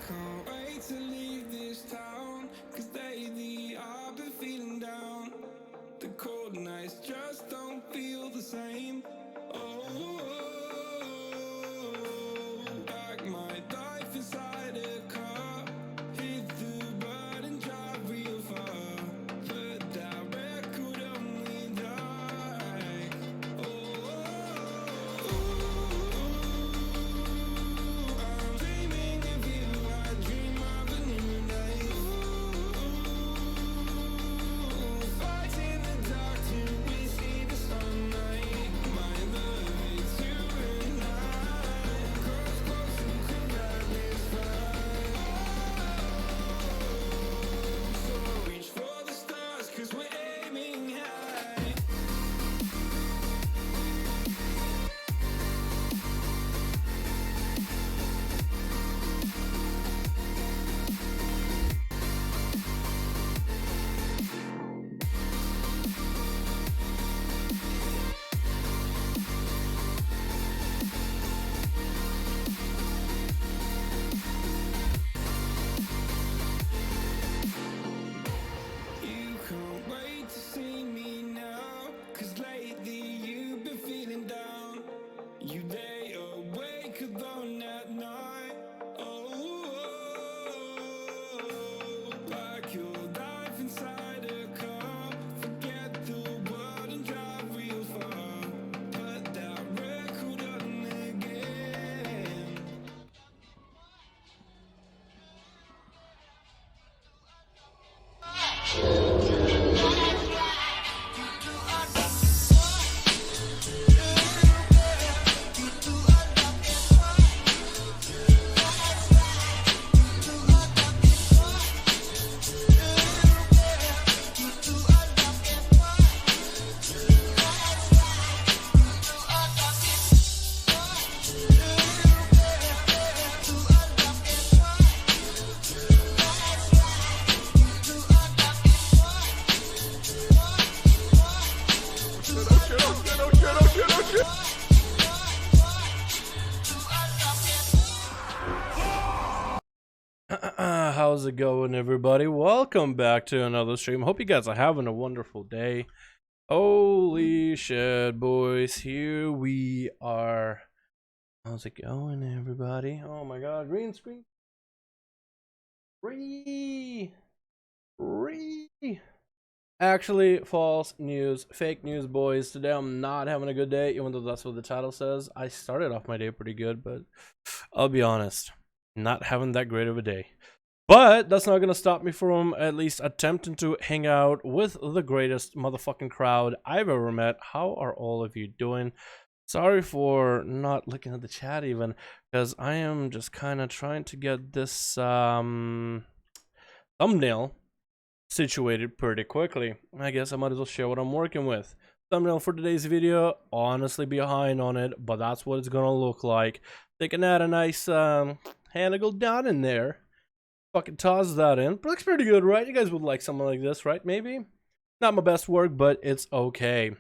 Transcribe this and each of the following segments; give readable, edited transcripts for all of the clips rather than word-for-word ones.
Can't wait to leave this town, 'cause lately I've been feeling down. The cold nights just don't feel the same. Oh, like my life inside a car, hit the button, drive real far, but that record only like, I'm dreaming of you, I dream of a new night. Fight in the dark till we see the sunlight. My love is you and I. Cross close and collide this fight. So reach for the stars, 'cause we're aiming high. You can't wait to see me now, 'cause lately you've been feeling down. You lay awake alone at night. Oh, like your life inside a car. Forget the world and drive real far. Put that record on again. How's it going, everybody? Welcome back to another stream. Hope you guys are having a wonderful day. Holy shit, boys, here we are. How's it going, everybody? Oh my god, green screen. Actually, false news, fake news, boys. Today I'm not having a good day, even though that's what the title says. I started off my day pretty good, but I'll be honest, not having that great of a day. But that's not gonna stop me from at least attempting to hang out with the greatest motherfucking crowd I've ever met. How are all of you doing? Sorry for not looking at the chat even, because I am just kind of trying to get this thumbnail situated pretty quickly. I guess I might as well share what I'm working with. Thumbnail for today's video, honestly behind on it, but that's what it's gonna look like. They can add a nice And I go down in there. Fucking toss that in. But looks pretty good, right? You guys would like something like this, right? Maybe? Not my best work, but it's okay.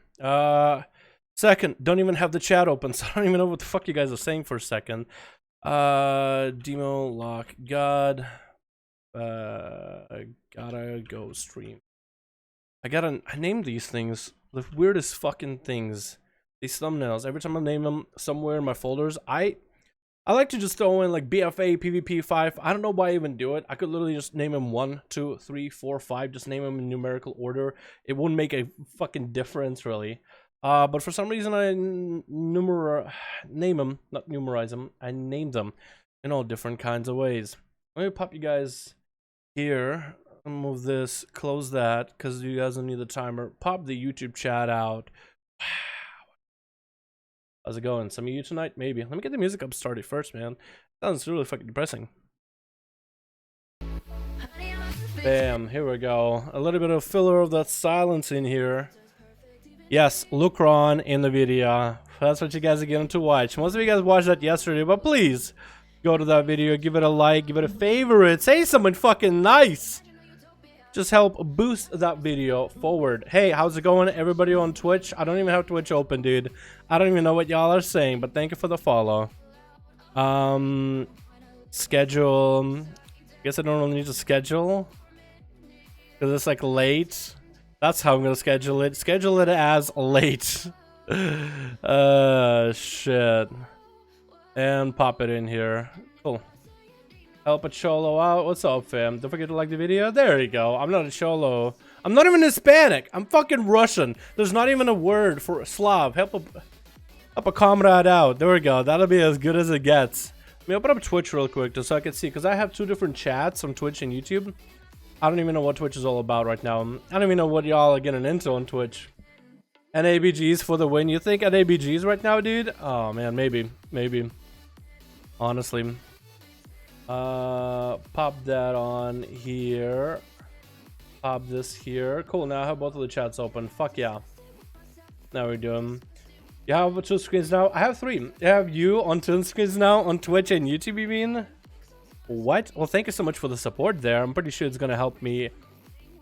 Second, don't even have the chat open, so I don't even know what the fuck you guys are saying for a second. Demo lock god. Gotta go stream. I named these things the weirdest fucking things. These thumbnails. Every time I name them somewhere in my folders, I like to just throw in like BFA, PvP 5. I don't know why I even do it. I could literally just name them 1, 2, 3, 4, 5. Just name them in numerical order. It wouldn't make a fucking difference, really. But for some reason, I name them, not numerize them. I named them in all different kinds of ways. Let me pop you guys here. Move this, close that, because you guys don't need the timer. Pop the YouTube chat out. Wow. How's it going? Some of you tonight? Maybe. Let me get the music up started first, man. Sounds really fucking depressing. Bam, here we go. A little bit of filler of that silence in here. Yes, Lucron in the video. That's what you guys are getting to watch. Most of you guys watched that yesterday, but please go to that video, give it a like, give it a favorite, say something fucking nice. Just help boost that video forward. Hey, how's it going, everybody on Twitch? I don't even have Twitch open, dude. I don't even know what y'all are saying, but thank you for the follow. Schedule. Guess I don't really need to schedule, because it's like late. That's how I'm gonna schedule it. Schedule it as late. Shit. And pop it in here. Cool. Help a cholo out. What's up, fam? Don't forget to like the video. There you go. I'm not a cholo. I'm not even Hispanic. I'm fucking Russian. There's not even a word for Slav. Help a comrade out. There we go. That'll be as good as it gets. Let me open up Twitch real quick just so I can see, because I have 2 different chats on Twitch and YouTube. I don't even know what Twitch is all about right now. I don't even know what y'all are getting into on Twitch. NABGs for the win. You think NABGs right now, dude? Oh, man. Maybe. Maybe. Honestly. Pop that on here. Pop this here. Cool, now I have both of the chats open. Fuck yeah. Now we're doing. You have 2 screens now? I have 3. I have you on 2 screens now on Twitch and YouTube, you mean? What? Well, thank you so much for the support there. I'm pretty sure it's gonna help me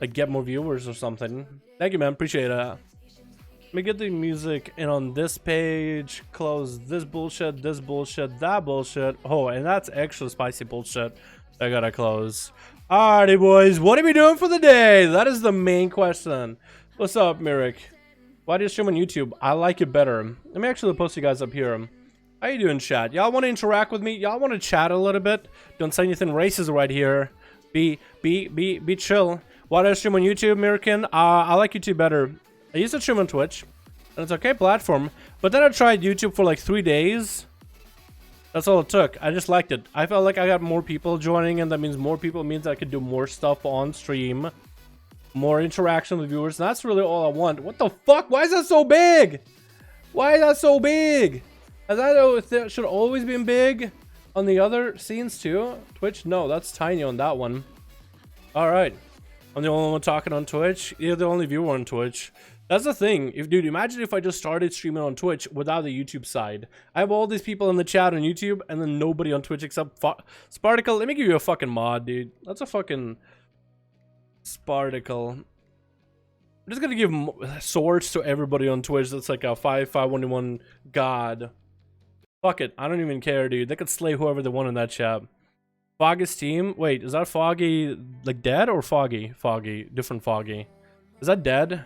like get more viewers or something. Thank you, man. Appreciate it. Let me get the music in on this page. Close this bullshit, that bullshit. Oh, and that's extra spicy bullshit. I gotta close. Alrighty, boys. What are we doing for the day? That is the main question. What's up, Mirik? Why do you stream on YouTube? I like it better. Let me actually post you guys up here. How you doing, chat? Y'all want to interact with me? Y'all want to chat a little bit? Don't say anything racist right here. Be chill. Why do I stream on YouTube, American? I like YouTube better. I used to stream on Twitch, and it's okay platform, but then I tried YouTube for like 3 days. That's all it took. I just liked it. I felt like I got more people joining, and that means more people means I could do more stuff on stream, more interaction with viewers, and that's really all I want. What the fuck? Why is that so big? Why is that so big? Has that should always been big on the other scenes too? Twitch? No, that's tiny on that one. All right. I'm the only one talking on Twitch. You're the only viewer on Twitch. That's the thing. Dude, imagine if I just started streaming on Twitch without the YouTube side. I have all these people in the chat on YouTube, and then nobody on Twitch except Sparticle. Let me give you a fucking mod, dude. That's a fucking Sparticle. I'm just gonna give swords to everybody on Twitch. That's like a 5-5-1-1 god. Fuck it. I don't even care, dude. They could slay whoever they want in that chat. Foggy's team? Wait, is that Foggy like dead or Foggy? Foggy. Different Foggy. Is that dead?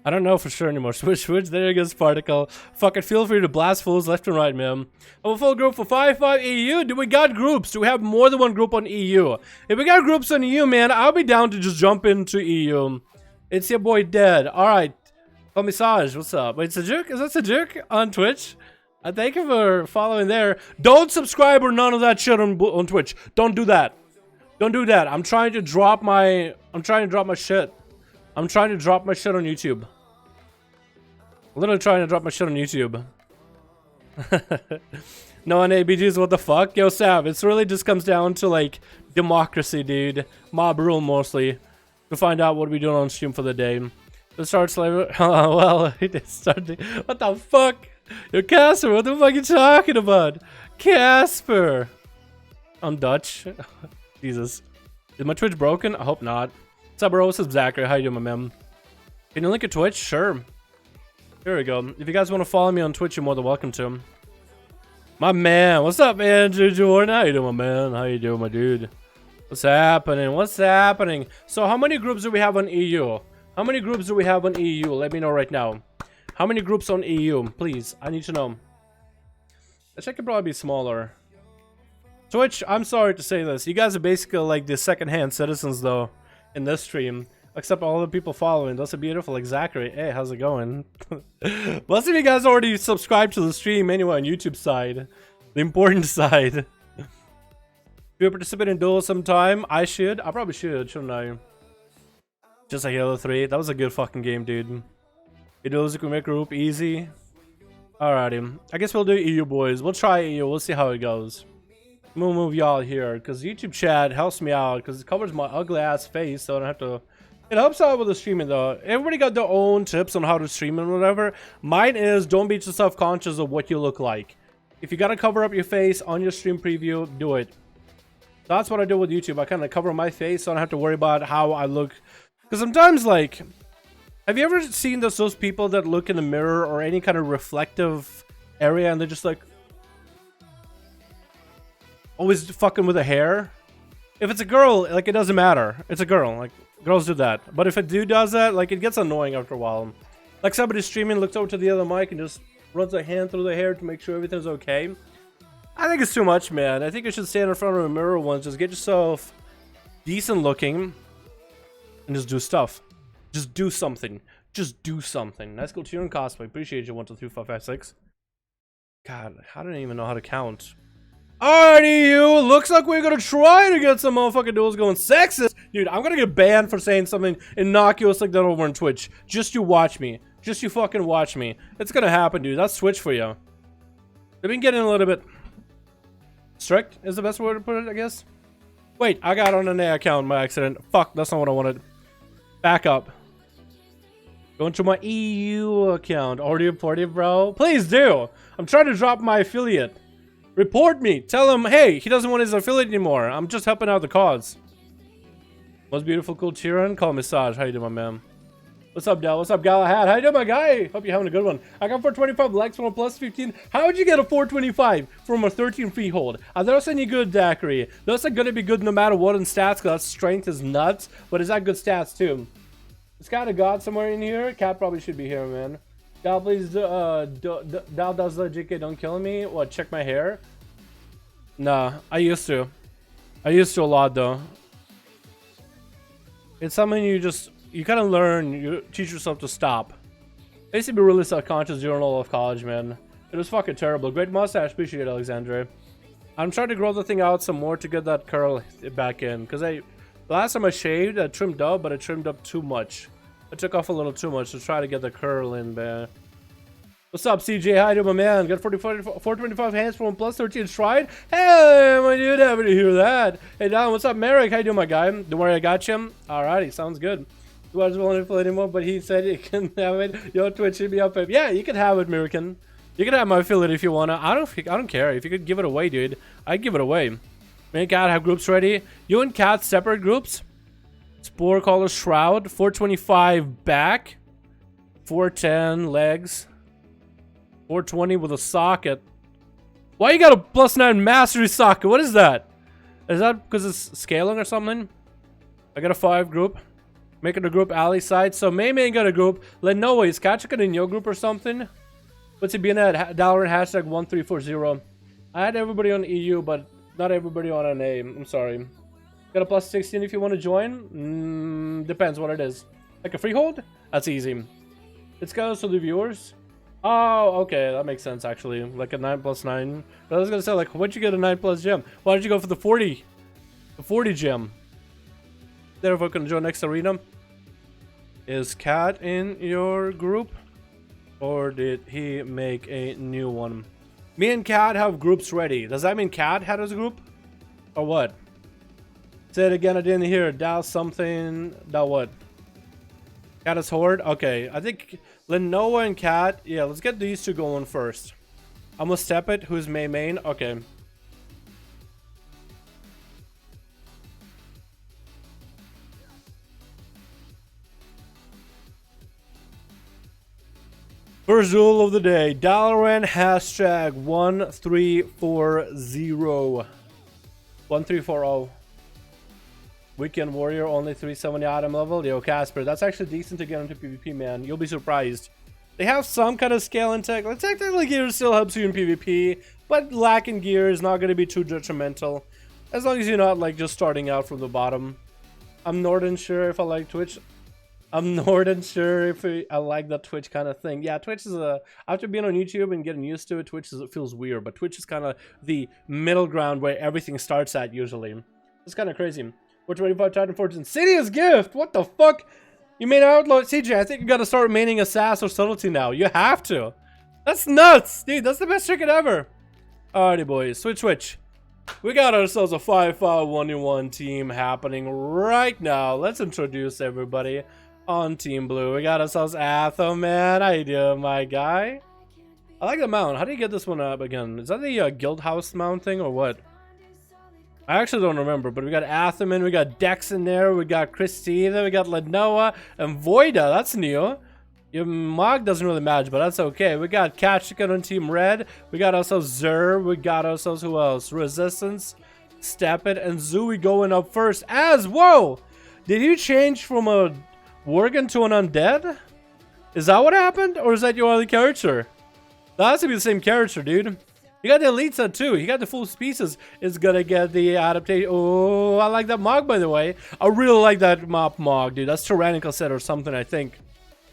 I don't know for sure anymore. Switch. There you go, Sparticle. Fuck it. Feel free to blast fools left and right, man. I'm a full group for 5-5 EU. Do we got groups? Do we have more than one group on EU? If we got groups on EU, man, I'll be down to just jump into EU. It's your boy Dead. Alright. Commissage, what's up? Wait, Sajuk? Is that Sajuk on Twitch? Thank you for following there. Don't subscribe or none of that shit on Twitch. Don't do that. Don't do that. I'm trying to drop my shit. I'm trying to drop my shit on YouTube. Literally trying to drop my shit on YouTube. No NABGs, what the fuck? Yo, Sav, it's really just comes down to like democracy, dude. Mob rule mostly. To find out what we're doing on stream for the day. Let's start slavery. Well, it started. What the fuck? Yo, Casper, what the fuck are you talking about? Casper! on Dutch. Jesus. Is my Twitch broken? I hope not. What's up, bro? What's up, Zachary? How you doing, my man? Can you link a Twitch? Sure. Here we go. If you guys want to follow me on Twitch, you're more than welcome to. My man. What's up, Andrew Jordan? How you doing, my man? How you doing, my dude? What's happening? What's happening? So how many groups do we have on EU? How many groups do we have on EU? Let me know right now. How many groups on EU? Please, I need to know. I check could probably be smaller. Twitch, I'm sorry to say this. You guys are basically like the second-hand citizens, though, in this stream. Except all the people following. That's a beautiful, like Zachary. Hey, how's it going? Most of you guys already subscribed to the stream anyway on YouTube side. The important side. Do you participate in duels sometime? I should. I probably should, shouldn't I? Just like Halo 3. That was a good fucking game, dude. Duels you can make group easy. Alrighty. I guess we'll do EU, boys. We'll try EU. We'll see how it goes. We'll move y'all here, because YouTube chat helps me out, because it covers my ugly ass face, so I don't have to... It helps out with the streaming, though. Everybody got their own tips on how to stream and whatever. Mine is, don't be too self-conscious of what you look like. If you gotta cover up your face on your stream preview, do it. That's what I do with YouTube. I kind of cover my face, so I don't have to worry about how I look. Because sometimes, like... Have you ever seen those people that look in the mirror or any kind of reflective area, and they're just like... always fucking with the hair? If it's a girl, like, it doesn't matter. It's a girl. Like, girls do that. But if a dude does that, like, it gets annoying after a while. Like, somebody streaming looks over to the other mic and just runs a hand through the hair to make sure everything's okay. I think it's too much, man. I think you should stand in front of a mirror once. Just get yourself decent looking and just do stuff. Just do something. Just do something. Nice go to and cosplay. Appreciate you. 1, 2, 3, 4, 5, 6. God, I don't even know how to count. Alrighty, you. Looks like we're gonna try to get some motherfucking duels going. Sexist. Dude, I'm gonna get banned for saying something innocuous like that over on Twitch. Just you watch me. Just you fucking watch me. It's gonna happen, dude. That's Twitch for you. They've been getting a little bit strict is the best word to put it, I guess. Wait, I got on an A account by accident. Fuck, that's not what I wanted. Back up. Going to my EU account. Already reported, bro? Please do. I'm trying to drop my affiliate. Report me. Tell him, hey, he doesn't want his affiliate anymore. I'm just helping out the cause. Most beautiful, cool Tyrion. Call me Saj. How you doing, my man? What's up, Del? What's up, Galahad? How you doing, my guy? Hope you're having a good one. I got 425 likes from a plus 15. How would you get a 425 from a 13 freehold? Are those any good, Daiquiri? Those are going to be good no matter what in stats, because that strength is nuts. But is that good stats, too? Is Cat a god somewhere in here? Cat probably should be here, man. Dal, please, Dal does the JK, don't kill me. What, check my hair? Nah, I used to. I used to a lot, though. It's something you kind of learn, you teach yourself to stop. I used to be really self-conscious during all of college, man. It was fucking terrible. Great mustache, appreciate it, Alexandre. I'm trying to grow the thing out some more to get that curl back in. Because the last time I shaved, I trimmed up, but I trimmed up too much. I took off a little too much to try to get the curl in, man. What's up, CJ? Hi, my man. Got 425 hands for 1 plus 13 stride. Hey, my dude, happy to hear that. Hey, Don, what's up, Merrick? How you doing, my guy? Don't worry, I got you. Alrighty, sounds good. He wasn't willing to play anymore, but he said he can have it. Your Twitch should be up. Yeah, you can have it, American. You can have my affiliate if you wanna. I don't care. If you could give it away, dude, I'd give it away. Me and Cat have groups ready. You and Cat separate groups. Spore Caller Shroud. 425 back. 410 legs. 420 with a socket. Why you got a +9 mastery socket? What is that? Is that because it's scaling or something? I got a 5 group. Making a group alley side. So May got a group. Lenoa, is Katchika in your group or something? What's it being at? Dollar and hashtag 1340. I had everybody on EU, but not everybody on NA. I'm sorry. Got a +16 if you want to join. Depends what it is. Like a freehold? That's easy. Let's go to the viewers. Oh, okay, that makes sense actually. Like a 9+9. But I was gonna say, like, why'd you get a 9+ gem? Why did you go for the 40? The 40 gem. There, if I can join next arena. Is Cat in your group? Or did he make a new one? Me and Cat have groups ready. Does that mean Cat had his group? Or what? Say it again, I didn't hear. Dow something. Dow what? Cat is Horde? Okay, I think Lenoa and Cat. Yeah, let's get these two going first. I'm gonna step it. Who's main? Okay. First rule of the day. Dalaran hashtag 1340. 1340. Weekend Warrior, only 370 item level. Yo, Casper, that's actually decent to get into PvP, man. You'll be surprised. They have some kind of scale in tech. Like, technically, gear still helps you in PvP, but lacking gear is not going to be too detrimental. As long as you're not, like, just starting out from the bottom. I'm not sure if I like Twitch. I'm not sure if I like that Twitch kind of thing. Yeah, Twitch is after being on YouTube and getting used to it, it feels weird. But Twitch is kind of the middle ground where everything starts at usually. It's kind of crazy. 425 Titan Fortune. Insidious gift! What the fuck? You made Outlaw. CJ, I think you gotta start maining Assassin or Subtlety now. You have to. That's nuts! Dude, that's the best ticket ever. Alrighty, boys. Switch. We got ourselves a 5-5-1-1 team happening right now. Let's introduce everybody on Team Blue. We got ourselves Athel, man. How you doing, my guy? I like the mount. How do you get this one up again? Is that the guild house mount thing or what? I actually don't remember, but we got Atherman, we got Dex in there, we got Christina, we got Lenoa, and Voida. That's new. Your Mog doesn't really match, but that's okay. We got Katchika on Team Red. We got ourselves Zer. We got ourselves who else? Resistance, Stepit, and Zooey going up first. Whoa! Did you change from a Worgen to an Undead? Is that what happened? Or is that your other character? That has to be the same character, dude. You got the elite set too. You got the full species. It's gonna get the adaptation. Oh, I like that Mog, by the way. I really like that Mog, dude. That's Tyrannical set or something, I think.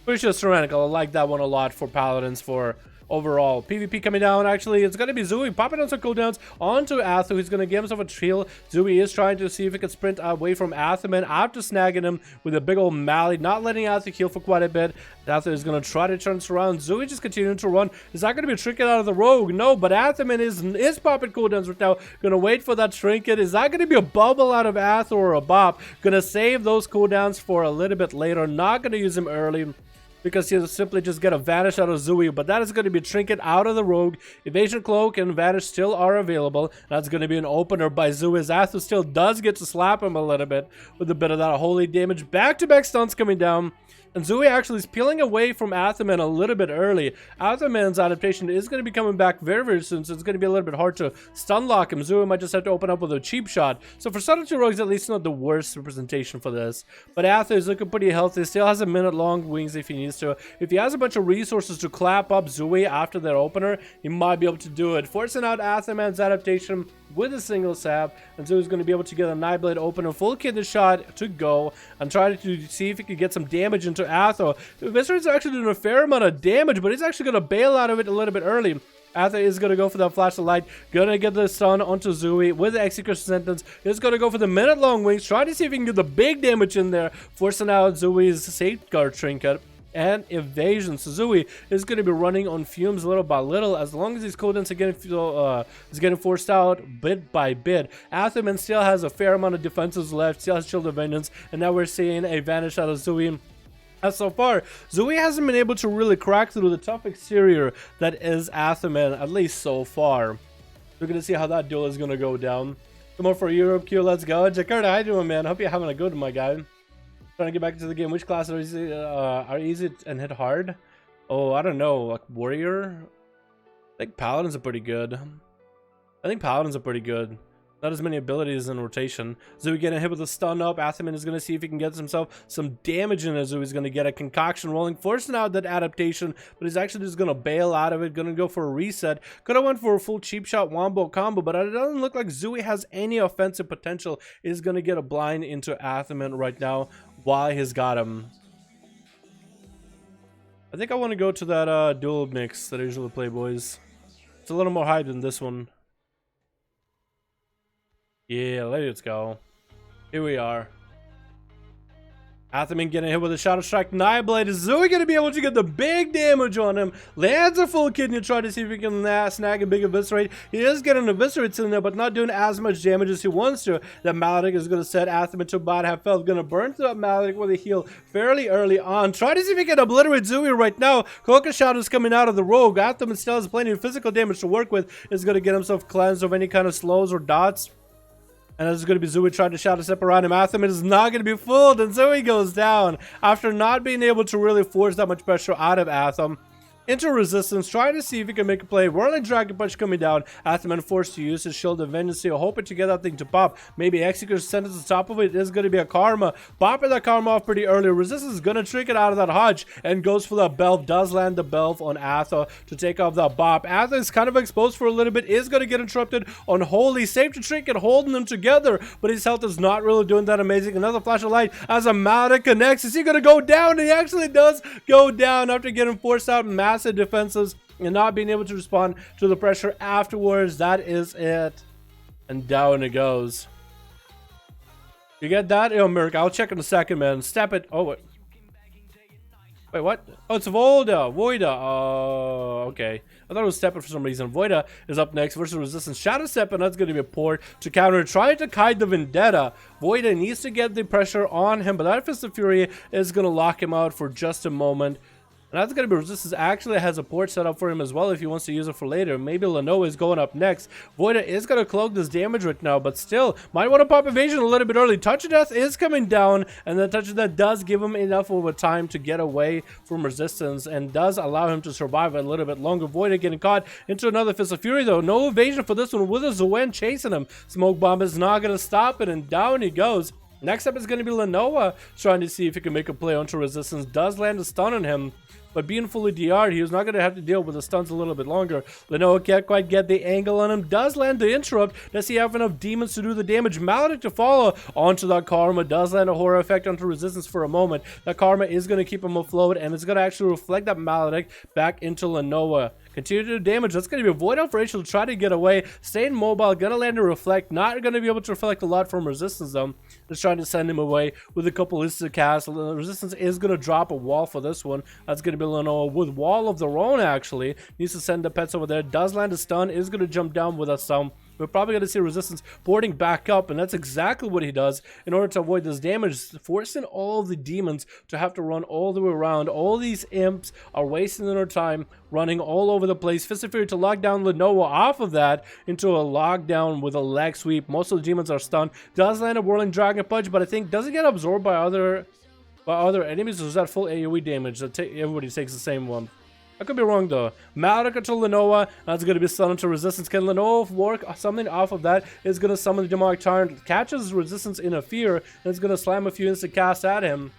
Pretty sure it's Tyrannical. I like that one a lot for Paladins for overall. PvP coming down, actually. It's gonna be Zooey popping on some cooldowns onto Athu. He's gonna give himself a shield. Zooey is trying to see if he can sprint away from Atherman after snagging him with a big old Mally, not letting Athu heal for quite a bit. Ather is gonna try to turn this around. Zooey just continuing to run. Is that gonna be a trinket out of the rogue? No, but Atherman is popping cooldowns right now. Gonna wait for that trinket. Is that gonna be a bubble out of Ather or a bop? Gonna save those cooldowns for a little bit later. Not gonna use him early, because he'll simply just get a Vanish out of Zooey, but that is going to be a trinket out of the Rogue. Evasion Cloak and Vanish still are available. That's going to be an opener by Zooey. Athu still does get to slap him a little bit with a bit of that holy damage. Back-to-back stunts coming down. And Zooey actually is peeling away from Atherman a little bit early. Atherman's adaptation is going to be coming back very, very soon, so it's going to be a little bit hard to stun lock him. Zooey might just have to open up with a cheap shot. So for Subtlety Rogues, at least not the worst representation for this. But Ather is looking pretty healthy. Still has a minute-long wings if he needs to. If he has a bunch of resources to clap up Zooey after their opener, he might be able to do it. Forcing out Atherman's adaptation with a single sap, and Zooey's going to be able to get a Nightblade open, a full kidney shot to go, and try to see if he can get some damage into Atho. Viscer's actually doing a fair amount of damage, but he's actually going to bail out of it a little bit early. Atho is going to go for that flash of light, going to get the stun onto Zooey with the execution sentence. He's going to go for the minute-long wings, try to see if he can get the big damage in there, forcing out Zooey's safeguard trinket and evasion. So Zooey is going to be running on fumes little by little, as long as these cooldowns are getting forced out bit by bit. Atherman still has a fair amount of defenses left, still has Shield of Vengeance, and now we're seeing a Vanish out of Zooey. As so far, Zooey hasn't been able to really crack through the tough exterior that is Atherman, at least so far. We're going to see how that duel is going to go down. Come on for Europe Q, let's go. Jakarta, how you doing, man? Hope you're having a good one, my guy. Trying to get back into the game. Which classes are easy and hit hard? Oh, I don't know. Like Warrior? I think Paladins are pretty good. Not as many abilities in rotation. Zooey getting hit with a stun up. Atherman is going to see if he can get himself some damage in it. Zooey's going to get a concoction rolling, forcing out that adaptation, but he's actually just going to bail out of it. Going to go for a reset. Could have went for a full cheap shot wombo combo, but it doesn't look like Zooey has any offensive potential. He's going to get a blind into Atherman right now while he's got him. I think I want to go to that dual mix that I usually play, boys. It's a little more hype than this one. Yeah, let's go. Here we are. Atherman getting hit with a Shadow Strike Nightblade. Is Zooey going to be able to get the big damage on him? Lands a full kidney, try to see if he can snag a big Eviscerate. He is getting Eviscerates in there, but not doing as much damage as he wants to. That Maledic is going to set Atherman to about half health. Going to burn through that Maledic with a heal fairly early on. Try to see if he can obliterate Zooey right now. Cloak of Shadow is coming out of the Rogue. Atherman still has plenty of physical damage to work with. Is going to get himself cleansed of any kind of slows or dots. And this is going to be Zooey trying to shadow step around him. Atherman is not going to be fooled, and Zooey goes down after not being able to really force that much pressure out of Athem. into resistance, trying to see if he can make a play. Whirling Dragon Punch coming down. Athman forced to use his Shield of Vengeance here, hoping to get that thing to pop. Maybe Executor sent it to the top of it. It is going to be a Karma. Popping that Karma off pretty early. Resistance is going to trick it out of that Hodge and goes for that Belf. Does land the Belf on Atha to take off that Bop. Atha is kind of exposed for a little bit. Is going to get interrupted on Holy. Safe to Trinket, holding them together, but his health is not really doing that amazing. Another Flash of Light as a Maledict connects. Is he going to go down? And he actually does go down after getting forced out massive defenses and not being able to respond to the pressure afterwards. That is it. And down it goes. You get that? Oh, Merc, I'll check in a second, man. Step it. Oh, wait. Wait, what? Oh, it's Voida. Oh, okay. I thought it was Step It for some reason. Voida is up next versus Resistance. Shadow Step, and that's going to be a port to counter. Trying to kite the Vendetta. Voida needs to get the pressure on him, but that Fist of Fury is going to lock him out for just a moment. And that's going to be Resistance actually has a port set up for him as well if he wants to use it for later. Maybe Lenoa is going up next. Voida is going to cloak this damage right now, but still might want to pop Evasion a little bit early. Touch of Death is coming down, and the Touch of Death does give him enough of a time to get away from Resistance and does allow him to survive a little bit longer. Voida getting caught into another Fist of Fury though. No evasion for this one with a Zoen chasing him. Smoke Bomb is not going to stop it, and down he goes. Next up is going to be Lenoa trying to see if he can make a play onto Resistance. Does land a stun on him. But being fully DR'd, he was not going to have to deal with the stuns a little bit longer. Lenoa can't quite get the angle on him. Does land the interrupt. Does he have enough demons to do the damage? Maledict to follow onto that Karma. Does land a horror effect onto Resistance for a moment. That Karma is going to keep him afloat, and it's going to actually reflect that Maledict back into Lenoa. Continue to do damage. That's going to be a Void off Rachel to try to get away. Staying mobile. Going to land a Reflect. Not going to be able to reflect a lot from Resistance though. Just trying to send him away with a couple instant casts. Resistance is going to drop a wall for this one. That's going to be Lenoa with Wall of their own actually. Needs to send the pets over there. Does land a stun. Is going to jump down with a stun. We're probably going to see Resistance boarding back up, and that's exactly what he does in order to avoid this damage, forcing all the demons to have to run all the way around. All these imps are wasting their time running all over the place. Fist of Fury to lock down Lenoa off of that into a lockdown with a leg sweep. Most of the demons are stunned. Does land a Whirling Dragon Punch, but I think doesn't get absorbed by other enemies. Or is that full AoE damage? Everybody takes the same one. I could be wrong though. Maledict to Lenoa. That's going to be summoned to Resistance. Can Lenoa work something off of that? Is going to summon the Demonic Tyrant. Catches Resistance in a fear. And it's going to slam a few instant casts at him.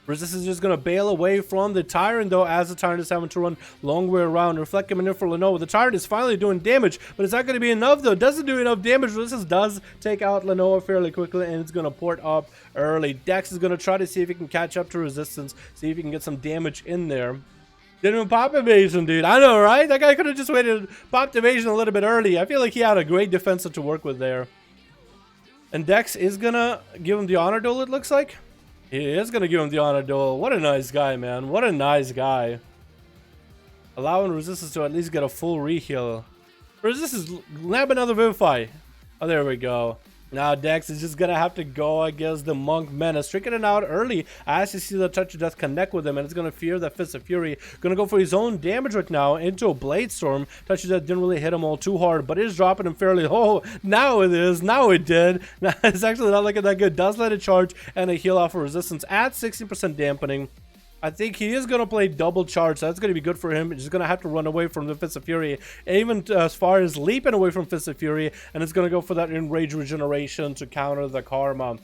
Resistance is just going to bail away from the Tyrant though, as the Tyrant is having to run long way around. Reflect coming in for Lenoa. The Tyrant is finally doing damage, but it's not going to be enough though. Doesn't do enough damage. Resistance does take out Lenoa fairly quickly, and it's going to port up early. Desc is going to try to see if he can catch up to Resistance. See if he can get some damage in there. Didn't even pop Evasion, dude. I know, right? That guy could have just waited, popped Evasion a little bit early. I feel like he had a great defensive to work with there. And Dex is gonna give him the honor duel, it looks like. He is gonna give him the honor duel. What a nice guy, man. What a nice guy. Allowing Resistance to at least get a full reheal. Resistance, nab another Vivify. Oh, there we go. Now Dex is just gonna have to go against the Monk Menace, tricking it out early as you see the Touch of Death connect with him, and it's gonna fear that Fist of Fury. Gonna go for his own damage right now into a Blade Storm. Touch of Death didn't really hit him all too hard, but it is dropping him fairly. Oh, now it is. Now it did. Now it's actually not looking that good. Does let it charge and a heal off of Resistance at 60% dampening. I think he is going to play double charge, so that's going to be good for him. He's going to have to run away from the Fist of Fury, even as far as leaping away from Fist of Fury, and it's going to go for that Enrage Regeneration to counter the Karma.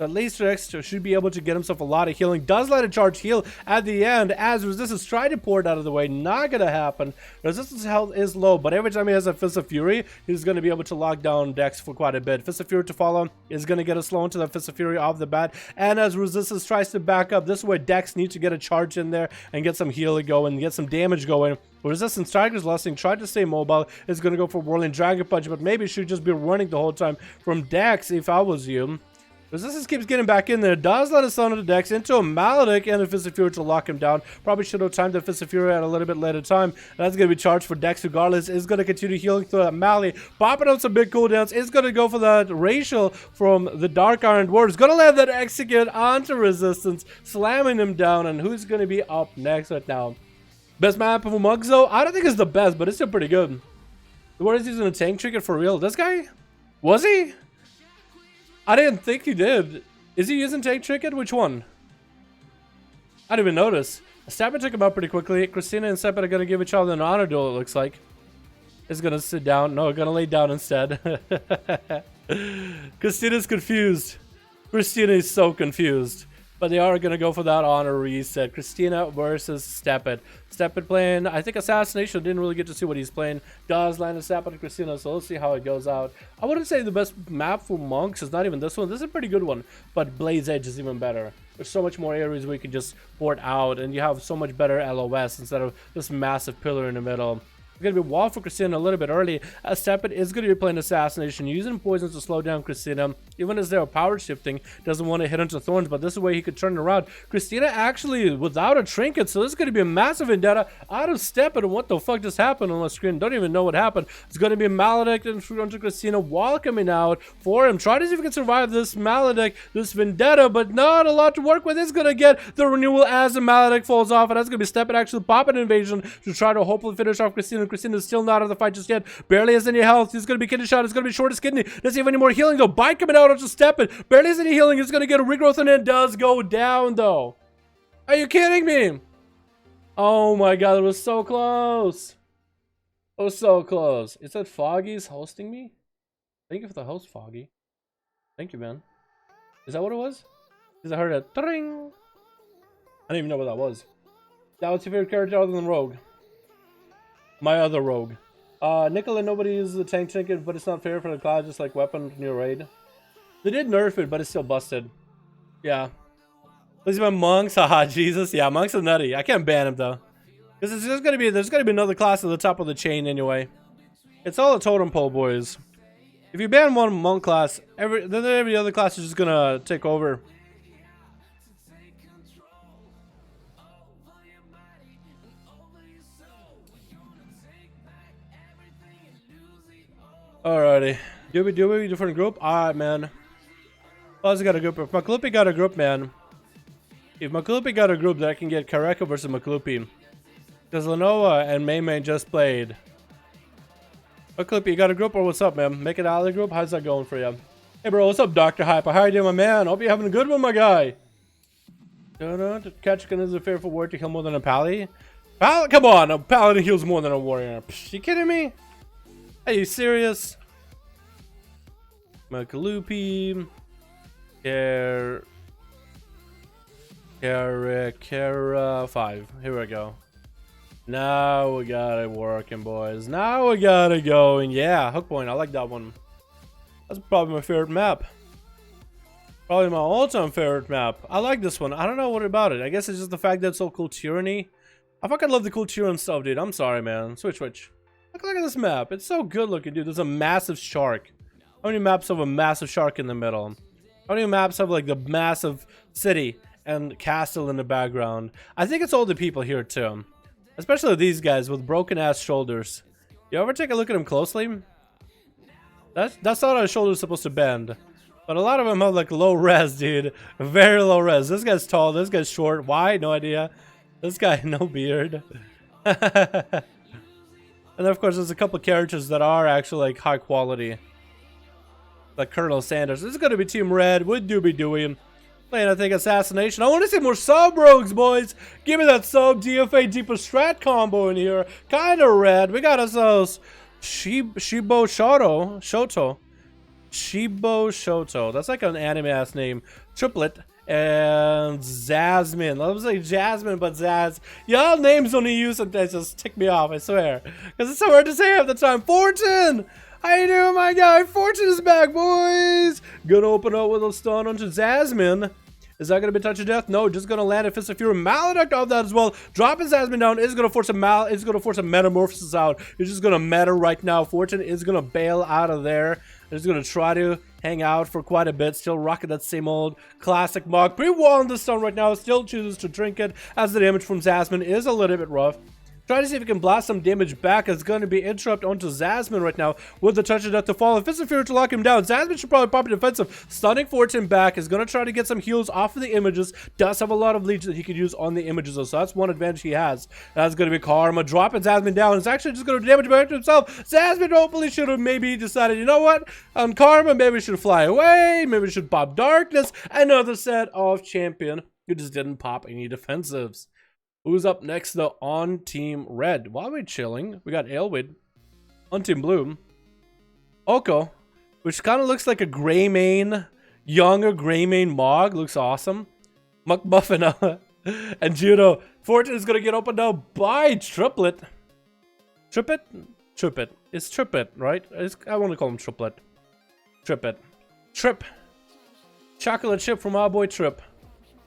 At least Rex should be able to get himself a lot of healing. Does let a charge heal at the end as Resistance tried to pour it out of the way. Not going to happen. Resistance health is low, but every time he has a Fist of Fury, he's going to be able to lock down Dex for quite a bit. Fist of Fury to follow is going to get a slow into the Fist of Fury off the bat. And as Resistance tries to back up, this is where Dex needs to get a charge in there and get some healing going, get some damage going. Resistance Tiger's Lusting tried to stay mobile. Is going to go for Whirling Dragon Punch, but maybe should just be running the whole time from Dex if I was you. Resistance keeps getting back in there. Does let us on the Dex into a Maledict and a Fist of Fury to lock him down. Probably should have timed the Fist of Fury at a little bit later time. That's going to be charged for Dex regardless. Is going to continue healing through that Mally. Popping out some big cooldowns. Is going to go for that Racial from the Dark Iron Dwarf. Is going to land that Execute onto Resistance, slamming him down. And who's going to be up next right now? Best map of Mugzo? I don't think it's the best, but it's still pretty good. What is he using a tank trinket for real? This guy? Was he? I didn't think he did. Is he using Tank Trinket? Which one? I didn't even notice. Steppen took him out pretty quickly. Christina and Steppen are going to give each other an honor duel, it looks like. Is going to sit down. No, going to lay down instead. Christina's confused. Christina is so confused. But they are going to go for that honor reset. Christina versus Steppen. Steppen playing, I think Assassination. Didn't really get to see what he's playing. Does land a Steppen and Christina, so let's see how it goes out. I wouldn't say the best map for monks is not even this one. This is a pretty good one. But Blaze Edge is even better. There's so much more areas where you can just port out. And you have so much better LOS instead of this massive pillar in the middle. It's going to be wall for Christina a little bit early. Steppen is going to be playing Assassination, using poisons to slow down Christina. Even as they're power shifting, doesn't want to hit into thorns, but this is a way he could turn it around. Christina actually without a trinket, so this is going to be a massive vendetta out of Steppen. And what the fuck just happened on the screen? Don't even know what happened. It's going to be a maledict in front of Christina, wall coming out for him. Try to see if he can survive this maledict, this vendetta, but not a lot to work with. It's going to get the renewal as the maledict falls off, and that's going to be Steppen actually popping an invasion to try to hopefully finish off Christina. Christina's still not out of the fight just yet. Barely has any health. He's going to be kidney shot. It's going to be shortest kidney. Doesn't have any more healing though. Bite coming out onto Steppen. Barely has any healing. He's going to get a regrowth and it does go down though. Are you kidding me? Oh my god, it was so close. It was so close. Is that Foggy's hosting me? Thank you for the host, Foggy. Thank you, man. Is that what it was? Because I heard a tring. I don't even know what that was. That was your favorite character other than Rogue. My other Rogue. Nicola, nobody uses the tank trinket, but it's not fair for the cloud, just like weapon in your raid. They did nerf it, but it's still busted. Yeah. These are monks, haha, Jesus. Yeah, monks are nutty. I can't ban him though. Because there's gonna be another class at the top of the chain anyway. It's all a totem pole, boys. If you ban one monk class, then every other class is just gonna take over. Alrighty. Doobie, different group? Alright, man. Buzz got a group. If Maklupi got a group, man. If Maklupi got a group, then I can get Kareka versus Maklupi. Because Lenoa and Mayman just played. Maklupi, you got a group or what's up, man? Make it out of the group? How's that going for you? Hey, bro, what's up, Dr. Hyper? How you doing, my man? Hope you're having a good one, my guy. Ketchikan is a fearful word to kill more than a pally. Come on, a paladin heals more than a warrior. Psh, you kidding me? Are you serious? Maklupi. Kara 5. Here we go. Now we got it working, boys. Now we got it going. Yeah, hook point. I like that one. That's probably my favorite map. Probably my all-time favorite map. I like this one. I don't know what about it. I guess it's just the fact that it's so cool tyranny. I fucking love the cool tyranny stuff, dude. I'm sorry, man. Switch. Look at this map. It's so good looking, dude. There's a massive shark. How many maps have a massive shark in the middle? How many maps have like the massive city and castle in the background? I think it's all the people here too. Especially these guys with broken ass shoulders. You ever take a look at them closely? That's not how a shoulder's supposed to bend. But a lot of them have like low res, dude. Very low res. This guy's tall, this guy's short. Why? No idea. This guy, no beard. And of course, there's a couple characters that are actually like high quality. Like Colonel Sanders. This is going to be Team Red. What do we doing? Playing, I think, Assassination. I want to see more sub rogues, boys. Give me that sub DFA deeper strat combo in here. Kind of red. We got ourselves Shibo Shoto. That's like an anime ass name. Triplet. And Zasmine. I was like Jasmine, but Zaz. Y'all names only use sometimes just tick me off, I swear. Because it's so hard to say half the time. Fortune! How you doing, my guy? Fortune is back, boys! Gonna open up with a stun onto Zasmine. Is that gonna be touch of death? No, just gonna land a Fist of Fury. Maledict off that as well. Dropping Zasmine down is gonna force a metamorphosis out. It's just gonna meta right now. Fortune is gonna bail out of there. He's gonna try to hang out for quite a bit. Still rocking that same old classic mug. Pre-walling the stun right now. Still chooses to drink it as the damage from Zasmine is a little bit rough. Try to see if he can blast some damage back. It's going to be interrupt onto Zasmine right now with the touch of death to fall. If it's a Fury to lock him down, Zasmine should probably pop a defensive. Stunning Fortune back. Is going to try to get some heals off of the images. Does have a lot of leech that he could use on the images, so that's one advantage he has. That's going to be Karma. Dropping Zasmine down. It's actually just going to damage back to himself. Zasmine hopefully should have maybe decided, you know what? On Karma, maybe we should fly away. Maybe we should pop Darkness. Another set of champion who just didn't pop any defensives. Who's up next though on Team Red? While we're chilling, we got Aelwyd on Team Blue. Oko, which kind of looks like a gray mane, younger gray mane Mog. Looks awesome. McMuffin and Judo. Fortune is going to get opened now by Triplet. Triplet? Triplet. It's Triplet, right? I want to call him Triplet. Triplet. Trip. Chocolate chip from our boy Trip.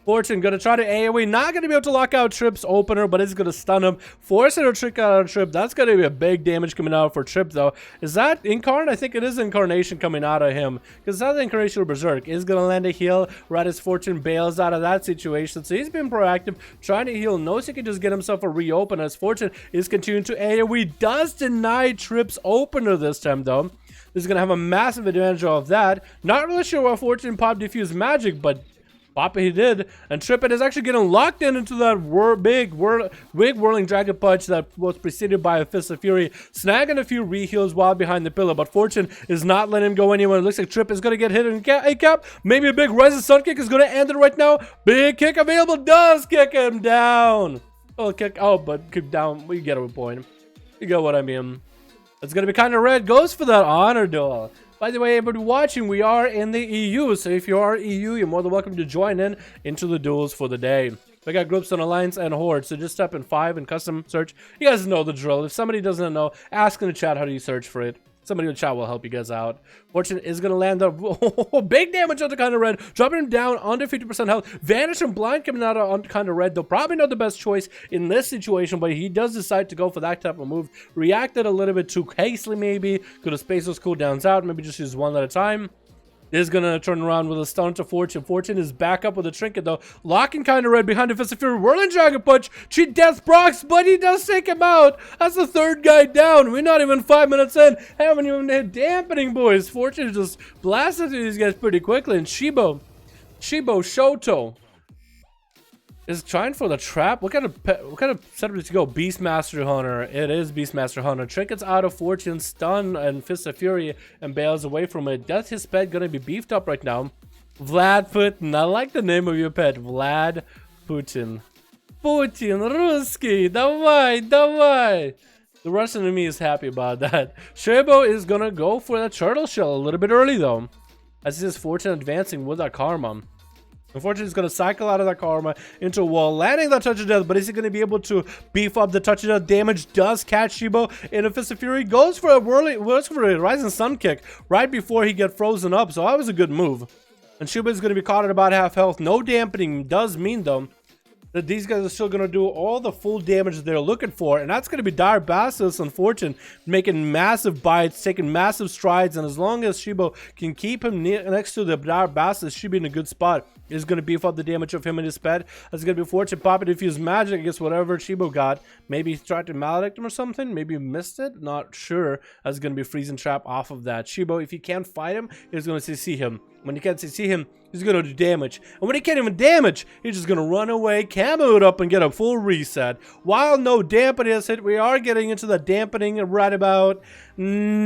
Fortune gonna try to AoE, not gonna be able to lock out Trip's opener, but it's gonna stun him, force it to trick out a Trip. That's gonna be a big damage coming out for Trip though. Is that Incarn? I think it is Incarnation coming out of him, because that's Incarnation of Berserk. Is gonna land a heal right as Fortune bails out of that situation. So he's been proactive, trying to heal, knows he can just get himself a reopen as Fortune is continuing to AoE. Does deny Trip's opener this time though. This is gonna have a massive advantage of that. Not really sure why Fortune popped Diffuse Magic, but pop it he did, and Trippet is actually getting locked into that big whirling Dragon Punch that was preceded by a Fist of Fury, snagging a few reheals while behind the pillar, but Fortune is not letting him go anywhere. It looks like Trip is going to get hit in a cap. Maybe a big Rising Sun Kick is going to end it right now. Big kick available, does kick him down. Oh, kick, oh, but kick down, we get a point. You get what I mean. It's going to be kind of red, goes for that honor duel. By the way, everybody watching, we are in the EU, so if you are EU, you're more than welcome to join in into the duels for the day. We got groups on Alliance and Horde, so just type in 5 and custom search. You guys know the drill. If somebody doesn't know, ask in the chat how do you search for it. Somebody in the chat will help you guys out. Fortune is going to land a big damage on the kind of red, dropping him down under 50% health. Vanish and Blind coming out on kind of red, though probably not the best choice in this situation, but he does decide to go for that type of move. Reacted a little bit too hastily, maybe. Could have spaced those cooldowns out, maybe just use one at a time. Is going to turn around with a stun to Fortune. Fortune is back up with a trinket though. Locking kind of red behind the Fist of Fury. Whirling Dragon Punch. Cheat Death Brox, but he does take him out. That's the third guy down. We're not even 5 minutes in. Haven't even hit dampening, boys. Fortune just blasted through these guys pretty quickly. And Shibo Shoto is trying for the trap. What kind of setup did you go? Beastmaster Hunter. It is Beastmaster Hunter. Trinkets out of Fortune, stun and Fist of Fury, and bails away from it. That's his pet gonna be beefed up right now. Vlad Putin. I like the name of your pet. Vlad Putin. Putin Ruski. Давай. The Russian in me is happy about that. Shebo is gonna go for the turtle shell a little bit early though, as he is Fortune advancing with that karma. Unfortunately, he's going to cycle out of that karma into a wall, landing that touch of death, but is he going to be able to beef up the touch of death? Damage does catch Shibo in a Fist of Fury, goes for a Rising Sun Kick right before he gets frozen up, so that was a good move. And Shibo is going to be caught at about half health. No dampening does mean, though, that these guys are still going to do all the full damage they're looking for, and that's going to be Dire Basilisk and Fortune making massive bites, taking massive strides, and as long as Shibo can keep him next to the Dire Basilisk, should be in a good spot. Is going to beef up the damage of him and his pet. That's going to be Fortune popping Diffuse Magic against whatever Shibo got. Maybe he tried to maledict him or something. Maybe he missed it. Not sure. That's going to be Freezing Trap off of that. Shibo, if he can't fight him, he's going to CC him. When he can't CC him, he's going to do damage. And when he can't even damage, he's just going to run away, camo it up, and get a full reset. While no dampening has hit, we are getting into the dampening right about now.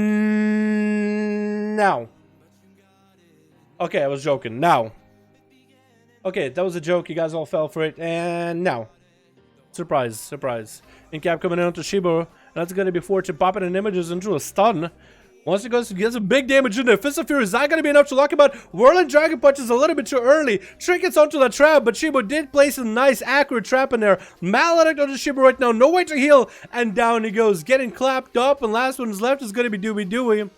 Okay, I was joking. Now. Okay, that was a joke. You guys all fell for it. And now. Surprise, surprise. Incap coming in onto Shibo. And that's going to be Fortune popping in images into a stun. Once he goes, he gets a big damage in there. Fist of Fury is not going to be enough to lock him out. Whirling Dragon Punch is a little bit too early. Trinkets onto the trap, but Shibo did place a nice, accurate trap in there. Maledict onto Shibo right now. No way to heal. And down he goes, getting clapped up. And last one's left is going to be Dooby Dooey.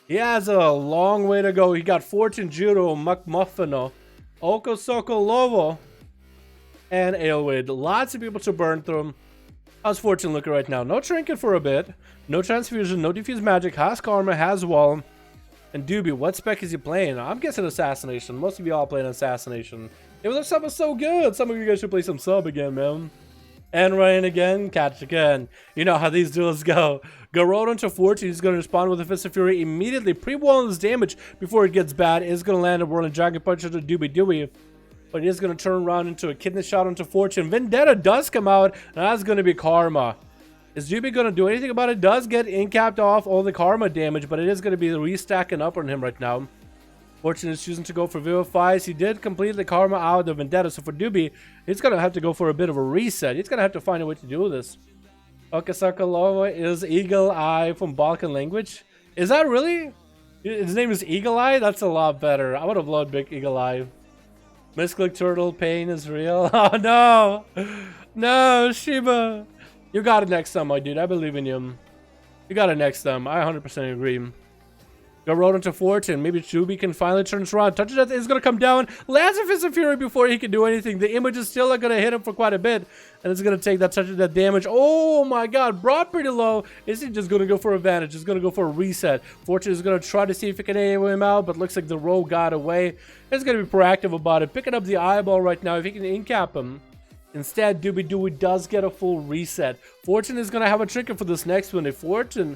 He has a long way to go. He got Fortune, Judo, McMuffino, Oko Soko Lovo, and Aelwyd. Lots of people to burn through him. How's Fortune looking right now? No Trinket for a bit. No Transfusion, no Diffuse Magic, has Karma, has Wall. And Doobie, what spec is he playing? I'm guessing Assassination. Most of you all playing Assassination. It was sub was so good. Some of you guys should play some sub again, man. And Ryan again, catch again. You know how these duels go. Garrote into Fortune. He's going to respond with a Fist of Fury immediately. Pre-walling his damage before it gets bad. Is going to land a Whirling Dragon Punch into Doobie Dooey. But he is going to turn around into a Kidney Shot onto Fortune. Vendetta does come out. And that's going to be Karma. Is Doobie going to do anything about it? Does get incapped off all the Karma damage. But it is going to be restacking up on him right now. Fortune is choosing to go for Vivifies. He did complete the Karma out of Vendetta, so for Doobie, he's going to have to go for a bit of a reset. He's going to have to find a way to do this. Okasaka is Eagle Eye from Balkan language. Is that really? His name is Eagle Eye? That's a lot better. I would have loved Big Eagle Eye. Misclick Turtle, pain is real. Oh no! No, Shiba! You got it next time, my dude. I believe in you. You got it next time. I 100% agree. Go road into Fortune. Maybe Chubi can finally turn this around. Touch of Death is going to come down. Lands a Fist of Fury before he can do anything. The image is still going to hit him for quite a bit. And it's going to take that Touch of Death damage. Oh my god. Brought pretty low. Is he just going to go for advantage? He's going to go for a reset. Fortune is going to try to see if he can AoE him out. But looks like the rogue got away. He's going to be proactive about it. Picking up the eyeball right now. If he can incap him. Instead, Doobie Doo does get a full reset. Fortune is going to have a trigger for this next one. If Fortune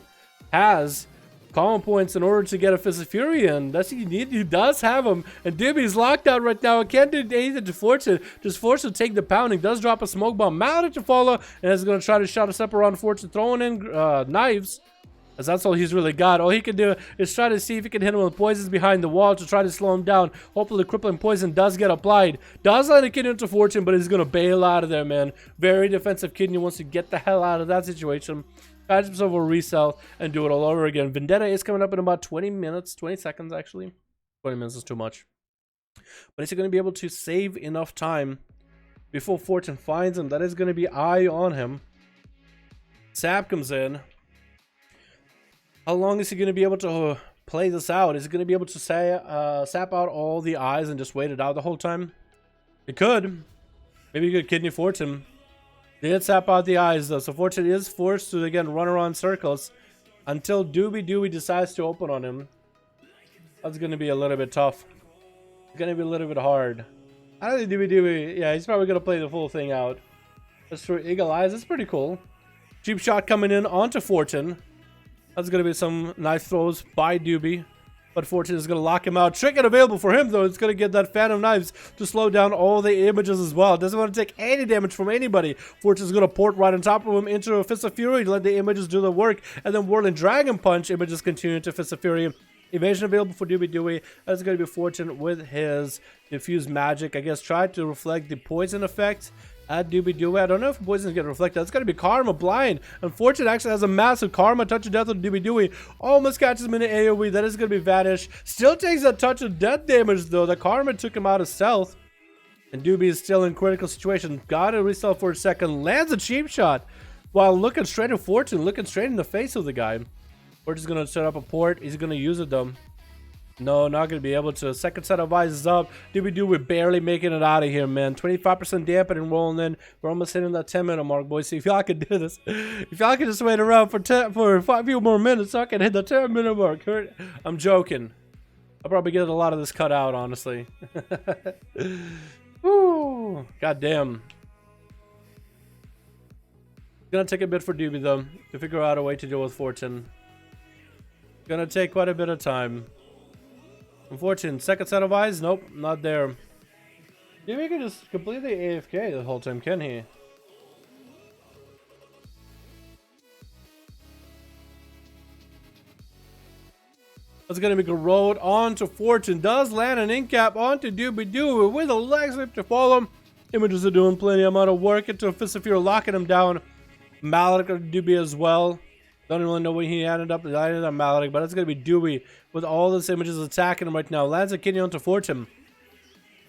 has common points in order to get a Fist of Fury in, that's what you need. He does have them. And Doobie's locked out right now. Can't do anything to Fortune. Just forced to take the pounding. Does drop a smoke bomb. Mallet to follow. And is going to try to shot us up around Fortune. Throwing in knives. As that's all he's really got. All he can do is try to see if he can hit him with poisons behind the wall to try to slow him down. Hopefully the crippling poison does get applied. Does land a kidney into Fortune, but he's going to bail out of there, man. Very defensive kidney wants to get the hell out of that situation. Patch himself a resell and do it all over again. Vendetta is coming up in about 20 minutes, 20 seconds actually. 20 minutes is too much. But is he going to be able to save enough time before Fortune finds him? That is going to be eye on him. Sap comes in. How long is he going to be able to play this out? Is he going to be able to sap out all the eyes and just wait it out the whole time? It could. Maybe you could kidney Fortune. They did sap out the eyes though, so Fortune is forced to again run around circles until Doobie decides to open on him. That's going to be a little bit tough. It's going to be a little bit hard. I don't think Doobie, yeah, he's probably going to play the full thing out. That's true. Eagle Eyes, that's pretty cool. Cheap shot coming in onto Fortune. That's going to be some knife throws by Doobie. But Fortune is going to lock him out. Trinket available for him, though. It's going to get that Phantom Knives to slow down all the images as well. Doesn't want to take any damage from anybody. Fortune is going to port right on top of him into a Fist of Fury to let the images do the work. And then Whirling Dragon Punch. Images continue to Fist of Fury. Evasion available for Doobie. That's going to be Fortune with his Diffuse Magic. I guess try to reflect the poison effect at Doobie. I don't know if poison is going to reflect that. It's going to be Karma Blind. And Fortune actually has a massive Karma Touch of Death with Doobie. Almost catches him in the AoE. That is going to be Vanish. Still takes a Touch of Death damage though. The Karma took him out of stealth. And Doobie is still in critical situation. Got to resell for a second. Lands a cheap shot. While looking straight at Fortune. Looking straight in the face of the guy. Fortune's going to set up a port. He's going to use it though. No, not going to be able to. Second set of eyes is up. We're barely making it out of here, man. 25% dampening rolling in. We're almost hitting that 10-minute mark, boys. See if y'all can do this. If y'all can just wait around for 5 few more minutes, so I can hit the 10-minute mark. I'm joking. I'll probably get a lot of this cut out, honestly. Woo. God damn. Gonna take a bit for Doobie, though, to figure out a way to deal with Fortune. Gonna take quite a bit of time. Unfortunate. Second set of eyes? Nope, not there. Maybe he can just completely AFK the whole time, can he? That's going to be Garrod onto Fortune. Does land an incap onto Doobie with a leg sweep to follow. Images are doing plenty amount of work into a Fist of Fury, locking him down. Maledic Doobie as well. Don't really know where he ended up. I ended up Maledic, but it's going to be Doobie with all these images attacking him right now. Lands a kidney onto Fortune.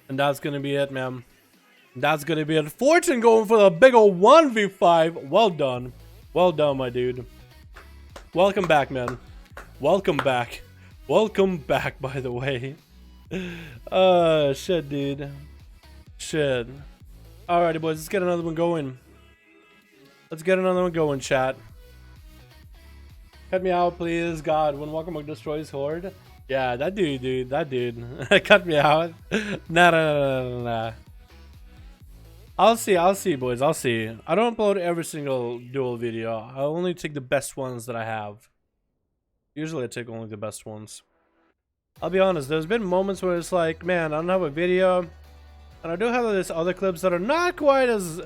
And that's going to be it, man. That's going to be it. Fortune going for the big old 1v5. Well done. Well done, my dude. Welcome back, man. Welcome back. Welcome back, by the way. Shit, dude. Shit. Alrighty, boys. Let's get another one going. Let's get another one going, chat. Cut me out, please. God, when Walker destroys Horde. Yeah, that dude. That dude. Cut me out. Nah. I'll see, boys. I'll see. I don't upload every single duel video. I only take the best ones that I have. Usually I take only the best ones. I'll be honest, there's been moments where it's like, man, I don't have a video. And I do have these other clips that are not quite as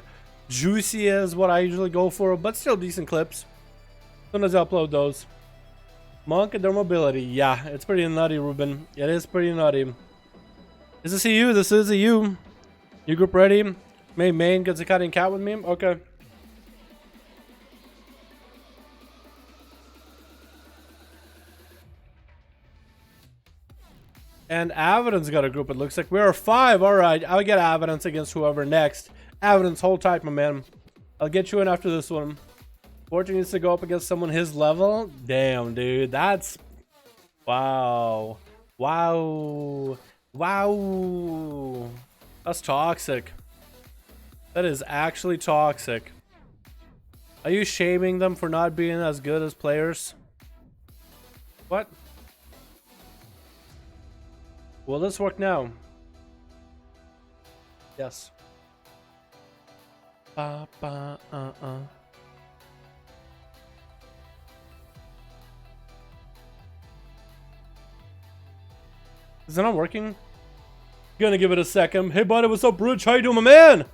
juicy as what I usually go for, but still decent clips. Sometimes I upload those. Monk and their mobility. Yeah, it's pretty nutty, Ruben. It is pretty nutty. Is this a you? This is a you. You group ready? Main gets a cutting cat with me? Okay. And Avidon's got a group, it looks like. We are 5. Alright, I'll get Avidon's against whoever next. Avidon's, hold tight, my man. I'll get you in after this one. Fortune needs to go up against someone his level. Damn, dude. That's... Wow. Wow. Wow. That's toxic. That is actually toxic. Are you shaming them for not being as good as players? What? Will this work now? Yes. Is it not working? Gonna give it a second. Hey buddy, what's up, Rich? How you doing, my man?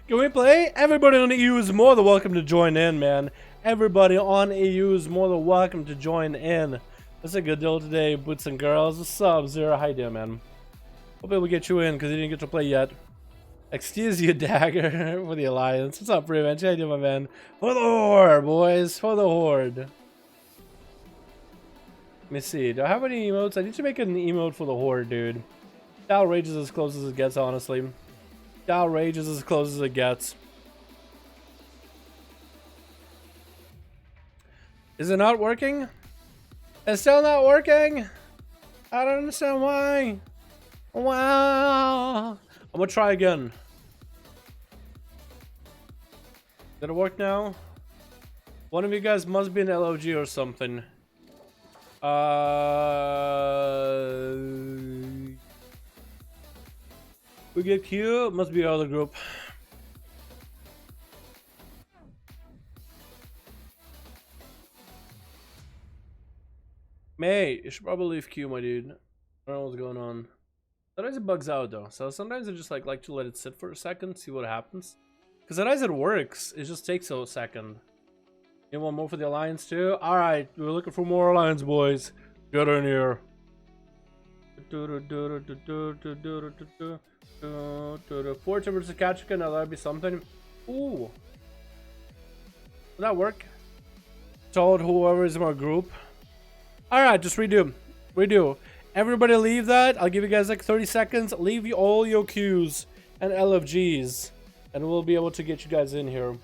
Can we play? Everybody on EU is more than welcome to join in, man. Everybody on EU is more than welcome to join in. That's a good deal today, boots and girls. What's up, Zero? How you doing, man? Hope we get you in because you didn't get to play yet. Excuse you, Dagger, for the Alliance. What's up, Revenge? How you doing, my man? For the Horde, boys. For the Horde. Let me see. Do I have any emotes? I need to make an emote for the Horde, dude. Dow Rage is as close as it gets, honestly. Dow Rage is as close as it gets. Is it not working? It's still not working? I don't understand why. Wow. I'm gonna try again. Did it work now? One of you guys must be an LOG or something. We get Q, must be other group. May, you should probably leave Q, my dude. I don't know what's going on. Sometimes it bugs out though, so sometimes I just like to let it sit for a second, see what happens. Because sometimes it works, it just takes a second. You want more for the Alliance too? Alright, we're looking for more Alliance, boys. Get in here. 14 versus Kachika, now that'd be something. Ooh. Will that work? Told whoever is in our group. Alright, just redo. Redo. Everybody leave that. I'll give you guys like 30 seconds. Leave all your Qs and LFGs. And we'll be able to get you guys in here.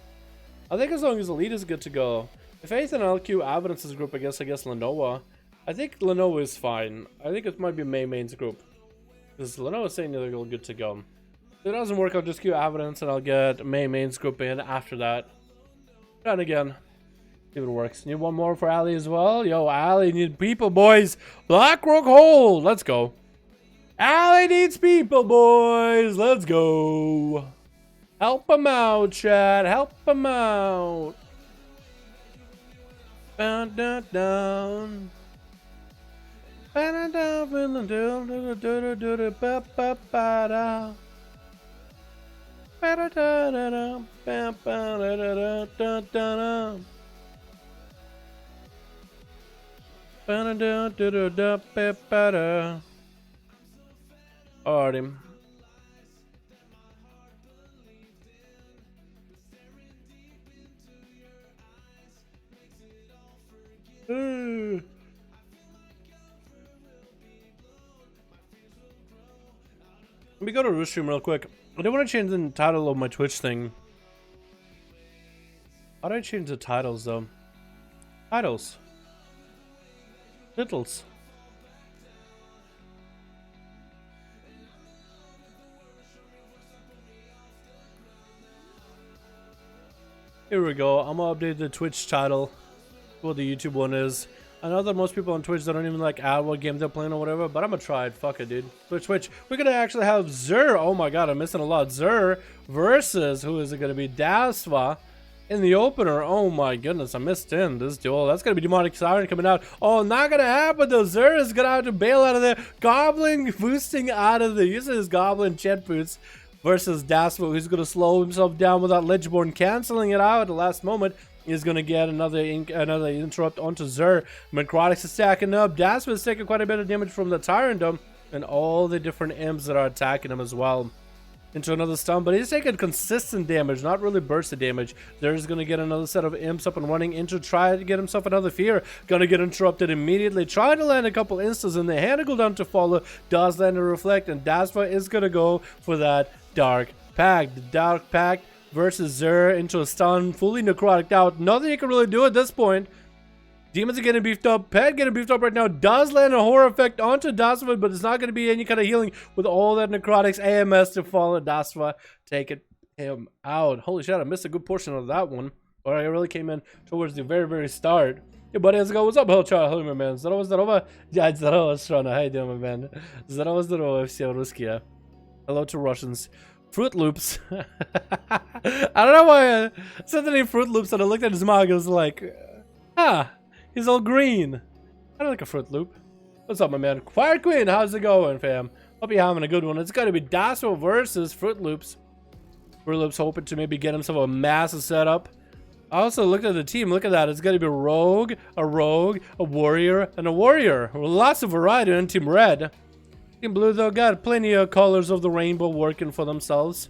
I think as long as Elite is good to go. If Faith and LQ Evidence's group, I guess Lenoa. I think Lenoa is fine. I think it might be Main's group. Because Lenoa is saying they're good to go. If it doesn't work, I'll just queue Evidence and I'll get Main's group in after that. And again. See if it works. Need one more for Ali as well. Yo, Ali need people, boys. Blackrock Hold. Let's go. Ali needs people, boys. Let's go. Help him out, Chad. Help him out. Down, down, down. Alrighty. Let me go to Livestream real quick. I do want to change the title of my Twitch thing. How do I change the titles though? Titles. Littles. Here we go. I'm gonna update the Twitch title. What the YouTube one is. I know that most people on Twitch don't even like add what game they're playing or whatever, but I'm gonna try it. Fuck it, dude. Twitch. We're gonna actually have Zur. Oh my god, I'm missing a lot. Zur versus who is it gonna be? Dasva in the opener. Oh my goodness, I missed in this duel. That's gonna be Demonic Siren coming out. Oh, not gonna happen though. Zur is gonna have to bail out of there. Goblin boosting out of the using his Goblin jet boots versus Dasva, who's gonna slow himself down without Ledgeborn canceling it out at the last moment. is going to get another interrupt onto Zer. MINECREAT is stacking up. Desc is taking quite a bit of damage from the Tyrant Dome and all the different imps that are attacking him as well. Into another stun, but he's taking consistent damage, not really bursted damage. There's going to get another set of imps up and running into try to get himself another fear. Going to get interrupted immediately. Trying to land a couple instas in the hand to go down to follow. Does land a reflect, and Daspa is going to go for that Dark Pact. The Dark Pact versus Zer into a stun, fully necrotic out. Nothing you can really do at this point. Demons are getting beefed up. Pet getting beefed up right now. Does land a horror effect onto Dasva, but it's not going to be any kind of healing with all that necrotics. AMS to follow Dasva, taking him out. Holy shit, I missed a good portion of that one. But I really came in towards the very, very start. Hey, buddy, let's go. What's up, Hello, my man. Здорово. Yeah, здорово, Strana. How you doing, my man? Здорово, все русские. Hello to Russians. Fruit Loops. I don't know why I said the name Fruit Loops and I looked at his mug and was like, he's all green. I don't like a Fruit Loop. What's up, my man? Fire Queen, how's it going, fam? Hope you're having a good one. It's got to be Dasso versus Fruit Loops. Fruit Loops hoping to maybe get himself a massive setup. I also looked at the team. Look at that. It's going to be a warrior, and a warrior. Lots of variety in Team Red. Team Blue, though, got plenty of colors of the rainbow working for themselves.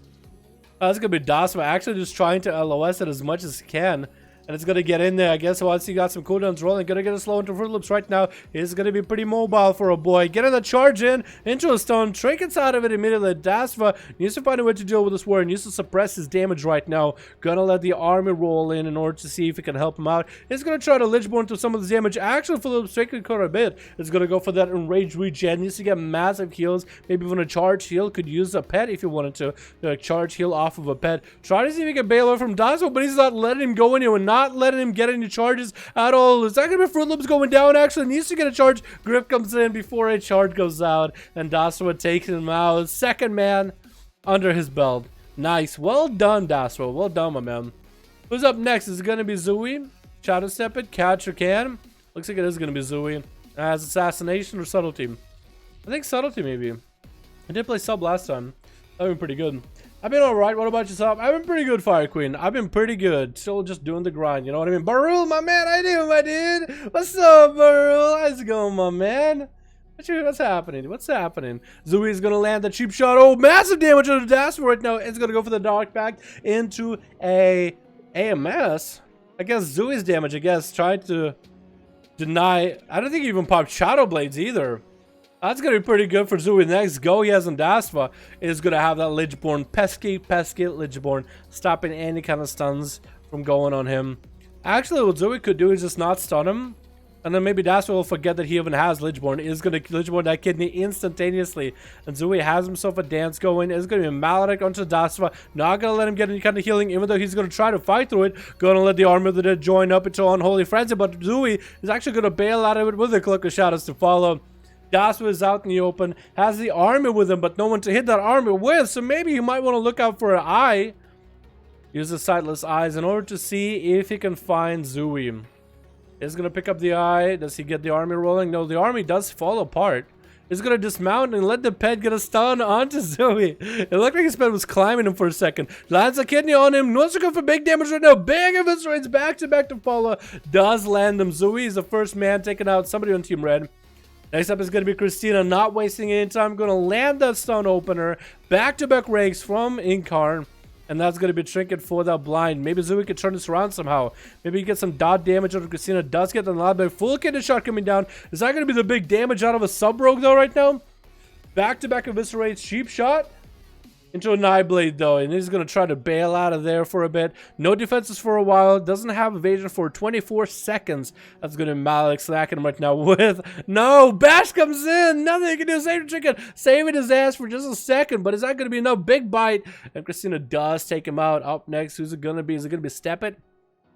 It's going to be Dasma actually just trying to LOS it as much as he can. And it's going to get in there. I guess once he got some cooldowns rolling, going to get a slow into Fruit Loops right now. He's going to be pretty mobile for a boy. Getting the charge into a stone. Trinkets out of it immediately. Dasva needs to find a way to deal with this warrior. Needs to suppress his damage right now. Going to let the army roll in order to see if it can help him out. He's going to try to Lichborn to some of the damage. Actually, Fruit Loops taking quite a bit. It's going to go for that enraged regen. Needs to get massive heals. Maybe even a charge heal. Could use a pet if you wanted to. Charge heal off of a pet. Try to see if he can bail out from Dasva, but he's not letting him go anywhere. Not letting him get any charges at all. Is that going to be Fruit Loops going down? Actually needs to get a charge. Grip comes in before a charge goes out, and Daswa takes him out. Second man under his belt. Nice. Well done, Daswa. Well done, my man. Who's up next? Is it going to be Zooey? Shadow Step it? Catch or can? Looks like it is going to be Zooey. As assassination or subtlety? I think subtlety maybe. I did play sub last time. That would be pretty good. I've been alright. What about yourself? I've been pretty good, Fire Queen. I've been pretty good. Still just doing the grind. You know what I mean? Barul, my man. How you doing, my dude? What's up, Barul? How's it going, my man? What's happening? What's happening? Zooey's going to land the cheap shot. Oh, massive damage on the Dash right now. It's going to go for the Dark Pact into a AMS. I guess Zooey's damage, trying to deny. I don't think he even popped Shadow Blades either. That's going to be pretty good for Zooey. Next go he has on Dasva is going to have that Lichborn. Pesky Lichborn. Stopping any kind of stuns from going on him. Actually, what Zooey could do is just not stun him. And then maybe Dasva will forget that he even has Lichborn. Is going to Lichborn that kidney instantaneously. And Zooey has himself a dance going. It's going to be a Maledict onto Dasva. Not going to let him get any kind of healing, even though he's going to try to fight through it. Going to let the Army of the Dead join up into Unholy Frenzy. But Zooey is actually going to bail out of it with a Cloak of Shadows to follow. Daswa is out in the open, has the army with him, but no one to hit that army with, so maybe you might want to look out for an eye. Use the sightless eyes in order to see if he can find Zooey. He's going to pick up the eye. Does he get the army rolling? No, the army does fall apart. He's going to dismount and let the pet get a stun onto Zooey. It looked like his pet was climbing him for a second. Lands a kidney on him. Wants to go for big damage right now. Big eviscerates back to follow. Does land him. Zooey is the first man taking out somebody on Team Red. Next up is going to be Christina, not wasting any time. Going to land that stun opener. Back-to-back rakes from Incarn. And that's going to be Trinket for that blind. Maybe Zooey could turn this around somehow. Maybe he gets some dot damage out of Christina. Does get the lot big. Full kidney shot coming down. Is that going to be the big damage out of a sub-rogue though right now? Back-to-back eviscerates. Cheap shot. Into a Nightblade though, and he's going to try to bail out of there for a bit. No defenses for a while. Doesn't have evasion for 24 seconds. That's going to be Malik slacking him right now with... No! Bash comes in! Nothing he can do. Save the chicken. Saving his ass for just a second, but is that going to be enough? Big bite. And Christina does take him out. Up next, who's it going to be? Is it going to be Steppit?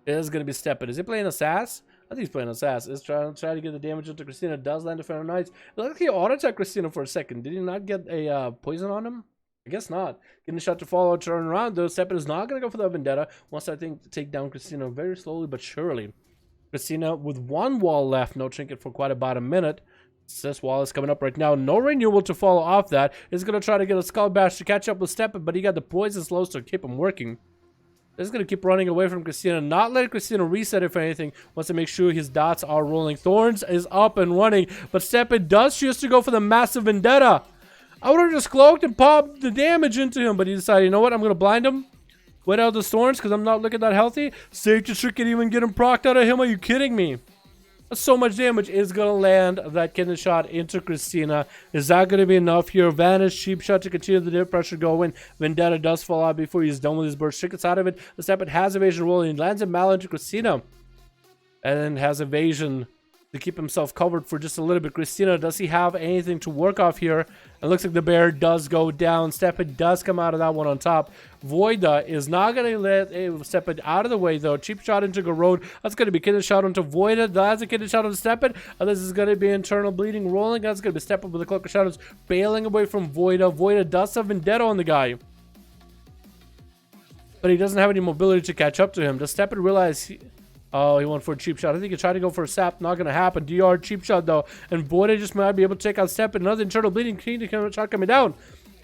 It is going to be Steppit. Is he playing Assass? I think he's playing Assass. He's trying to get the damage into Christina. Does land Inferno Knights. It looks like he auto-attacked Christina for a second. Did he not get a poison on him? I guess not. Getting a shot to follow, turn around though. Steppin is not going to go for the Vendetta. Wants, I think, to take down Christina very slowly but surely. Christina with one wall left. No trinket for quite about a minute. This wall is coming up right now. No renewal to follow off that. Is going to try to get a Skull Bash to catch up with Steppin, but he got the poison slows to keep him working. Just gonna keep running away from Christina, not let Christina reset it for anything. Wants to make sure his dots are rolling. Thorns is up and running, but Steppen does choose to go for the massive vendetta. I would have just cloaked and popped the damage into him, but he decided, you know what, I'm gonna blind him. Wait out the thorns because I'm not looking that healthy. Safety trick can even get him procced out of him. Are you kidding me? So much damage is gonna land that kidney shot into Christina. Is that gonna be enough here? Vanish, cheap shot to continue the dip pressure going. Vendetta does fall out before he's done with his burst. Trick gets out of it. The Steppen has evasion rolling. Lands a mal into Christina. And then has evasion to keep himself covered for just a little bit. Christina, does he have anything to work off here? It looks like the bear does go down. Steppen does come out of that one on top. Voida is not going to let Steppen out of the way, though. Cheap shot into Garode. That's going to be kidney shot onto Voida. That's a kidney shot on Steppen. And this is going to be internal bleeding rolling. That's going to be Steppen with the Cloak of Shadows bailing away from Voida. Voida does have Vendetta on the guy, but he doesn't have any mobility to catch up to him. Does Steppen realize oh, he went for a cheap shot. I think he tried to go for a sap. Not going to happen. DR cheap shot, though. And Voida just might be able to take out Steppen. Another internal bleeding kidney shot coming down.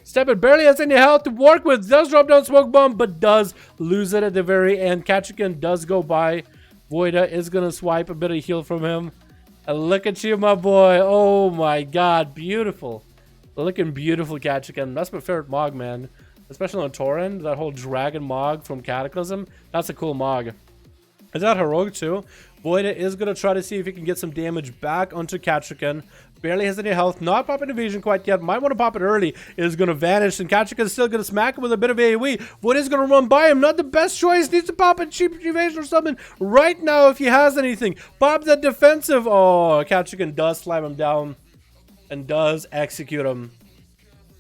Steppen barely has any health to work with. Does drop down smoke bomb, but does lose it at the very end. Kachikan does go by. Voida is going to swipe a bit of heal from him. And look at you, my boy. Oh, my God. Beautiful. Looking beautiful, Kachikan. That's my favorite Mog, man. Especially on Torrent. That whole dragon Mog from Cataclysm. That's a cool Mog. Is that heroic too? Voida is going to try to see if he can get some damage back onto Katrikan. Barely has any health. Not popping evasion quite yet. Might want to pop it early. Is going to vanish. And Katrikan is still going to smack him with a bit of AoE. Voida is going to run by him. Not the best choice. Needs to pop a cheap evasion or something right now if he has anything. Pop that defensive. Oh, Katrikan does slam him down. And does execute him.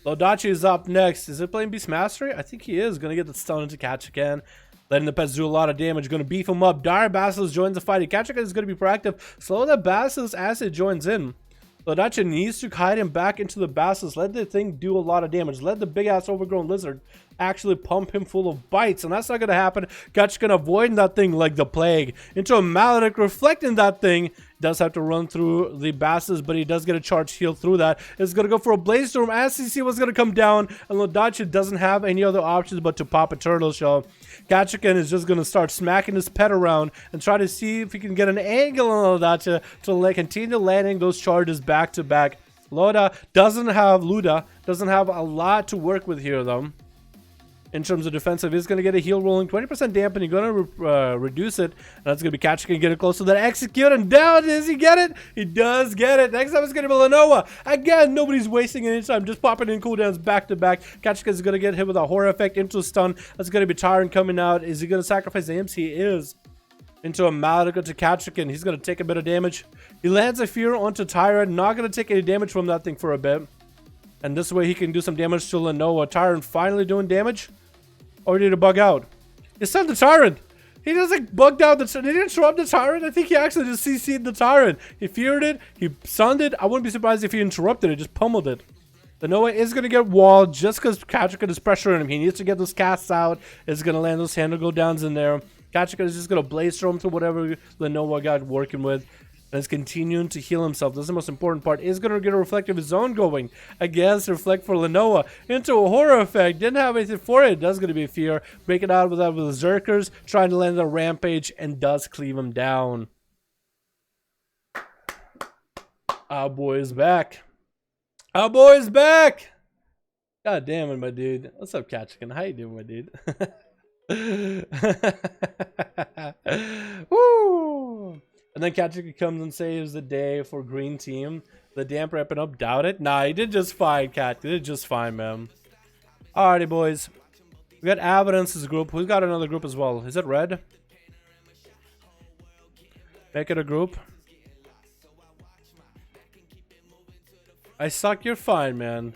Lodachi is up next. Is it playing Beast Mastery? I think he is. Going to get the stun into Katrikan. Letting the pets do a lot of damage. Going to beef him up. Dire Basilisk joins the fight. Katrikan is going to be proactive. Slow the Basilisk as it joins in. Lodachi needs to hide him back into the Basilisk. Let the thing do a lot of damage. Let the big ass overgrown lizard actually pump him full of bites. And that's not going to happen. Katrikan avoiding that thing like the plague. Into a Maledict reflecting that thing. Does have to run through the Basilisk, but he does get a charge heal through that. It's going to go for a Blaze Storm as CC was going to come down. And Lodachi doesn't have any other options but to pop a Turtle Shell. Kachikan is just going to start smacking his pet around and try to see if he can get an angle on Lodachi to continue landing those charges back to back. Luda doesn't have a lot to work with here though. In terms of defensive, he's going to get a heal rolling, 20% dampening, going to reduce it. And that's going to be Kachikan get it close to that execute, and down. Does he get it? He does get it. Next time it's going to be Lenoa. Again, nobody's wasting any time, just popping in cooldowns back to back. Kachikan is going to get hit with a horror effect into a stun. That's going to be Tyrant coming out. Is he going to sacrifice the imps? He is. Into a Maledict to Kachikan. He's going to take a bit of damage. He lands a Fear onto Tyrant. Not going to take any damage from that thing for a bit. And this way he can do some damage to Lenoa. Tyrant finally doing damage. Or did it bug out? He stunned the Tyrant. He doesn't bugged out the Tyrant. He didn't interrupt the Tyrant. I think he actually just CC'd the Tyrant. He feared it. He stunned it. I wouldn't be surprised if he interrupted it. Just pummeled it. The Noah is going to get walled just because Kachikan is pressuring him. He needs to get those casts out. It's going to land those handle go downs in there. Kachikan is just going to blaze storm through whatever the Noah got working with. And is continuing to heal himself. This is the most important part. Is going to get a reflective zone going against reflect for Lenoa into a horror effect. Didn't have anything for it. Does going to be a fear. Break it out with that with the Zerkers. Trying to land a rampage and does cleave him down. Our boy is back. Our boy is back. God damn it, my dude. What's up, Kachikan? How you doing, my dude? Woo! And then Kachikan comes and saves the day for green team. The damp wrapping up. Doubt it. Nah, he did just fine, Kat. He did just fine, man. Alrighty, boys. We got Evidence's group. Who's got another group as well? Is it red? Make it a group. I suck. You're fine, man.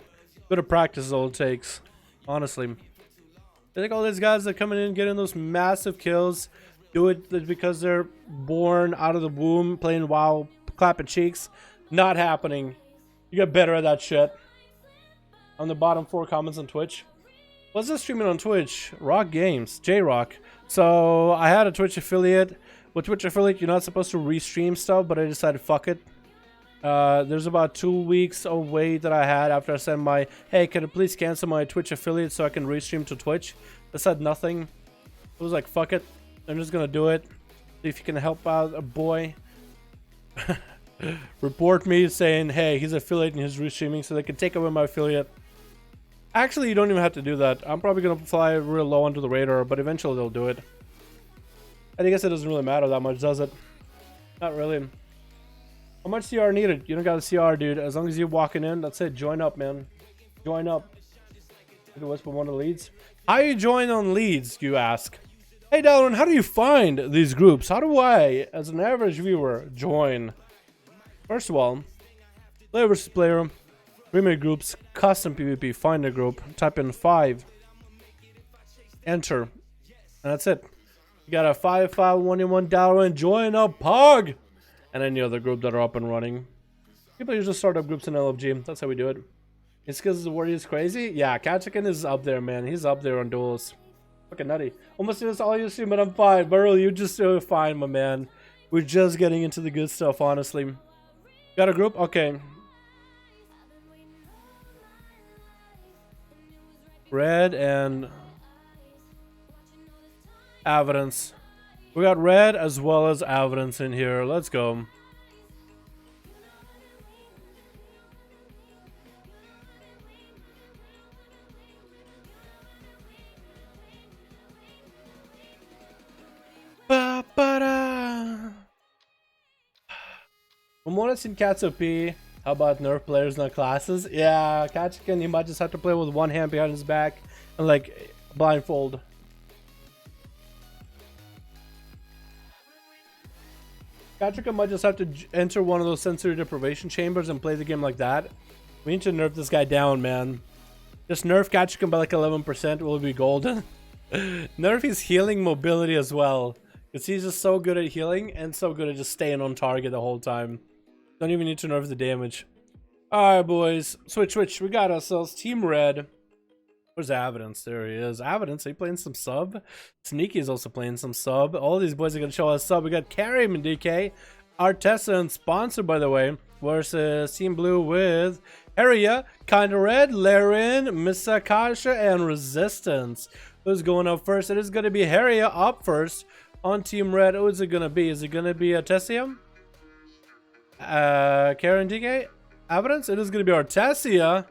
Bit of practice is all it takes. Honestly. I think all these guys that are coming in getting those massive kills do it because they're born out of the womb playing WoW, clapping cheeks. Not happening. You get better at that shit. On the bottom 4 comments on Twitch. What's this streaming on Twitch? Rock Games. J-Rock. So I had a Twitch affiliate. With Twitch affiliate, you're not supposed to restream stuff, but I decided fuck it. There's about 2 weeks of wait that I had after I sent my, hey, can you please cancel my Twitch affiliate so I can restream to Twitch? I said nothing. I was like, fuck it. I'm just gonna do it. See if you can help out a boy. Report me saying, hey, he's affiliating his restreaming so they can take away my affiliate. Actually, you don't even have to do that. I'm probably gonna fly real low under the radar, but eventually they'll do it. I guess it doesn't really matter that much, does it? Not really. How much CR needed? You don't got a CR, dude. As long as you're walking in, that's it. Join up, man. Join up. You can whisper one of the leads. How you join on leads, you ask? Hey, Dallin, how do you find these groups? How do I, as an average viewer, join? First of all, player versus player, remake groups, custom PvP, find a group, type in 5, enter, and that's it. You got a 5511 Dallin, join a POG, and any other group that are up and running. People usually start up groups in LFG. That's how we do it. It's because the word is crazy. Yeah, Kachikin is up there, man. He's up there on duels. Fucking nutty. Almost do this all you stream, but I'm fine. Burl, you just do fine, my man. We're just getting into the good stuff, honestly. Got a group? Okay. Red and evidence. We got red as well as evidence in here. Let's go. Ba-ba-da. Momonas in Cats OP. How about nerf players, not classes? Yeah, Kachikin, he might just have to play with one hand behind his back and like blindfold. Kachikin might just have to enter one of those sensory deprivation chambers and play the game like that. We need to nerf this guy down, man. Just nerf Kachikin by like 11%, will be golden. Nerf his healing mobility as well. Because he's just so good at healing and so good at just staying on target the whole time. Don't even need to nerf the damage. Alright, boys. Switch. We got ourselves Team Red. Where's Evidence? There he is. Evidence, are you playing some sub? Sneaky is also playing some sub. All these boys are going to show us sub. We got Karim and DK. Artesa and Sponsor, by the way. Versus Team Blue with Haria, Kinda Red, Laren, Misakasha, and Resistance. Who's going up first? It is going to be Haria up first on Team Red. Who is it going to be? Is it going to be Artesia? Karen DK? Evidence? It is going to be Artesia.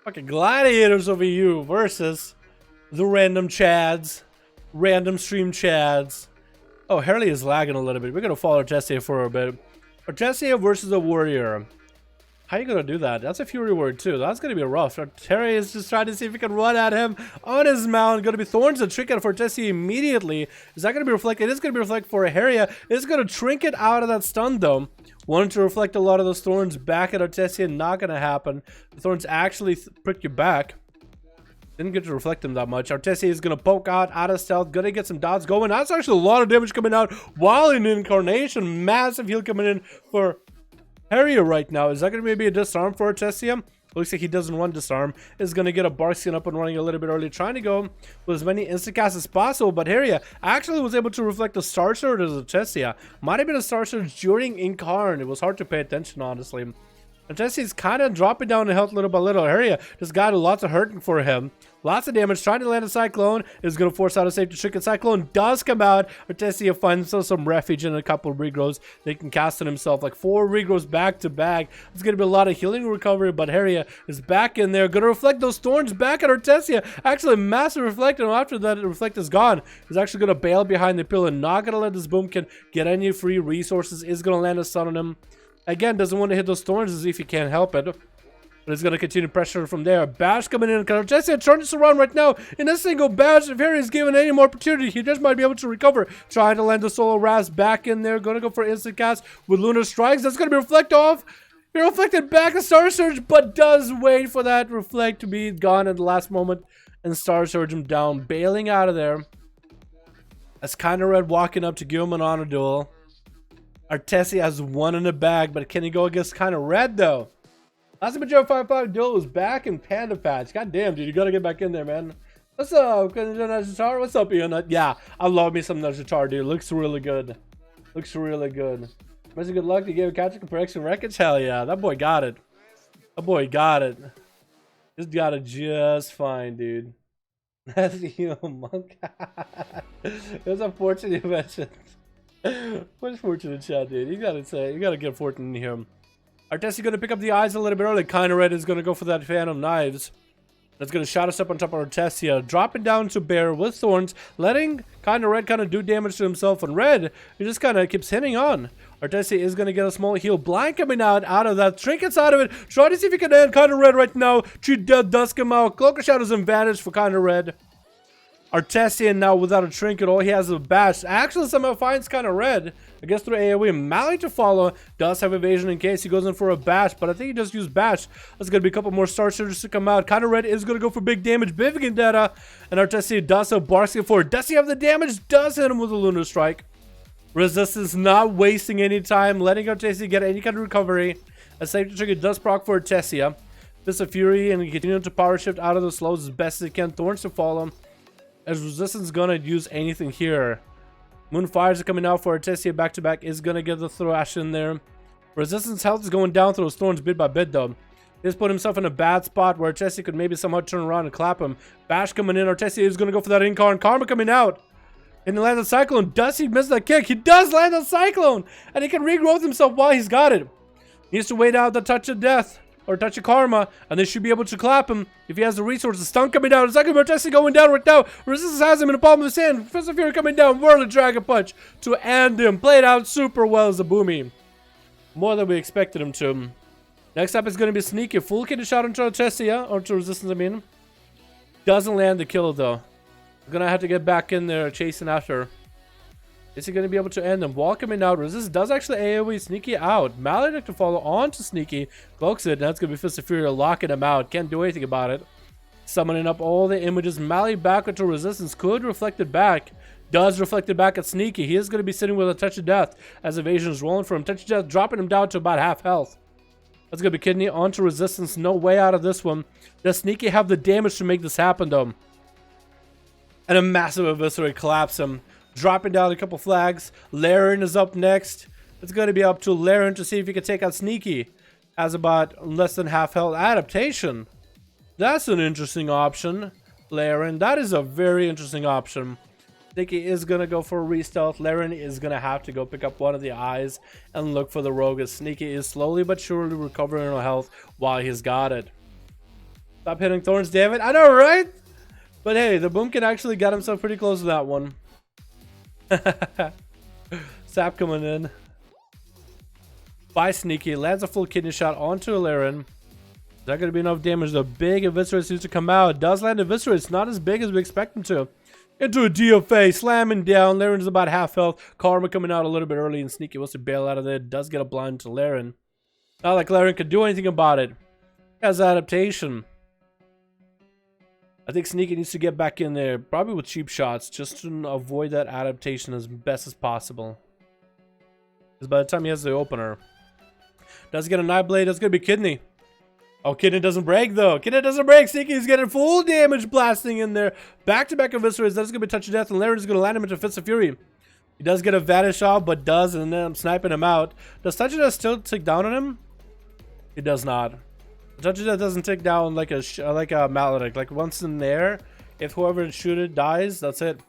Fucking gladiators over you versus the random Chads. Random stream Chads. Oh, Harley is lagging a little bit. We're going to follow Artesia for a bit. Artesia versus a warrior. How are you going to do that? That's a Fury word too. That's going to be rough. Terry is just trying to see if he can run at him on his mount. Going to be Thorns and Trinket for Artesia immediately. Is that going to be reflected? It is going to be reflected for Haria. It's going to Trinket out of that stun though. Wanted to reflect a lot of those Thorns back at Artesia. Not going to happen. The Thorns actually prick you back. Didn't get to reflect him that much. Artesia is going to poke out of stealth. Going to get some dots going. That's actually a lot of damage coming out while in Incarnation. Massive heal coming in for Haria right now. Is that going to maybe a disarm for Artesia? Looks like he doesn't want disarm. Is going to get a Bark Skin up and running a little bit early. Trying to go with as many insta-casts as possible. But Haria actually was able to reflect a Star Surge as Artesia. Might have been a Star Surge during Incarn. It was hard to pay attention, honestly. Artesia's kind of dropping down in health little by little. Haria just got lots of hurting for him. Lots of damage. Trying to land a Cyclone. Is going to force out a safety trick. And Cyclone does come out. Artesia finds himself some refuge and a couple of regrows. They can cast on himself. Like 4 regrows back to back. It's going to be a lot of healing recovery. But Haria is back in there. Going to reflect those thorns back at Artesia. Actually, massive reflect. And after that, reflect is gone. He's actually going to bail behind the pillar. Not going to let this Boomkin get any free resources. Is going to land a stun on him. Again, doesn't want to hit those thorns as if he can't help it. But he's going to continue pressure from there. Bash coming in. Artesia turns this around right now. In a single bash, if Harry is given any more opportunity, he just might be able to recover. Trying to land the solo Raz back in there. Going to go for instant cast with Lunar Strikes. That's going to be reflect off. He reflected back a Star Surge, but does wait for that reflect to be gone at the last moment. And Star Surge him down. Bailing out of there. That's Kinda Red walking up to give him an honor duel. Artesia has one in the bag, but can he go against Kinda Red though? Last Major 5-5 duel was back in Panda Patch. God damn, dude, you gotta get back in there, man. What's up, Najitar? What's up, Ian? Yeah, I love me some Najitar, dude. Looks really good. Looks really good. Mr. Good luck to give Kachikin for extra wreckage. Hell yeah, that boy got it. That boy got it. Just got it just fine, dude. That's you, monk. It was a fortune you mentioned. What's fortune chat, dude? You gotta get fortune in here. Artesi gonna pick up the eyes a little bit early. Kinda Red is gonna go for that Phantom Knives. That's gonna shot us up on top of Artesia, dropping down to Bear with Thorns, letting Kinda Red kind of do damage to himself. And Red, he just kind of keeps hitting on. Artesia is gonna get a small heal. Blind coming out of that. Trinkets out of it. Try to see if he can end Kinda Red right now. Treat dead Desc him out. Cloak of Shadows and Vanish for Kinda Red. Artesian now without a trinket, all he has is a bash. Actually somehow finds Kinda Red. I guess through AoE. Mally to follow. Does have evasion in case he goes in for a bash, but I think he just used bash. There's going to be a couple more star shooters to come out. Kinda Red is going to go for big damage. Bivigan data. And Artesian does so. Barks it for. Does he have the damage? Does hit him with a Lunar Strike. Resistance not wasting any time. Letting Artesian get any kind of recovery. A safety trigger does proc for Artesia. Fist of Fury and continue to power shift out of the slows as best as he can. Thorns to follow. As Resistance gonna use anything here. Moonfires are coming out for Artesia back to back. Is gonna get the thrash in there. Resistance health is going down through his Thorns bit by bit though. He's put himself in a bad spot where Artesia could maybe somehow turn around and clap him. Bash coming in. Artesia is gonna go for that Incarn. Karma coming out. And he lands the Cyclone. Does he miss that kick? He does land the Cyclone! And he can regrowth himself while he's got it. Needs to wait out the Touch of Death. Or Touch of Karma, and they should be able to clap him if he has the resources. Stun coming down. Second Artesia going down right now. Resistance has him in the palm of his hand. Fist of Fury coming down. Whirling Dragon Punch to end him. Played out super well as a Boomy. More than we expected him to. Next up is going to be Sneaky. Full kid shot into Artesia, or to Resistance, I mean. Doesn't land the kill though. We're going to have to get back in there chasing after. Is he going to be able to end him? Wall coming out. Resist does actually AoE Sneaky out. Maledict to follow on to Sneaky. Cloaks it. That's going to be Fist of Fury locking him out. Can't do anything about it. Summoning up all the images. Mally back into Resistance. Could reflect it back. Does reflect it back at Sneaky. He is going to be sitting with a Touch of Death as Evasion is rolling for him. Touch of Death dropping him down to about half health. That's going to be Kidney onto Resistance. No way out of this one. Does Sneaky have the damage to make this happen though? And a massive Eviscerate collapse him. Dropping down a couple flags. Laren is up next. It's going to be up to Laren to see if he can take out Sneaky. Has about less than half health. Adaptation. That's an interesting option. Laren. That is a very interesting option. Sneaky is going to go for a re-stealth. Laren is going to have to go pick up one of the eyes and look for the rogue. As Sneaky is slowly but surely recovering her health while he's got it. Stop hitting Thorns, damn it. I know, right? But hey, the Boomkin actually got himself pretty close to that one. Sap coming in. By Sneaky. Lands a full kidney shot onto Laren. Is that going to be enough damage? The big Eviscerate needs to come out. Does land Eviscerate. It's not as big as we expect him to. Into a DFA. Slamming down. Laren's about half health. Karma coming out a little bit early. And Sneaky wants to bail out of there. Does get a blind to Laren. Not like Laren could do anything about it. Has adaptation. I think Sneaky needs to get back in there, probably with cheap shots, just to avoid that adaptation as best as possible. Because by the time he has the opener, does get a Nightblade, that's going to be Kidney. Oh, Kidney doesn't break though. Kidney doesn't break. Sneaky's getting full damage blasting in there. Back-to-back Eviscerates, that's going to be Touch of Death, and Laren is going to land him into Fist of Fury. He does get a Vanish off, but does, and then I'm sniping him out. Does Touch of Death still tick down on him? He does not. Touch of Death doesn't take down like a Maledict. Like once in there, if whoever shoot it dies, that's it.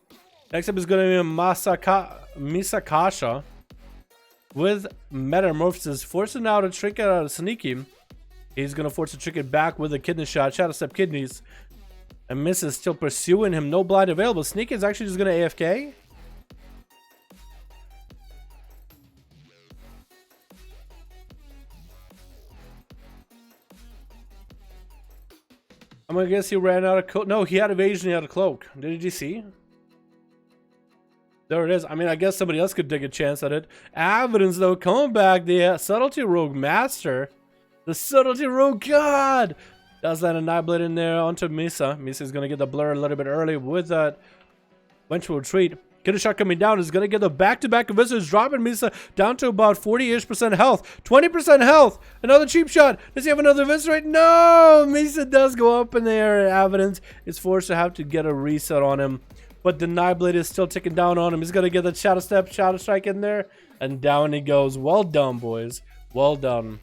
Next up is going to be Misakasha with Metamorphosis, forcing out a Trinket out of Sneaky. He's going to force a Trinket back with a Kidney shot. Shadow Step Kidneys. And Miss is still pursuing him. No blind available. Sneaky is actually just going to AFK. I'm gonna guess he ran out of cloak. No, he had evasion, he had a cloak. Did you see? There it is. I mean, I guess somebody else could take a chance at it. Evidence, though, coming back. The Subtlety Rogue Master. The Subtlety Rogue God! Does land a Nightblade in there onto Misa. Misa's gonna get the blur a little bit early with that Vengeful Retreat. Kidney shot coming down is going to get the back-to-back Eviscerates, dropping Misa down to about 40-ish% health. 20% health. Another cheap shot. Does he have another Eviscerate? No! Misa does go up in the air. Evidence is forced to have to get a reset on him. But the Nightblade is still ticking down on him. He's going to get the Shadow Step, Shadow Strike in there. And down he goes. Well done, boys. Well done.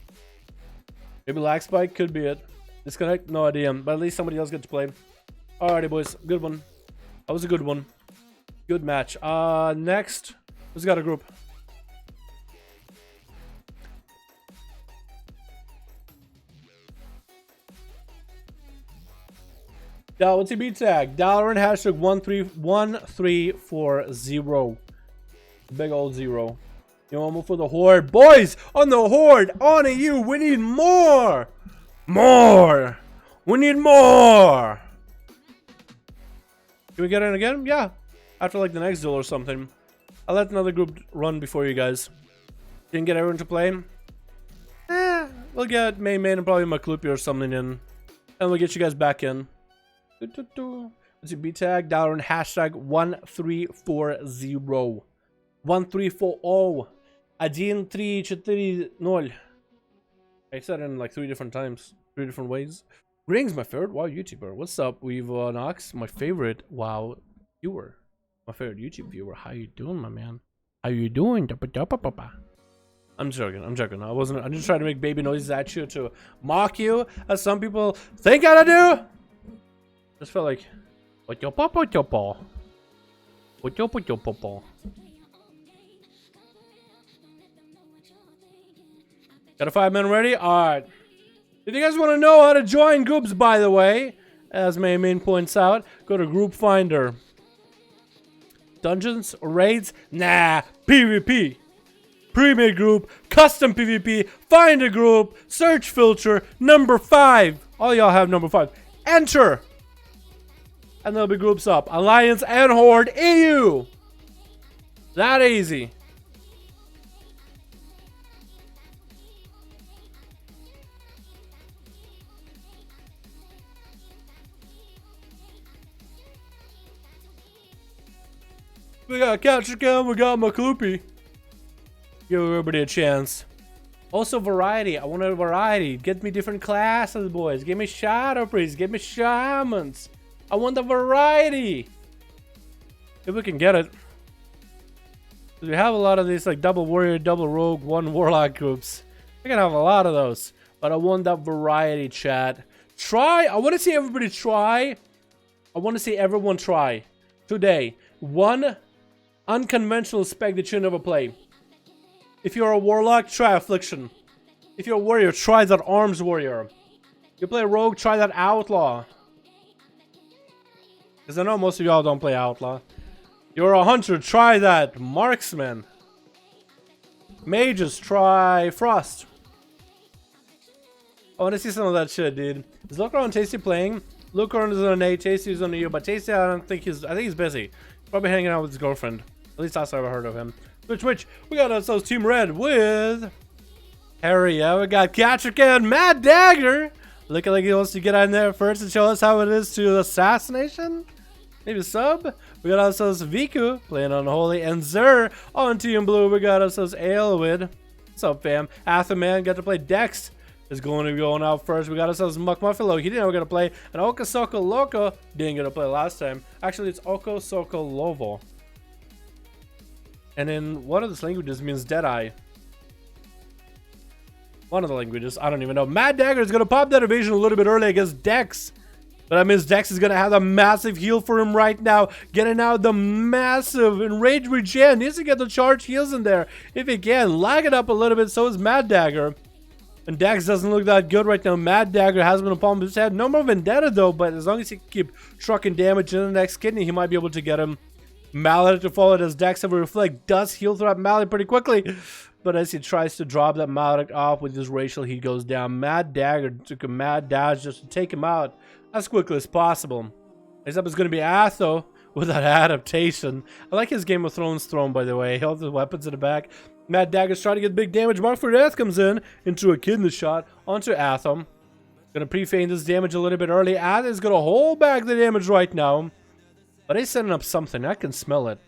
Maybe Lag Spike? Could be it. Disconnect? No idea. But at least somebody else gets to play. Alrighty, boys. Good one. That was a good one. Good match. Next, who's got a group? What's your beat tag? Dollar and hashtag 1340. Big old zero. You want to move for the horde? Boys, on the horde, on to you. We need more. More. We need more. Can we get in again? Yeah. After like the next duel or something. I'll let another group run before you guys. Didn't get everyone to play. We'll get main and probably MINECREAT or something in. And we'll get you guys back in. What's your B tag? Dollar and hashtag 1340. 1340. 1340. I said it in like 3 different times. 3 different ways. Greetings, my favorite WoW YouTuber. What's up, We've Nox? My favorite WoW viewer. My favorite YouTube viewer. How you doing, my man? How you doing? I'm joking. I'm joking. I'm just trying to make baby noises at you to mock you, as some people think I do. Just felt like, what your papa, what your paw, what your papa. Got a 5-minute ready? Alright. If you guys want to know how to join groups, by the way, as main points out, go to Group Finder. Dungeons, raids? Nah, PvP. Pre-made group, custom PvP, find a group, search filter, number 5. All y'all have number 5. Enter! And there'll be groups up. Alliance and Horde EU. That easy. We got Catcher Cam, we got MINECREAT. Give everybody a chance. Also variety. I want a variety. Get me different classes, boys. Give me Shadow Priests. Give me Shamans. I want the variety. If we can get it. We have a lot of these like double warrior, double rogue, 1 warlock groups. We can have a lot of those. But I want that variety, chat. Try. I want to see everybody try. I want to see everyone try. Today. 1 unconventional spec that you never play. If you're a warlock, try Affliction. If you're a warrior, try that arms warrior. You play rogue, try that outlaw. Because I know most of y'all don't play outlaw. You're a hunter, try that marksman. Mages, try frost. I want to see some of that shit, dude. Is Looker on Tasty playing? Looker is on A, Tasty is on U, but Tasty I think he's busy. Probably hanging out with his girlfriend. At least that's what I've heard of him. Which we got ourselves Team Red with Harry. Yeah, we got Catcher and Mad Dagger. Looking like he wants to get on there first and show us how it is to assassination. Maybe sub. We got ourselves Viku playing Unholy, and Zer on Team Blue. We got ourselves Aelwid. What's up, fam? Atherman got to play Desc. Is going to be going out first. We got ourselves Muck Muffalo. He didn't know we are gonna play. And Oko Soko Loco didn't get to play last time. Actually, it's Oko Soko Lovo. And in one of these languages means Deadeye. One of the languages, I don't even know. Mad Dagger is going to pop that evasion a little bit early against Dex. But that means Dex is going to have a massive heal for him right now. Getting out the massive enrage regen. Needs to get the charge heals in there. If he can, lag it up a little bit, so is Mad Dagger. And Dex doesn't look that good right now. Mad Dagger has been upon his head. No more Vendetta though, but as long as he can keep trucking damage in the next kidney, he might be able to get him. Mallet to follow it as Dex ever reflect does heal through that Mallet pretty quickly, but as he tries to drop that Mallet off with his racial, he goes down. Mad Dagger took a mad dash just to take him out as quickly as possible. Next up is going to be Atho with that adaptation. I like his Game of Thrones throne, by the way. He holds the weapons in the back. Mad Dagger's trying to get big damage. Mark for Death comes in into a kidney shot onto Atho. Gonna pre-feign this damage a little bit early. Atho is gonna hold back the damage right now. But he's setting up something. I can smell it.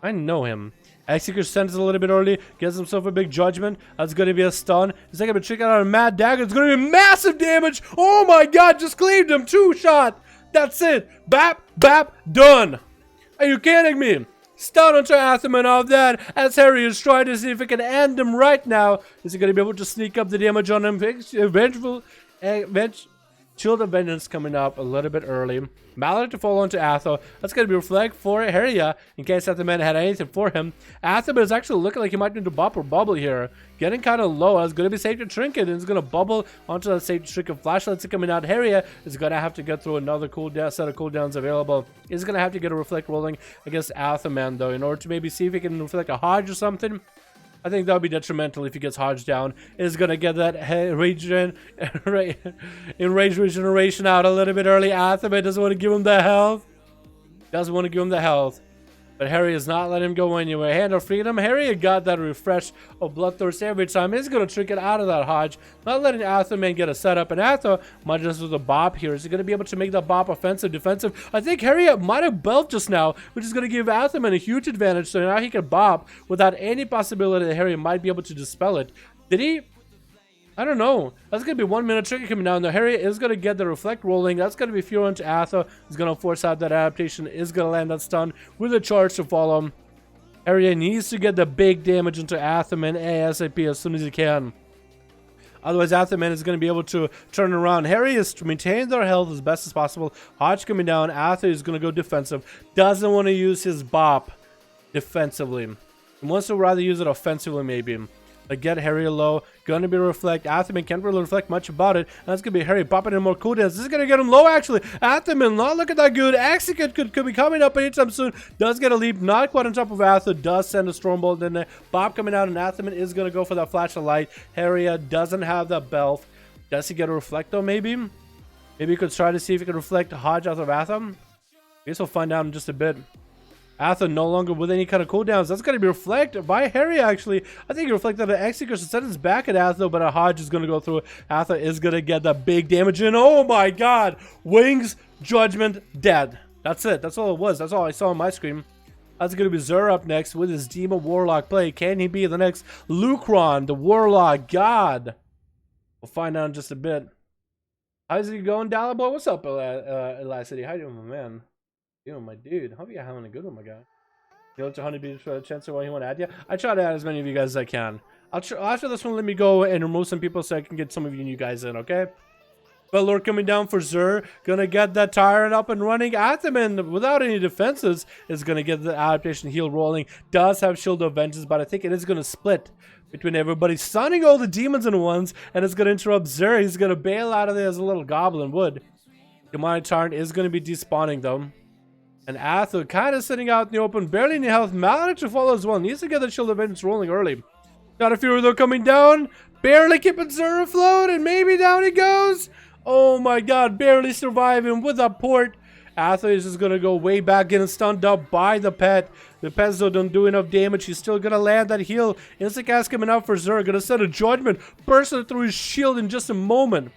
I know him. Executor sends it a little bit early. Gets himself a big judgment. That's going to be a stun. He's taking a trick out on Mad Dagger. It's going to be massive damage. Oh my god. Just cleaved him. 2-shot. That's it. Bap. Bap. Done. Are you kidding me? Stun onto Atherman off that. As Harry is trying to see if he can end him right now. Is he going to be able to sneak up the damage on him? Shield of Vengeance coming up a little bit early. Mallet to fall onto Atho. That's going to be Reflect for Heria in case Athoman had anything for him. Athoman is actually looking like he might need to bop or bubble here. Getting kind of low. It's going to be safe to Trinket, and it's going to bubble onto that safe to Trinket. Flashlights are coming out. Heria is going to have to get through another cooldown set of cooldowns available. He's going to have to get a Reflect rolling against Athoman, though, in order to maybe see if he can Reflect a Hodge or something. I think that would be detrimental if he gets Hodge down. Is going to get that rage regeneration out a little bit early. Athoman doesn't want to give him the health. Doesn't want to give him the health. But Harry is not letting him go anywhere. Hand of Freedom. Harry got that refresh of Bloodthirst every time. He's going to trick it out of that Hodge. Not letting Athoman get a setup. And Atho might just with a bop here. Is he going to be able to make that bop offensive, defensive? I think Harry might have built just now, which is going to give Athoman a huge advantage. So now he can bop without any possibility that Harry might be able to dispel it. Did he? I don't know. That's going to be 1 minute trigger coming down. Now, Harry is going to get the Reflect rolling. That's going to be Fury into Atho. He's going to force out that adaptation. Is going to land that stun with a charge to follow him. Harry needs to get the big damage into Athoman ASAP as soon as he can. Otherwise, Athoman is going to be able to turn around. Harry is maintaining their health as best as possible. Hodge coming down. Atho is going to go defensive. Doesn't want to use his bop defensively. He wants to rather use it offensively, maybe. Like get Harry low, gonna be Reflect. Athoman can't really reflect much about it. And that's gonna be Harry popping in more cooldowns. This is gonna get him low actually. Athoman not looking that good. Execute could be coming up anytime soon. Does get a leap, not quite on top of Atho. Does send a Stormbolt in there. Bob coming out, and Athoman is gonna go for that flash of light. Harry doesn't have that belt. Does he get a Reflect though? Maybe he could try to see if he can reflect Hodge out of Atho. I guess we'll find out in just a bit. Atho no longer with any kind of cooldowns. That's going to be reflected by Harry, actually. I think he reflected an Executor set his back at Atho, but a Hodge is going to go through it. Atho is going to get that big damage in. Oh my god! Wings, Judgment, dead. That's it. That's all it was. That's all I saw on my screen. That's going to be Zur up next with his Demon Warlock play. Can he be the next Lucron, the Warlock God? We'll find out in just a bit. How's it going, Dalaboy? What's up, Elasticity? How you doing, my man? Yo, my dude, hope you're having a good one, my guy. You know, to Honeybee Chancellor, what you want to add? Yeah, I try to add as many of you guys as I can. After this one, let me go and remove some people so I can get some of you new guys in, okay? Lord coming down for Zur. Gonna get that tyrant up and running. Athoman, without any defenses, is gonna get the adaptation heal rolling. Does have Shield of Vengeance, but I think it is gonna split between everybody. Stunning all the demons in ones, and it's gonna interrupt Zur. He's gonna bail out of there as a little goblin would. Demonic Tyrant is gonna be despawning, though. And Atho kind of sitting out in the open, barely any health. Mallet to follow as well. Needs to get the Shield of Vengeance rolling early. Got a Fury though coming down. Barely keeping Zur afloat, and maybe down he goes. Oh my god, barely surviving with a port. Atho is just going to go way back, getting stunned up by the pet. The pets though don't do enough damage. He's still going to land that heal. Instant cast coming out for Zur. Going to send a Judgment. Bursting through his shield in just a moment.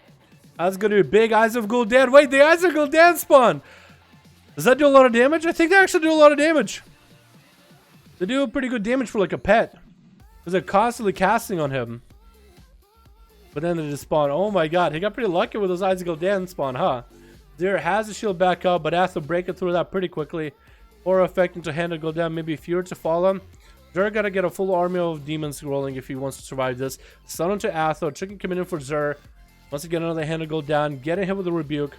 That's going to be big. Eyes of Gul'dan. Wait, the Eyes of Gul'dan spawn. Does that do a lot of damage? I think they actually do a lot of damage. They do pretty good damage for like a pet. Because they're constantly casting on him. But then they just spawn. Oh my god, he got pretty lucky with those Eyes of Gul'dan spawn, huh? There has the shield back up, but has to break it through that pretty quickly. Or affecting to hand it go down, maybe Fury to follow. Zur gotta get a full army of demons rolling if he wants to survive this. Stun onto Atho, Chicken coming in for Zur. Once again, another hand to go down, getting hit with a rebuke.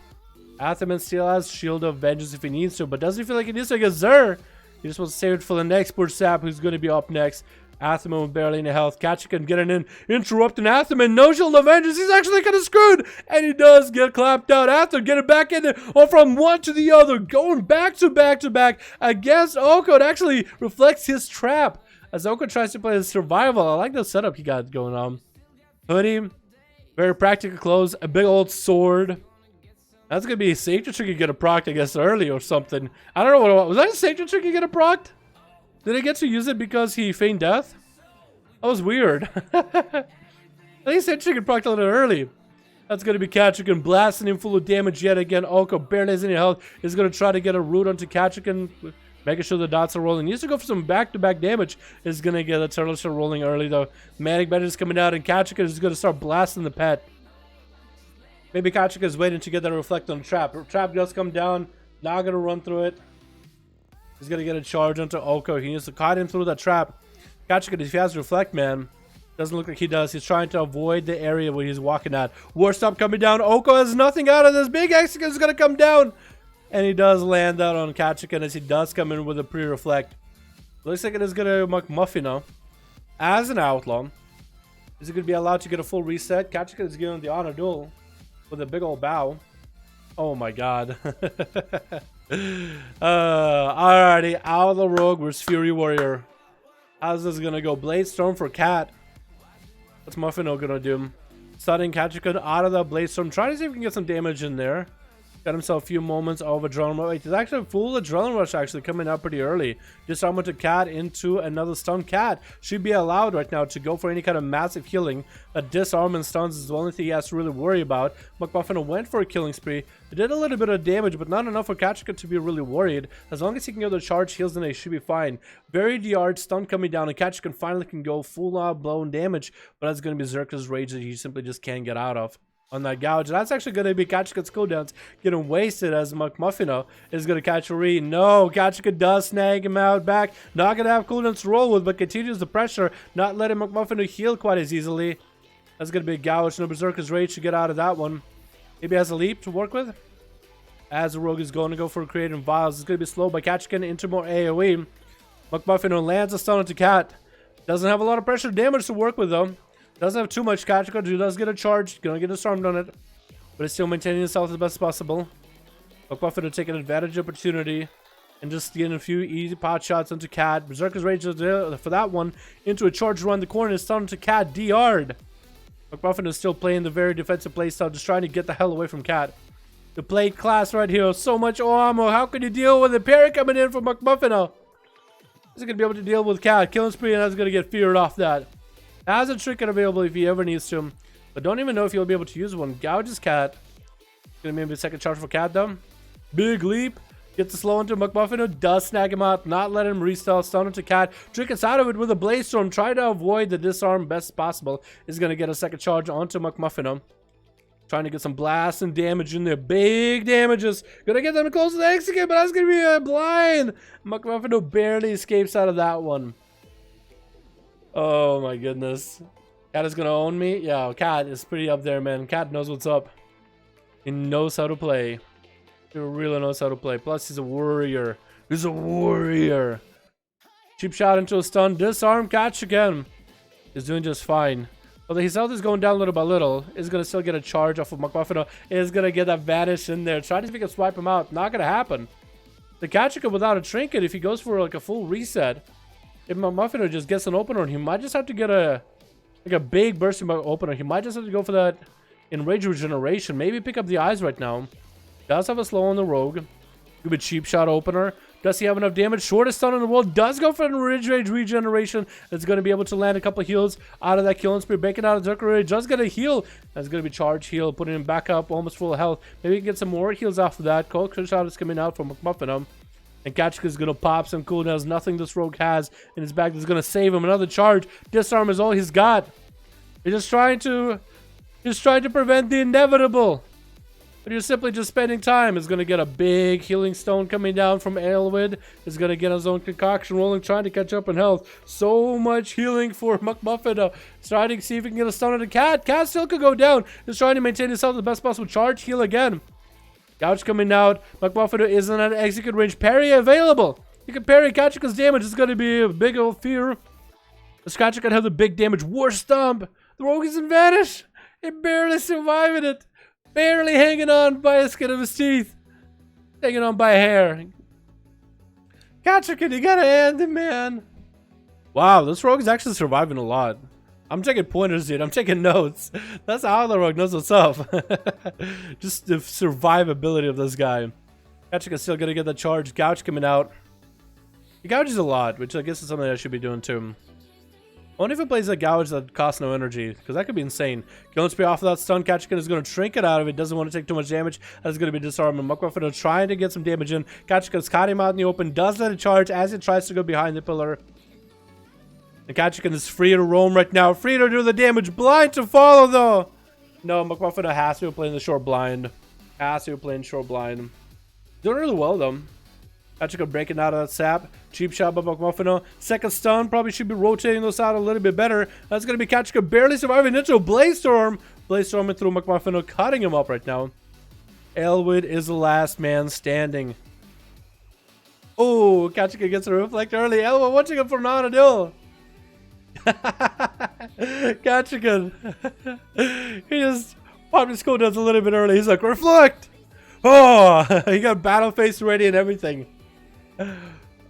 Athoman still has Shield of Vengeance if he needs to, but doesn't feel like he needs to against Zur. He just wants to save it for the next Burst Sap, who's going to be up next. Athoman with barely any health. Kachikan getting in, interrupting Athoman. No Shield of Vengeance. He's actually kind of screwed. And he does get clapped out. Athoman getting back in there. Or from one to the other. Going back to back to back against Oko. It actually reflects his trap. As Oko tries to play his survival. I like the setup he got going on. Hoodie. Very practical clothes. A big old sword. That's going to be a safety trick you get a proc, I guess, early or something. I don't know what it was. Was that a safety trick you get a proc? Did I get to use it because he feigned death? That was weird. I think safety trick get proc a little early. That's going to be Kachikan blasting him full of damage yet again. Oko barely has any health. He's going to try to get a root onto Kachikan. Making sure the dots are rolling. He needs to go for some back-to-back damage. Is going to get a turtle shell rolling early, though. Manic Bandit is coming out, and Kachikan is going to start blasting the pet. Maybe Kachika is waiting to get that reflect on the trap. Trap does come down. Not going to run through it. He's going to get a charge onto Oko. He needs to cut him through that trap. Kachika, if he has reflect, man, Doesn't look like he does. He's trying to avoid the area where he's walking at. War Stomp coming down. Oko has nothing out of this. Big Execution is going to come down. And he does land that on Kachikan as he does come in with a pre-reflect. Looks like it is going to McMuffin as an outlaw. Is he going to be allowed to get a full reset? Kachikan is giving the honor duel with a big old bow. Oh my god. Alrighty. Outlaw Rogue versus Fury Warrior. How's this going to go? Blade Storm for Cat. What's Muffino gonna do? Stunning Kachikan out of the Blade Storm. Trying to see if we can get some damage in there. Got himself a few moments of adrenaline rush. Wait, there's actually a full adrenaline rush actually coming out pretty early. Disarm with a Cat into another stun. Cat should be allowed right now to go for any kind of massive healing. A disarm and stuns is the only thing he has to really worry about. McMuffin went for a killing spree. It did a little bit of damage, but not enough for Kachikan to be really worried. As long as he can get the charge heals, then he should be fine. Very the stun coming down, and Kachikan finally can go full out blown damage, but that's going to be Zerka's rage that he simply just can't get out of. On that gouge, that's actually going to be Kachikan's cooldowns getting wasted as McMuffino is going to catch a read. No, Kachikan does snag him out back. Not going to have cooldowns to roll with, but continues the pressure, not letting McMuffino heal quite as easily. That's going to be a gouge. No Berserker's Rage to get out of that one. Maybe has a leap to work with. As the Rogue is going to go for creating vials, it's going to be slowed by Kachikan into more AoE. McMuffino lands a stun into Cat. Doesn't have a lot of pressure damage to work with though. Doesn't have too much. Kachikan does get a charge. Gonna get disarmed on it. But it's still maintaining itself as best as possible. McMuffin taking advantage of opportunity. And just getting a few easy pot shots into Cat. Berserker's Rage for that one. Into a charge around the corner. It's down to Cat. DR'd. McMuffin is still playing the very defensive playstyle. Just trying to get the hell away from Cat. The plate class right here. So much ammo. How can you deal with the parry coming in from McMuffin? He's going to be able to deal with Cat. Killing spree, and that's going to get feared off that. Has a trinket available if he ever needs to. But don't even know if he'll be able to use one. Gouges Cat. Gonna maybe a second charge for Cat though. Big leap. Gets the slow into McMuffin. Does snag him out. Not let him restyle. Stun into Cat. Trinkets out of it with a Blaze Storm. Try to avoid the disarm best possible. Is gonna get a second charge onto McMuffin. Trying to get some blast and damage in there. Big damages. Gonna get them close to the execute, but that's gonna be a blind. McMuffin barely escapes out of that one. Oh my goodness. Cat is gonna own me? Yeah, Cat is pretty up there, man. Cat knows what's up. He knows how to play. He really knows how to play. Plus, he's a warrior. He's a warrior. Cheap shot into a stun. Disarm Catch again. He's doing just fine. Although his health is going down little by little, is gonna still get a charge off of McMuffin. Is gonna get that vanish in there. Try to see if he can swipe him out. Not gonna happen. The Kachikan without a trinket, if he goes for like a full reset, if McMuffin just gets an opener, he might just have to get a big bursting opener. He might just have to go for that enrage regeneration. Maybe pick up the eyes right now. Does have a slow on the Rogue. Give a cheap shot opener. Does he have enough damage? Shortest stun in the world. Does go for an enrage regeneration. That's going to be able to land a couple of heals out of that killing spree. Breaking out of Zerker. Just going to heal. That's going to be charge heal. Putting him back up. Almost full health. Maybe we can get some more heals after that. Cold shot is coming out from McMuffin. And Kachikan is going to pop some cooldowns. Nothing this Rogue has in his bag that's going to save him. Another charge. Disarm is all he's got. He's just trying to prevent the inevitable. But you're simply just spending time. Is going to get a big healing stone coming down from Aelwyd. Is going to get his own concoction rolling, trying to catch up in health. So much healing for McMuffin. Trying to see if he can get a stun on the Cat. Cat still could go down. Just trying to maintain himself the best possible. Charge heal again. Gouge coming out. McMuffin isn't at execute range. Parry available. You can parry Kachikan's damage. It's going to be a big old fear. This Kachikan have the big damage. War Stomp. The Rogue isn't vanish. He barely surviving it. Barely hanging on by a skin of his teeth. Hanging on by a hair. Kachikan, you gotta end him, man. Wow, this Rogue is actually surviving a lot. I'm taking pointers, dude. I'm taking notes. That's how the Rogue knows what's up. Just the survivability of this guy. Kachikan's still gonna get the charge. Gouge coming out. He gouges a lot, which I guess is something I should be doing too. I wonder if it plays a gouge that costs no energy, because that could be insane. Killing spree off of that stun. Kachikan is going to trinket out of it. Doesn't want to take too much damage. That's going to be disarming. McMuffin trying to get some damage in. Kachikan's caught him out in the open. Does let it charge as it tries to go behind the pillar. And Kachikan is free to roam right now. Free to do the damage. Blind to follow, though. No, McMuffin has to be playing the short blind. Has to be playing short blind. Doing really well, though. Kachika breaking out of that sap. Cheap shot by McMuffino. Second stun. Probably should be rotating those out a little bit better. That's going to be Kachika barely surviving into a Blaze Storm. Blaze Storming through McMuffino, cutting him up right now. Elwood is the last man standing. Oh, Kachika gets a reflect early. Elwood watching him for non-duel. Kachika. He just popped his cooldowns a little bit early. He's like, reflect! Oh, he got battle face ready and everything.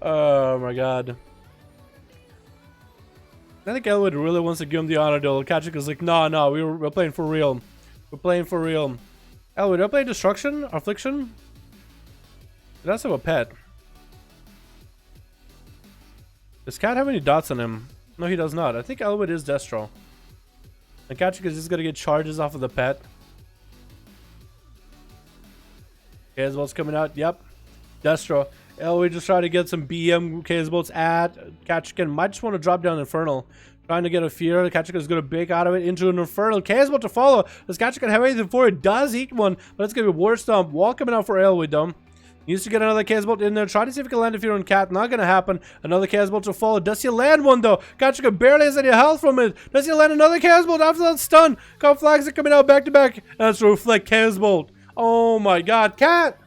Oh my god. I think Elwood really wants to give him the honor duel. Kachika's like, no, we're playing for real. We're playing for real. Elwood, do I play Destruction? Affliction? He does have a pet. Does Cat have any dots on him? No, he does not. I think Elwood is Destro. And Kachika's just gonna get charges off of the pet. Kazbolt's coming out. Yep. Destro. Elwood just trying to get some BM Kazbolt's at. Kachika might just want to drop down Infernal. Trying to get a fear. Kachika's going to break out of it into an Infernal. Kazbolt to follow. Does Kachika have anything for it? Does eat one. But it's going to be War Stomp. Wall coming out for Elwood though. Needs to get another Kazbolt in there. Try to see if he can land a fear on Cat. Not going to happen. Another Kazbolt to follow. Does he land one though? Kachika barely has any health from it. Does he land another Kazbolt after that stun? Couple flags are coming out back to back. That's a reflect Kazbolt. Oh my god. Cat!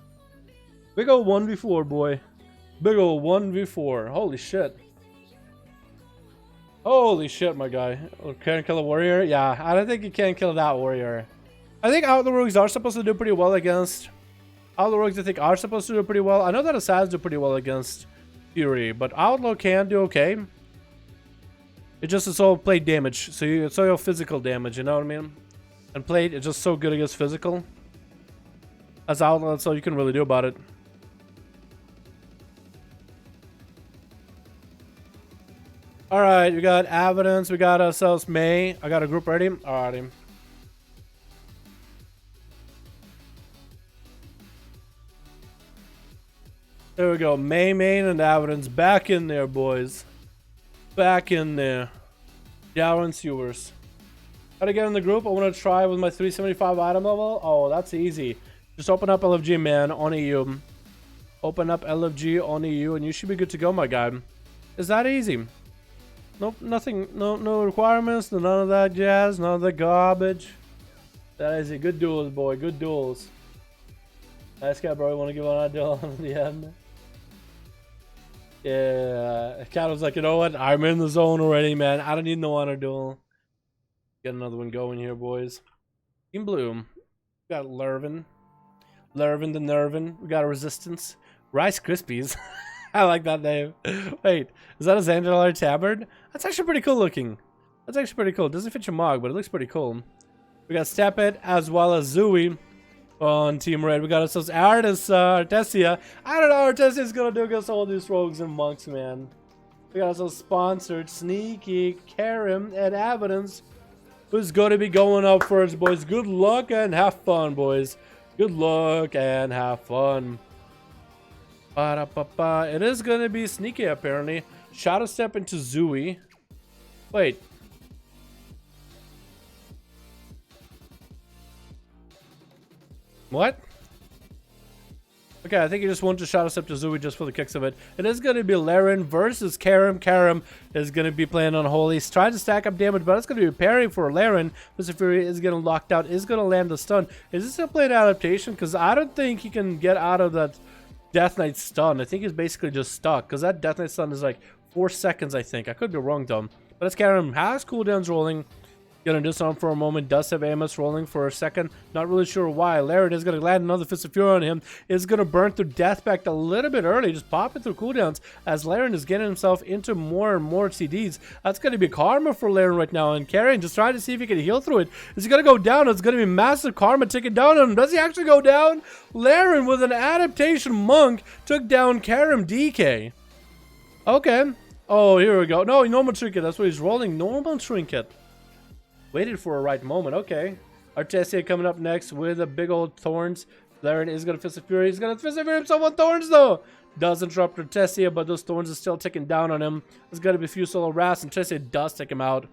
Big ol' 1v4, boy. Big ol' 1v4. Holy shit. Holy shit, my guy. Can't kill a warrior? Yeah, I don't think you can kill that warrior. I think Outlaw Rogues are supposed to do pretty well against... Outlaw Rogues, I think, are supposed to do pretty well. I know that Assassins do pretty well against Fury, but Outlaw can do okay. It just is all plate damage. So it's all physical damage, you know what I mean? And plate is just so good against physical. As Outlaw, that's all you can really do about it. Alright, we got Evidence, we got ourselves May. I got a group ready. Alrighty. There we go. May, Main, and Evidence back in there, boys. Back in there. Dower and Sewers. How to get in the group? I want to try with my 375 item level. Oh, that's easy. Just open up LFG, man, on EU. Open up LFG on EU, and you should be good to go, my guy. Is that easy? Nope, nothing, no requirements, none of that jazz, none of the garbage. That is a good duels, boy, good duels. Nice guy, bro. You want to give one a duel on the end? Yeah, Cat was like, you know what? I'm in the zone already, man. I don't need no honor duel. Get another one going here, boys. Team Blue. We got Lervin. Lervin the Nervin. We got a Resistance. Rice Krispies. I like that name. Wait, is that a Zandalar Tabard? That's actually pretty cool looking. That's actually pretty cool. It doesn't fit your mog, but it looks pretty cool. We got Stepet as well as Zooey on Team Red. We got ourselves Artesia. I don't know how Artesia's gonna do against all these rogues and monks, man. We got ourselves Sponsored, Sneaky, Karim, and Evidence. Who's gonna be going up first, boys? Good luck and have fun, boys. Good luck and have fun. Ba-da-ba-ba. It is gonna be Sneaky, apparently. Shadow Step into Zooey. Wait. What? Okay, I think he just wanted to Shadow Step to Zooey just for the kicks of it. It is going to be Laren versus Karim. Karim is going to be playing on Holy. He's trying to stack up damage, but it's going to be parrying for Laren. Mr. Fury is getting locked out, is going to land the stun. Is this going to play an adaptation? Because I don't think he can get out of that Death Knight stun. I think he's basically just stuck, because that Death Knight stun is like 4 seconds, I think. I could be wrong, though. But it's Karim. Has cooldowns rolling. Gonna disarm for a moment. Does have Amos rolling for a second. Not really sure why. Laren is gonna land another Fist of Fury on him. Is gonna burn through Death Pact a little bit early. Just popping through cooldowns as Laren is getting himself into more and more CDs. That's gonna be karma for Laren right now. And Karen just trying to see if he can heal through it. Is he gonna go down? It's gonna be massive karma taking down on him. Does he actually go down? Laren with an adaptation monk took down Karim DK. Okay. Oh, here we go. No, normal trinket. That's what he's rolling. Normal trinket. Waited for a right moment. Okay. Artesia coming up next with a big old Thorns. Laren is going to Fist of Fury. He's going to Fist of Fury himself on Thorns, though. Does interrupt Artesia, but those Thorns are still ticking down on him. There's going to be a few solo Wraths, and Artesia does take him out.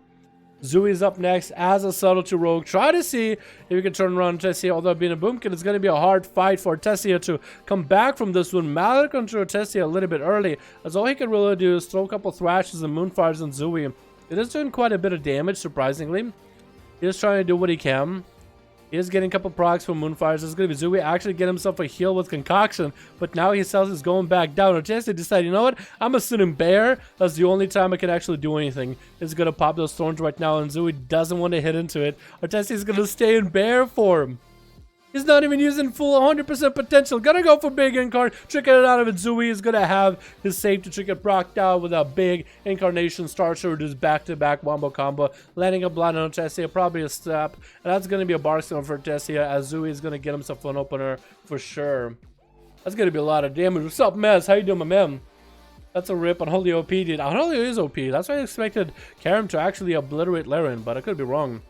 Zooey's up next as a subtlety rogue. Try to see if you can turn around Tessia. Although being a boomkin, it's going to be a hard fight for Tessia to come back from this one. Malik control Tessia a little bit early, as all he can really do is throw a couple thrashes and moonfires on Zooey. It is doing quite a bit of damage, surprisingly. He is trying to do what he can. He is getting a couple procs from moonfires. It's going to be Zooey actually get himself a heal with concoction, but now he sells is going back down. Tessia decided, you know what? I'm a sitting bear. That's the only time I can actually do anything. He's going to pop those thorns right now, and Zooey doesn't want to hit into it. Tessia is going to stay in bear form. He's not even using full 100% potential. Gonna go for big incarn. Tricking it out of it. Zooey is gonna have his save to trick it proc down with a big incarnation. Starts to reduce back-to-back wombo combo. Landing a blind on Tessia. Probably a step. And that's gonna be a bar stone for Tessia, as Zooey is gonna get himself an opener for sure. That's gonna be a lot of damage. What's up, Mez? How you doing, my man? That's a rip. Unholy OP, dude. Unholy is OP. That's why I expected Karim to actually obliterate Laren, but I could be wrong.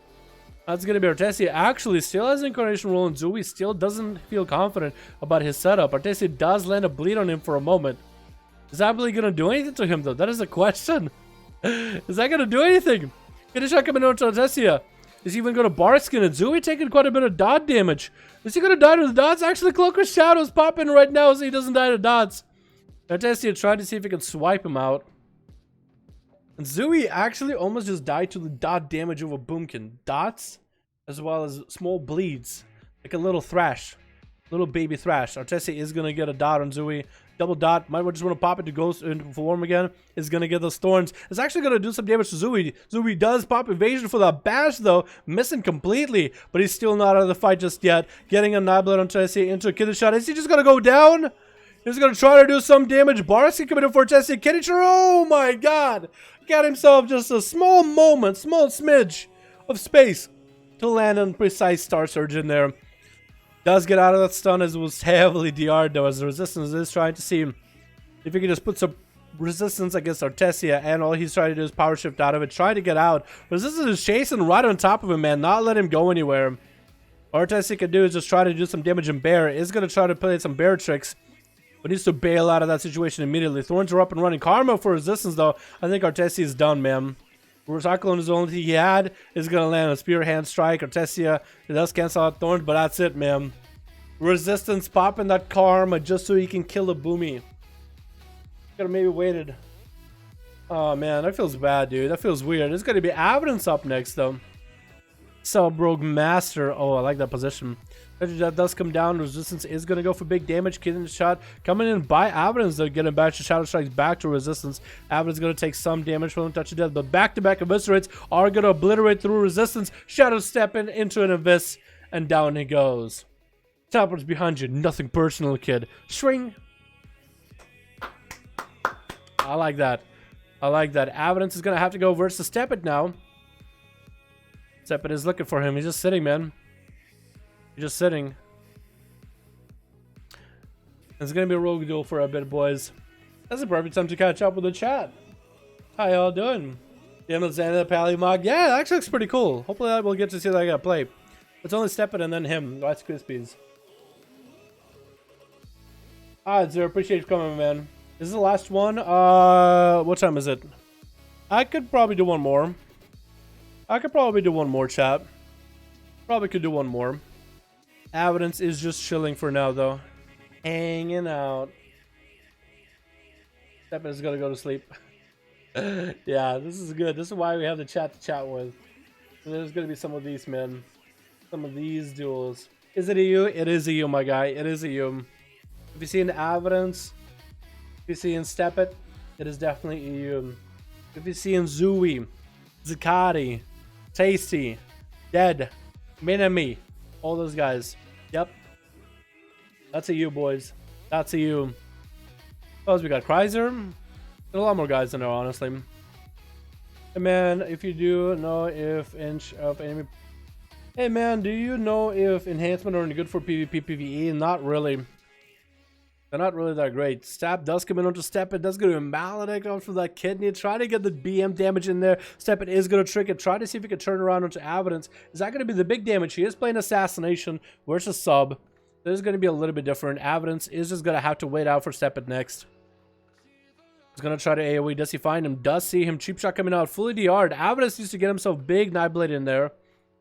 That's going to be Artesia. Actually, still has Incarnation roll, and Zooey still doesn't feel confident about his setup. Artesia does land a bleed on him for a moment. Is that really going to do anything to him, though? That is a question. Is that going to do anything? Get a shot coming over to Artesia. Is he even going to bar skin it? Zooey taking quite a bit of dot damage. Is he going to die to the dots? Actually, Cloak of Shadows popping right now so he doesn't die to dots. Artesia trying to see if he can swipe him out. And Zooey actually almost just died to the dot damage of a boomkin. Dots, as well as small bleeds. Like a little thrash. Little baby thrash. Artesia is going to get a dot on Zooey. Double dot. Might just want to pop it to go into form again. Is going to get those thorns. It's actually going to do some damage to Zooey. Zooey does pop evasion for the bash, though. Missing completely. But he's still not out of the fight just yet. Getting a Niblet on Artesia into a kidney shot. Is he just going to go down? He's going to try to do some damage. Barski coming in for Artesia. Kidney shot. Oh my god. Got himself just a small moment, small smidge of space to land on precise Star Surge in there. Does get out of that stun, as it was heavily DR'd though, as the resistance is trying to see if he can just put some resistance against Artesia, and all he's trying to do is power shift out of it, trying to get out. Resistance is chasing right on top of him, man, not let him go anywhere. All Artesia can do is just try to do some damage, and Bear is going to try to play some bear tricks, but needs to bail out of that situation immediately. Thorns are up and running. Karma for resistance, though. I think Artesia is done, man. Cyclone is the only thing he had. Is going to land a Spear Hand Strike. Artesia, it does cancel out Thorns, but that's it, man. Resistance popping that Karma just so he can kill a Boomy. Could have maybe waited. Oh, man, that feels bad, dude. That feels weird. There's going to be Evidence up next, though. Sub-Rogue Master. Oh, I like that position. That does come down. Resistance is going to go for big damage. Kidney shot coming in by Evidence. They're getting back to Shadow Strikes back to Resistance. Evidence is going to take some damage from the Touch of Death, but back-to-back Eviscerates are going to obliterate through Resistance. Shadow stepping into an Abyss, and down he goes. Teleport's behind you. Nothing personal, kid. Swing. I like that. I like that. Evidence is going to have to go versus Step It now. Step It is looking for him. He's just sitting, man. He's just sitting. It's going to be a rogue duel for a bit, boys. That's a perfect time to catch up with the chat. How y'all doing? Xander, Pally Mog. Yeah, that actually looks pretty cool. Hopefully we'll get to see that guy play. It's only Step It and then him. Rice Krispies. Alright, Zero. Appreciate you coming, man. This is the last one. What time is it? I could probably do one more. Chat. Probably could do one more. Evidence is just chilling for now, though. Hanging out. Step It is gonna go to sleep. Yeah, this is good. This is why we have the chat to chat with. And there's gonna be some of these, man. Some of these duels. Is it a you? It is a you, my guy. It is a you. If you see an Evidence, if you see in Step It, it is definitely a you. If you see in Zooey, Zakati, Tasty, Dead, Minami, all those guys. Yep. That's a you, boys. That's a you. What else we got? Chrysler? There's a lot more guys in there, honestly. Hey, man, if you do know if inch of enemy... Hey, man, do you know if enhancement are any good for PvP, PvE? Not really. They're not really that great. Stab does come in onto Step It. Does go to a Maledict after that kidney. Try to get the BM damage in there. Step It is going to trick it. Try to see if he can turn around onto Evidence. Is that going to be the big damage? He is playing Assassination versus Sub. This is going to be a little bit different. Evidence is just going to have to wait out for Step It next. He's gonna try to AoE. Does he find him? Does see him. Cheap shot coming out. Fully DR'd. Avidus needs to get himself big Nightblade in there.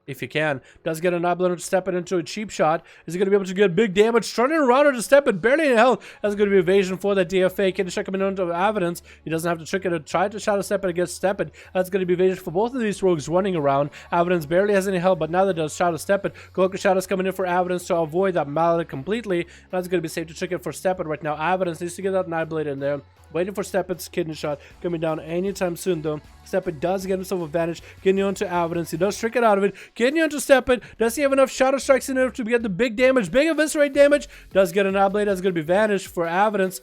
If he can. Does get a Nightblade to step it into a cheap shot. Is he going to be able to get big damage? Turning around or to step it. Barely in health. That's going to be evasion for that DFA. Kidney shot coming into Evidence. He doesn't have to trick it to try to shadow step it against step it. That's going to be evasion for both of these rogues running around. Evidence barely has any health, but now that does shadow step it. Goku Shadow's coming in for Evidence to avoid that mallet completely. That's going to be safe to trick it for step it right now. Evidence needs to get that Nightblade in there. Waiting for Steppet's kidney shot coming down anytime soon though. Steppet does get himself advantage. Getting onto Evidence. He does trick it out of it. Getting onto Steppet. Does he have enough shadow strikes in there to get the big damage? Big eviscerate damage. Does get an Nightblade. That's going to be vanished for Evidence.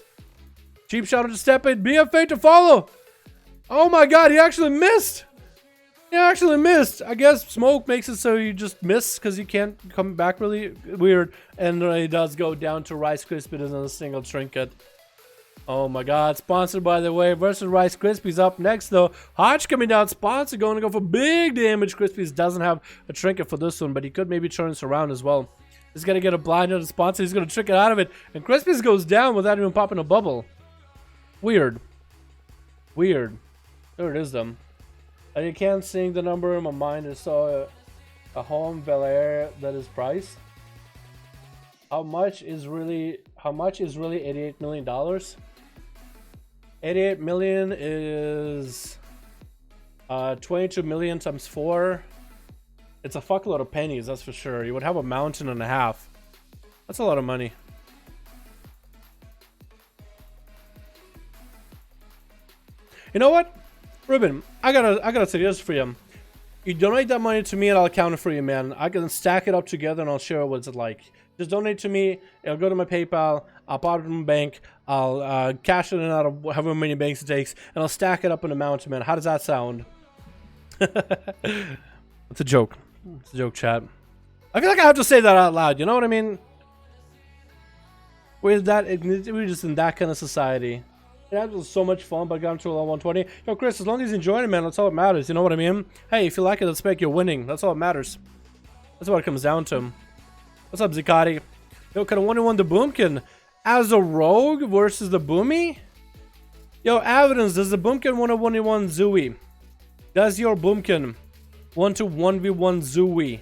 Cheap shot onto Steppet. BFA to follow. Oh my god, he actually missed. He actually missed. I guess smoke makes it so you just miss because you can't come back really weird. And he does go down to Rice Krispies as a single trinket. Oh my god, sponsored by the way versus Rice Krispies up next though. Hodge coming down, sponsored going to go for big damage. Krispies doesn't have a trinket for this one, but he could maybe turn this around as well. He's gonna get a blind on the sponsor, he's gonna trick it out of it, and Krispies goes down without even popping a bubble. Weird. Weird. There it is though. And you can't sing the number in my mind. I saw a home Bel Air that is priced. How much is really $88 million? 88 million is 22 million times 4. It's a fuckload of pennies, that's for sure. You would have a mountain and a half. That's a lot of money. You know what, Ruben? I gotta suggest for you. You donate that money to me and I'll count it for you, man. I can stack it up together and I'll share what it's like. Just donate to me. It'll go to my PayPal. I'll pop it in my bank. I'll cash it in out of however many banks it takes, and I'll stack it up in a mountain, man. How does that sound? It's a joke. It's a joke, chat. I feel like I have to say that out loud. You know what I mean? We're just in that kind of society. It was so much fun, but I got him to level 120. Yo, Chris, as long as you enjoy it, man, that's all that matters. You know what I mean? Hey, if you like it, let's make you're winning. That's all that matters. That's what it comes down to. What's up, Zikati? Yo, can a 1-1 the Boomkin as a rogue versus the Boomy? Yo, Evidence, does the Boomkin want a 1v1 Zooey? Does your Boomkin want to 1v1 Zooey?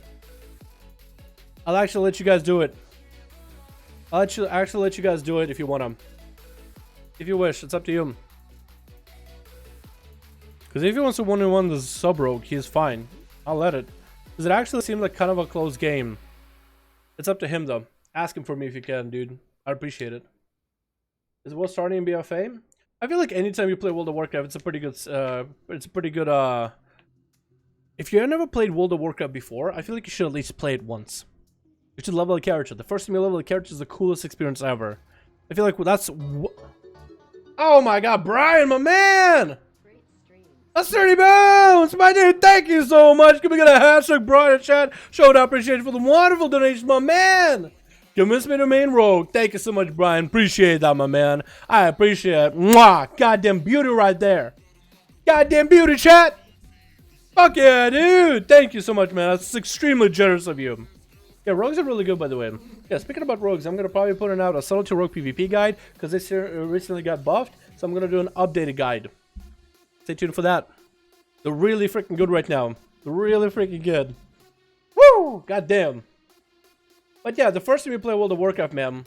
I'll actually let you guys do it. I'll actually let you guys do it if you want to. If you wish, it's up to you. Because if he wants to 1v1 the sub rogue, he's fine. I'll let it. Because it actually seemed like kind of a close game. It's up to him though. Ask him for me if you can, dude. I'd appreciate it. Is it worth starting in BFA? I feel like anytime you play World of Warcraft, it's a pretty good, if you never played World of Warcraft before, I feel like you should at least play it once. You should level a character. The first time you level a character is the coolest experience ever. I feel like that's... Oh my god, Brian, my man! That's 30 pounds! My dude, thank you so much. Can we get a hashtag Brian in chat? Showed appreciation for the wonderful donation, my man! Convince me to main rogue. Thank you so much, Brian. Appreciate that, my man. I appreciate it. Mwah! Goddamn beauty right there. Goddamn beauty, chat! Fuck yeah, dude! Thank you so much, man. That's extremely generous of you. Yeah, rogues are really good, by the way. Yeah, speaking about rogues, I'm going to probably put out a Subtlety Rogue PvP guide because this year recently got buffed, so I'm going to do an updated guide. Stay tuned for that. They're really freaking good right now. They're really freaking good. Woo! Goddamn. But yeah, the first time you play World of Warcraft, man.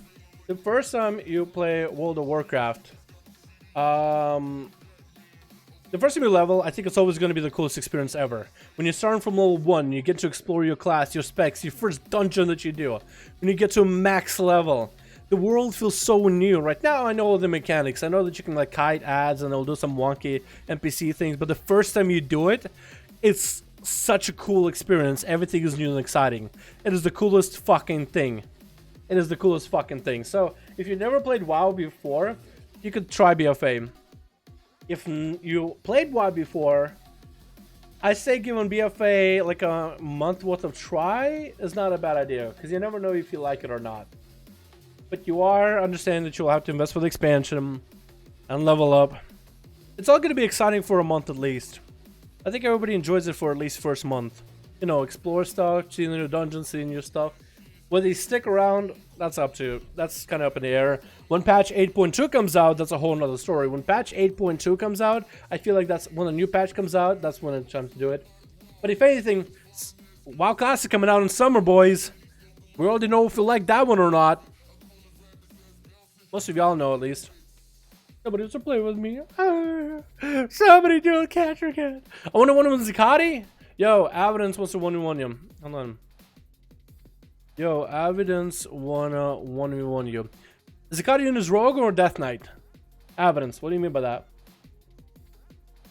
The first time you play World of Warcraft, the first time you level, I think it's always going to be the coolest experience ever. When you're starting from level 1, you get to explore your class, your specs, your first dungeon that you do. When you get to a max level, the world feels so new. Right now, I know all the mechanics. I know that you can like kite ads and they'll do some wonky NPC things. But the first time you do it, it's such a cool experience. Everything is new and exciting. It is the coolest fucking thing. It is the coolest fucking thing. So, if you've never played WoW before, you could try BFA. If you played WoW before, I say giving BFA like a month worth of try is not a bad idea. Because you never know if you like it or not. But you are understanding that you'll have to invest for the expansion and level up. It's all going to be exciting for a month at least. I think everybody enjoys it for at least first month. You know, explore stuff, see the new dungeons, see new stuff. Will they stick around? That's kind of up in the air. When patch 8.2 comes out, that's a whole nother story. When patch 8.2 comes out, I feel like that's when a new patch comes out. That's when it's time to do it. But if anything, WoW Classic coming out in summer, boys. We already know if we like that one or not. Most of y'all know, at least. Somebody wants to play with me. Somebody do a catcher cat. I want to 1v1 Zakati. Yo, Evidence wants to 1v1 you. Hold on. Yo, Evidence wanna 1v1 you. Zakati in his rogue or Death Knight? Evidence, what do you mean by that?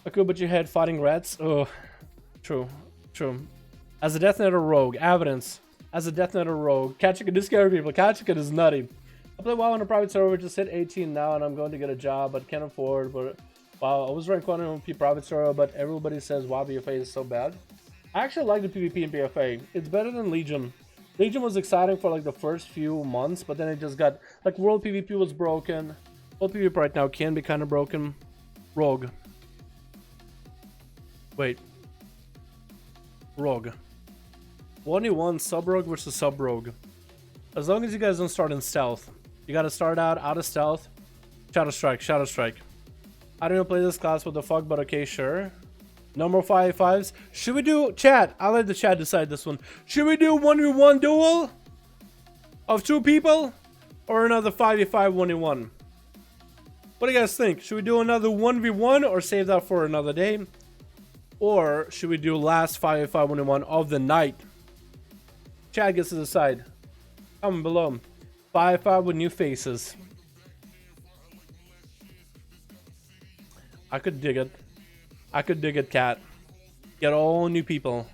Okay, but you had fighting rats. Oh, true. As a Death Knight or rogue, Evidence. As a Death Knight or rogue, Catchican is scary people. Catchican is nutty. I play WoW on a private server, just hit 18 now, and I'm going to get a job, but can't afford. But wow, I was ranked 1 on P private server, but everybody says WoW BFA is so bad. I actually like the PvP in BFA. It's better than Legion. Legion was exciting for like the first few months, but then it just got like World PvP was broken. World PvP right now can be kind of broken. Rogue. Wait. Rogue. 1v1 sub rogue versus sub rogue. As long as you guys don't start in stealth. You gotta start out of stealth. Shadow Strike. I don't even play this class, what the fuck, but okay, sure. No more 5v5s. Should we do chat? I'll let the chat decide this one. Should we do 1v1 duel of 2 people or another 5v5 1v1? What do you guys think? Should we do another 1v1 or save that for another day? Or should we do last 5v5 1v1 of the night? Chat gets to decide. Comment below. 5v5 with new faces. I could dig it, Cat. Get all new people.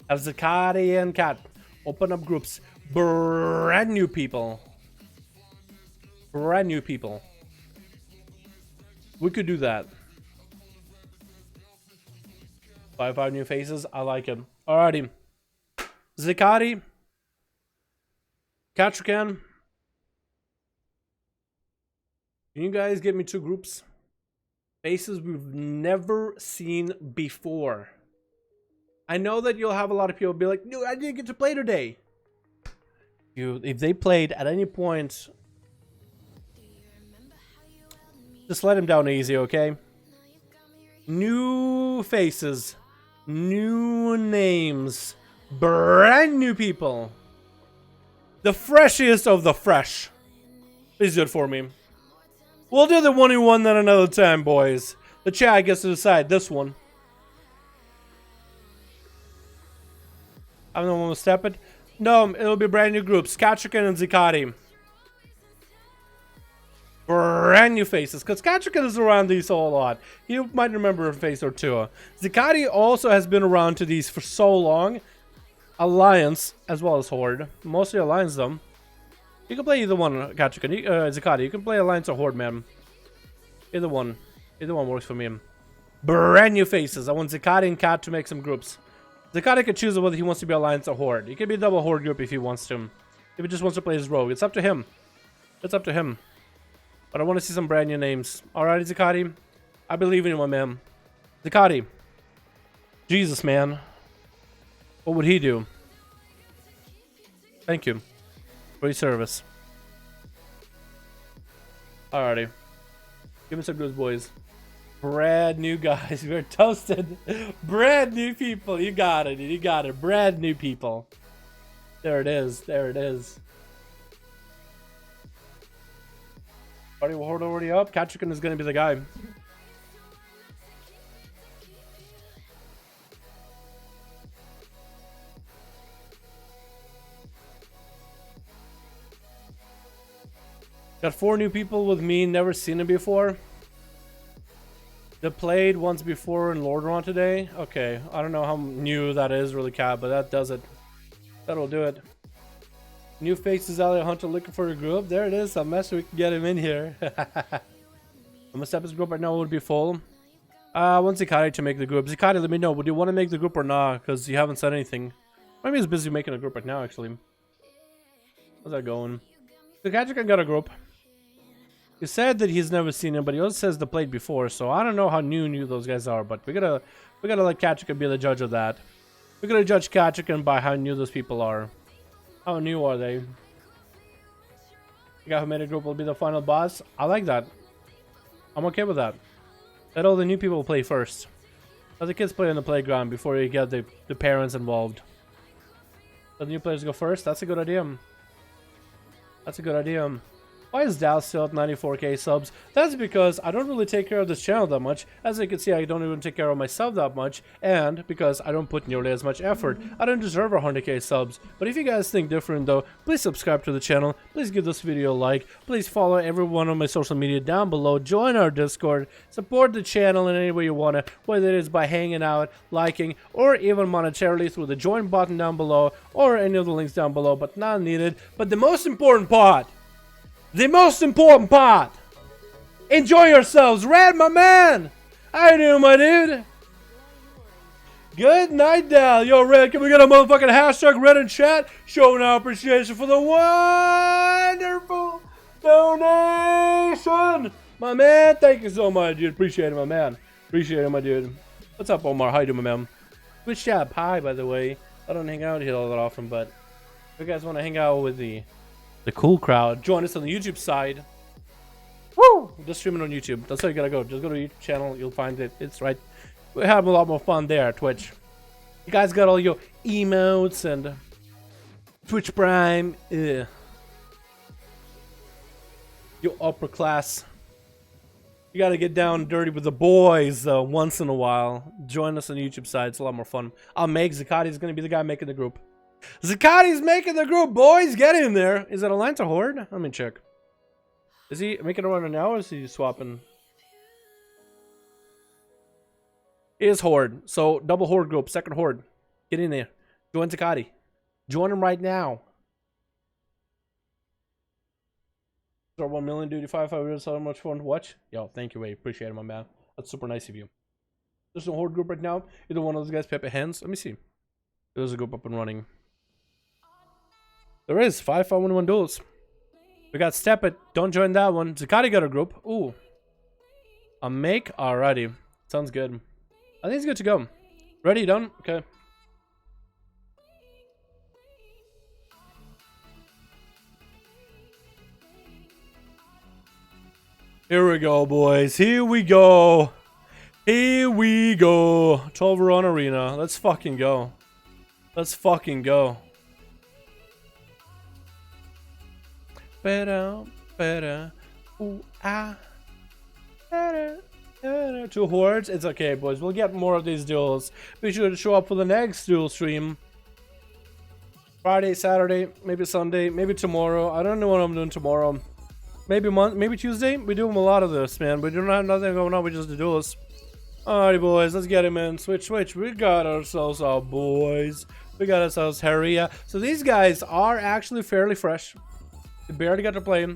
Have Zakati and Cat. Open up groups. Brand new people. We could do that. 5 new faces. I like it. Alrighty. Zakati. Katrakan. Can you guys get me 2 groups? Faces we've never seen before. I know that you'll have a lot of people be like, "No, I didn't get to play today." If they played at any point, just let them down easy, okay? New faces, new names, brand new people. The freshest of the fresh. Please do it for me. We'll do the 1v1 then another time, boys. The chat gets to decide this one. I'm the one to step it. No, it'll be brand new groups. Katrakan and Zakati. Brand new faces. Because Katrakan is around these a lot. You might remember a face or 2. Zakati also has been around to these for so long. Alliance as well as Horde. Mostly Alliance though. You can play either one, Katrakan. Zakati. You can play Alliance or Horde, man. Either one works for me. Brand new faces. I want Zakati and Cat to make some groups. Zakati can choose whether he wants to be Alliance or Horde. He can be a double Horde group if he wants to. If he just wants to play his rogue. It's up to him. It's up to him. But I want to see some brand new names. Alrighty, Zakati. I believe in you, my man. Zakati. Jesus, man. What would he do? Thank you for your service. Alrighty. Give me some good boys. Brand new guys. We're toasted. Brand new people. You got it. You got it. Brand new people. There it is. There it is. Party Horde already up. Katrakan is going to be the guy. Got 4 new people with me, never seen it before. They played once before in Lordaeron today. Okay, I don't know how new that is really, Cat, but that does it. That'll do it. New faces out there, Hunter looking for a group. There it is. I'm messing, we can get him in here. I'm gonna step his group right now, it would be full. I want Zakati to make the group. Zakati, let me know, would you want to make the group or not? Because you haven't said anything. Maybe he's busy making a group right now, actually. How's that going? The Katrakan got a group. He said that he's never seen him, but he also says they played before, so I don't know how new those guys are, but we gotta let Katrakan be the judge of that. We're gonna judge Katrakan by how new those people are. How new are they? The guy who made a group will be the final boss. I like that. I'm okay with that. Let all the new people play first. Let the kids play on the playground before you get the parents involved. Let the new players go first. That's a good idea. That's a good idea. Why is Dal still at 94k subs? That's because I don't really take care of this channel that much. As you can see, I don't even take care of myself that much. And because I don't put nearly as much effort. I don't deserve 100k subs. But if you guys think different though, please subscribe to the channel. Please give this video a like. Please follow everyone on my social media down below. Join our Discord. Support the channel in any way you want to. Whether it is by hanging out, liking, or even monetarily through the join button down below. Or any of the links down below, but not needed. But the most important part. The most important part. Enjoy yourselves. Red, my man. How you doing, my dude? Good night, Dal. Yo, Red, can we get a motherfucking hashtag Red in chat? Showing our appreciation for the wonderful donation. My man, thank you so much, dude. Appreciate it, my man. Appreciate it, my dude. What's up, Omar? How you doing, my man? Twitch chat, hi, by the way. I don't hang out here all that often, but if you guys want to hang out with the cool crowd, join us on the YouTube side. Woo! Just streaming on YouTube. That's how you gotta go. Just go to the YouTube channel. You'll find it. It's right. We have a lot more fun there, Twitch. You guys got all your emotes and Twitch Prime. Your upper class. You gotta get down and dirty with the boys once in a while. Join us on the YouTube side. It's a lot more fun. I'll make Zakati's gonna be the guy making the group. Zakati's making the group, boys. Get in there. Is that Alliance or Horde? Let me check. Is he making a run now or is he swapping? It is Horde. So double Horde group, second Horde. Get in there. Join Zakati. Join him right now. 1 million duty 5 hours. So much fun to watch. Yo, thank you, Wade. Appreciate it, my man. That's super nice of you. There's no Horde group right now. Either one of those guys Pepe hands. Let me see. There's a group up and running. There is 5-5-1-1 duels. We got Step It. Don't join that one. Zakati got a group. Ooh. A make? Alrighty. Sounds good. I think it's good to go. Ready? Done? Okay. Here we go, boys. Here we go. Here we go. 12 run arena. Let's fucking go. Let's fucking go. Better, better, ooh, ah, better, better. 2 hordes, it's okay, boys. We'll get more of these duels. Be sure to show up for the next duel stream. Friday, Saturday, maybe Sunday, maybe tomorrow. I don't know what I'm doing tomorrow. Maybe Tuesday. We do a lot of this, man. We don't have nothing going on. We just do duels. Alrighty, boys, let's get him in. Switch. We got ourselves our boys. We got ourselves Haria. So these guys are actually fairly fresh. They barely got to play.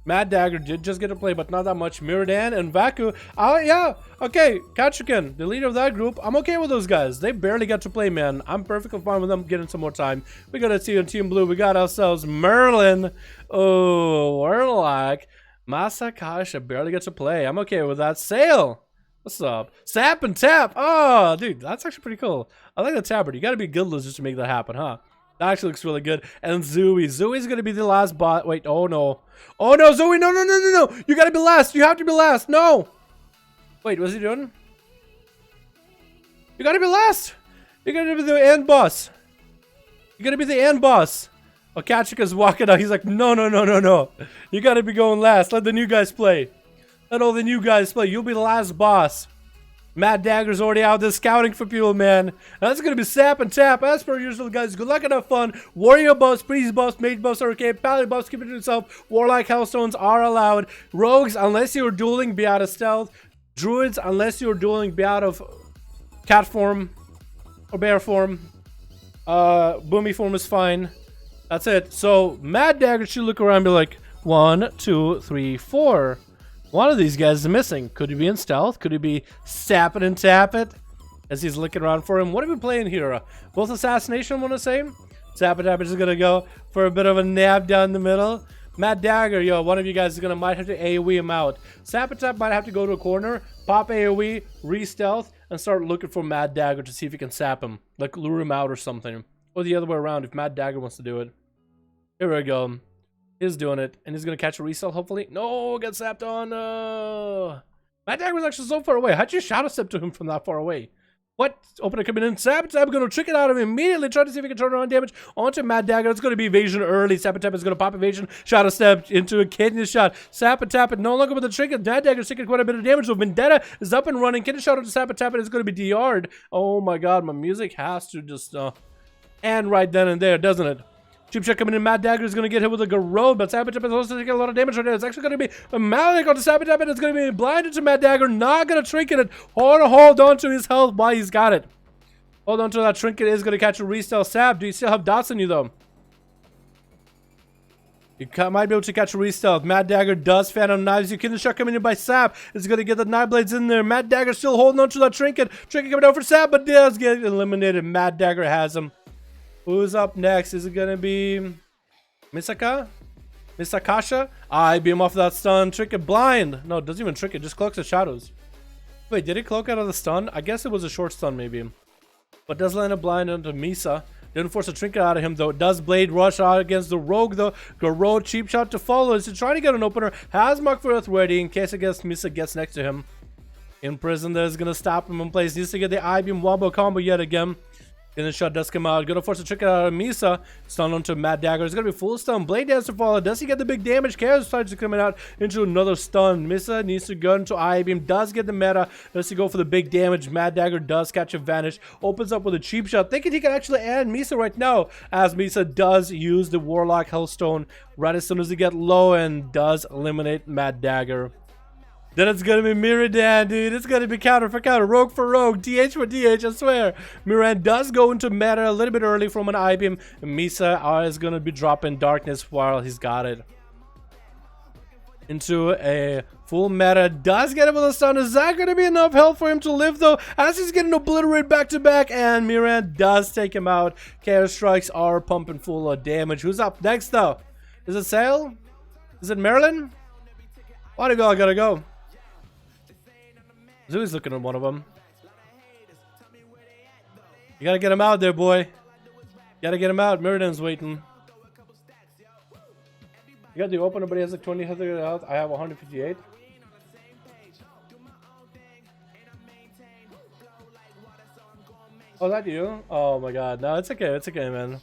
Mad Dagger did just get to play, but not that much. Miradan and Vaku. Yeah. Okay. Kachikin, the leader of that group. I'm okay with those guys. They barely got to play, man. I'm perfectly fine with them getting some more time. We got a team on Team Blue. We got ourselves Merlin. Oh, Warlock. Masakasha barely got to play. I'm okay with that. Sail. What's up? Sap and Tap. Oh, dude, that's actually pretty cool. I like the tabard. You got to be guildless just to make that happen, huh? That actually looks really good. And Zooey. Zooey's going to be the last bot. Wait, oh no. Oh no, Zooey. No. You got to be last. You have to be last. No. Wait, what's he doing? You got to be last. You got to be the end boss. You got to be the end boss. Oh, Kachika's walking out. He's like, no. You got to be going last. Let the new guys play. Let all the new guys play. You'll be the last boss. Mad Dagger's already out there scouting for people, man. That's going to be Sap and Tap. As per usual, guys, good luck and have fun. Warrior buffs, Priest buffs, Mage buffs are okay. Pally buffs, keep it to yourself. Warlock Hellstones are allowed. Rogues, unless you're dueling, be out of stealth. Druids, unless you're dueling, be out of cat form or bear form. Boomy form is fine. That's it. So, Mad Dagger should look around and be like, 1, 2, 3, 4. One of these guys is missing. Could he be in stealth? Could he be Sap it and Tap it? As he's looking around for him. What are we playing here? Both Assassination, I want to say. Sap and Tap it is going to go for a bit of a nab down the middle. Mad Dagger, yo, one of you guys is going to might have to AoE him out. Sap and Tap might have to go to a corner, pop AoE, re-stealth, and start looking for Mad Dagger to see if he can sap him. Like lure him out or something. Or the other way around if Mad Dagger wants to do it. Here we go. He's doing it, and he's gonna catch a resell, hopefully. No, get zapped on. Mad Dagger was actually so far away. How'd you shadow step to him from that far away? What? Opener coming in. Sap gonna trick it out of him immediately. Try to see if he can turn around damage onto Mad Dagger. It's gonna be evasion early. Sapatap is gonna pop evasion. Shadow step into a kidney shot. Sapatap no longer with the trinket. Mad Dagger's taking quite a bit of damage. So Vendetta is up and running. Kidney shot onto Sapatap, and it's gonna be DR'd. Oh my god, my music has to just end right then and there, doesn't it? Cheap shot coming in. Mad Dagger is going to get hit with a Garrode, but Sabotage is also taking a lot of damage right now. It's actually going to be a Malik on the Sabotage, and it's going to be blinded to Mad Dagger. Not going to trinket it. Hold on to his health while he's got it. Hold on to that trinket. Is going to catch a restyle. Sab, do you still have dots on you though? You might be able to catch a restyle. Mad Dagger does Phantom Knives. You can the shot coming in by Sap. It's going to get the Knife Blades in there. Mad Dagger still holding on to that trinket. Trinket coming out for Sap, but does get eliminated. Mad Dagger has him. Who's up next? Is it going to be Misakasha? I beam off that stun. Trinket blind. No, it doesn't even trick it. Just cloaks the shadows. Wait, did he cloak out of the stun? I guess it was a short stun maybe. But does land a blind onto Misa. Didn't force a trinket out of him though. It does blade rush out against the rogue though. Garrode cheap shot to follow. Is he trying to get an opener? Has Mark for Earth ready in case Misa gets next to him. In prison that is going to stop him in place. Needs to get the I-beam wombo combo yet again. And the shot does come out. Gonna force a trick out of Misa. Stun onto Mad Dagger. It's gonna be full stun. Blade Dance to follow. Does he get the big damage? Chaos starts coming out into another stun. Misa needs to go into I-beam. Does get the meta. Does he go for the big damage? Mad Dagger does catch advantage. Opens up with a cheap shot. Thinking he can actually end Misa right now. As Misa does use the Warlock Hellstone right as soon as he gets low and does eliminate Mad Dagger. Then it's gonna be Miradan, dude. It's gonna be counter for counter, rogue for rogue, DH for DH, I swear. Miradan does go into meta a little bit early from an I-beam. And Misa is gonna be dropping darkness while he's got it. Into a full meta. Does get him with a stun. Is that gonna be enough health for him to live though? As he's getting obliterated back to back, and Miradan does take him out. Chaos strikes are pumping full of damage. Who's up next though? Is it Sale? Is it Marilyn? Why do I gotta go? Zoo's looking at one of them. You gotta get him out there, boy. You gotta get him out. Miridan's waiting. You got the opener, but he has like 20 health. I have 158. Oh, that you? Oh my god. No, it's okay. It's okay, man.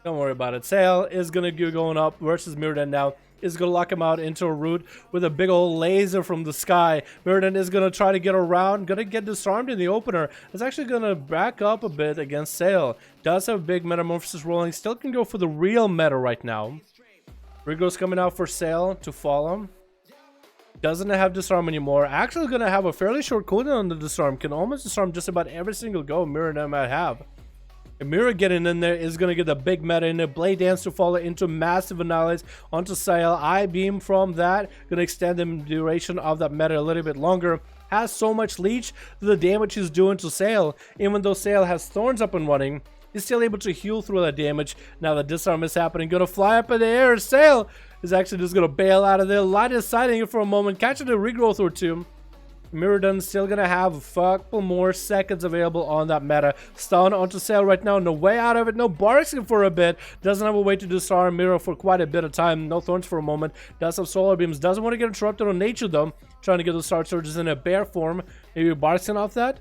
Don't worry about it. Sale is gonna be going up versus Miradan now. Is going to lock him out into a root with a big old laser from the sky. Miradan is going to try to get around. Going to get disarmed in the opener. It's actually going to back up a bit against Sale. Does have a big metamorphosis rolling. Still can go for the real meta right now. Rigo's coming out for Sale to follow. Doesn't have disarm anymore. Actually going to have a fairly short cooldown on the disarm. Can almost disarm just about every single go Miradan might have. Mira getting in there is going to get the big meta in there. Blade Dance to follow into massive annihilate onto Sale. I-beam from that. Going to extend the duration of that meta a little bit longer. Has so much leech to the damage he's doing to Sale. Even though Sale has thorns up and running, he's still able to heal through that damage. Now the disarm is happening. Going to fly up in the air. Sale is actually just going to bail out of there. Light is sighting it for a moment. Catching a regrowth or two. Miradan's still gonna have a couple more seconds available on that meta. Stun onto Sale right now. No way out of it. No Barkskin for a bit. Doesn't have a way to disarm Mira for quite a bit of time. No thorns for a moment. Does have solar beams. Doesn't want to get interrupted on nature though. Trying to get the Star Surges in a bear form. Maybe Barkskin off that.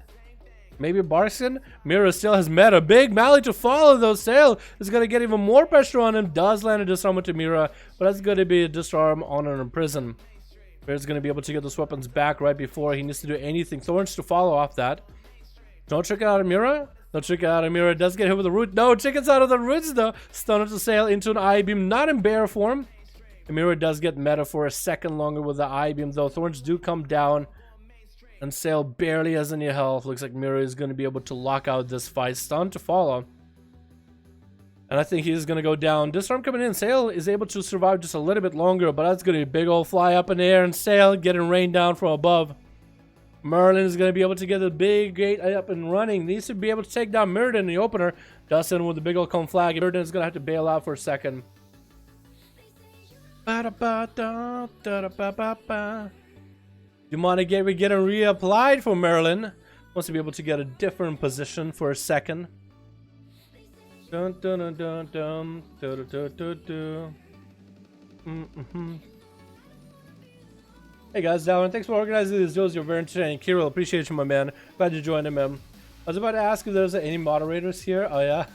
Maybe Barkskin. Mira still has meta. Big Mally to follow though. Sale is gonna get even more pressure on him. Does land a disarm to Mira, but that's gonna be a disarm on an imprison. Bear's going to be able to get those weapons back right before he needs to do anything. Thorns to follow off that. Don't trick it out of Mira. No trick it out of Mira. Does get hit with the root. No, chickens out of the roots though. Stun to Sale into an I-beam. Not in bear form. And Mira does get meta for a second longer with the I-beam though. Thorns do come down. And Sale barely has any health. Looks like Mira is going to be able to lock out this fight. Stun to follow. And I think he's going to go down. Disarm coming in. Sale is able to survive just a little bit longer. But that's going to be a big old fly up in the air. And Sale getting rained down from above. Merlin is going to be able to get the big gate up and running. Needs to be able to take down Miradan in the opener. Dustin with the big old cone flag. Miradan is going to have to bail out for a second. Demonic Gateway getting reapplied for Merlin. Wants to be able to get a different position for a second. Dun dun dun dun dun dun dun dun dun. Hey guys, Dalvin, thanks for organizing these videos. You're very entertaining. Kirill, appreciate you, my man. Glad you joined him, man. I was about to ask if there's any moderators here. Oh yeah.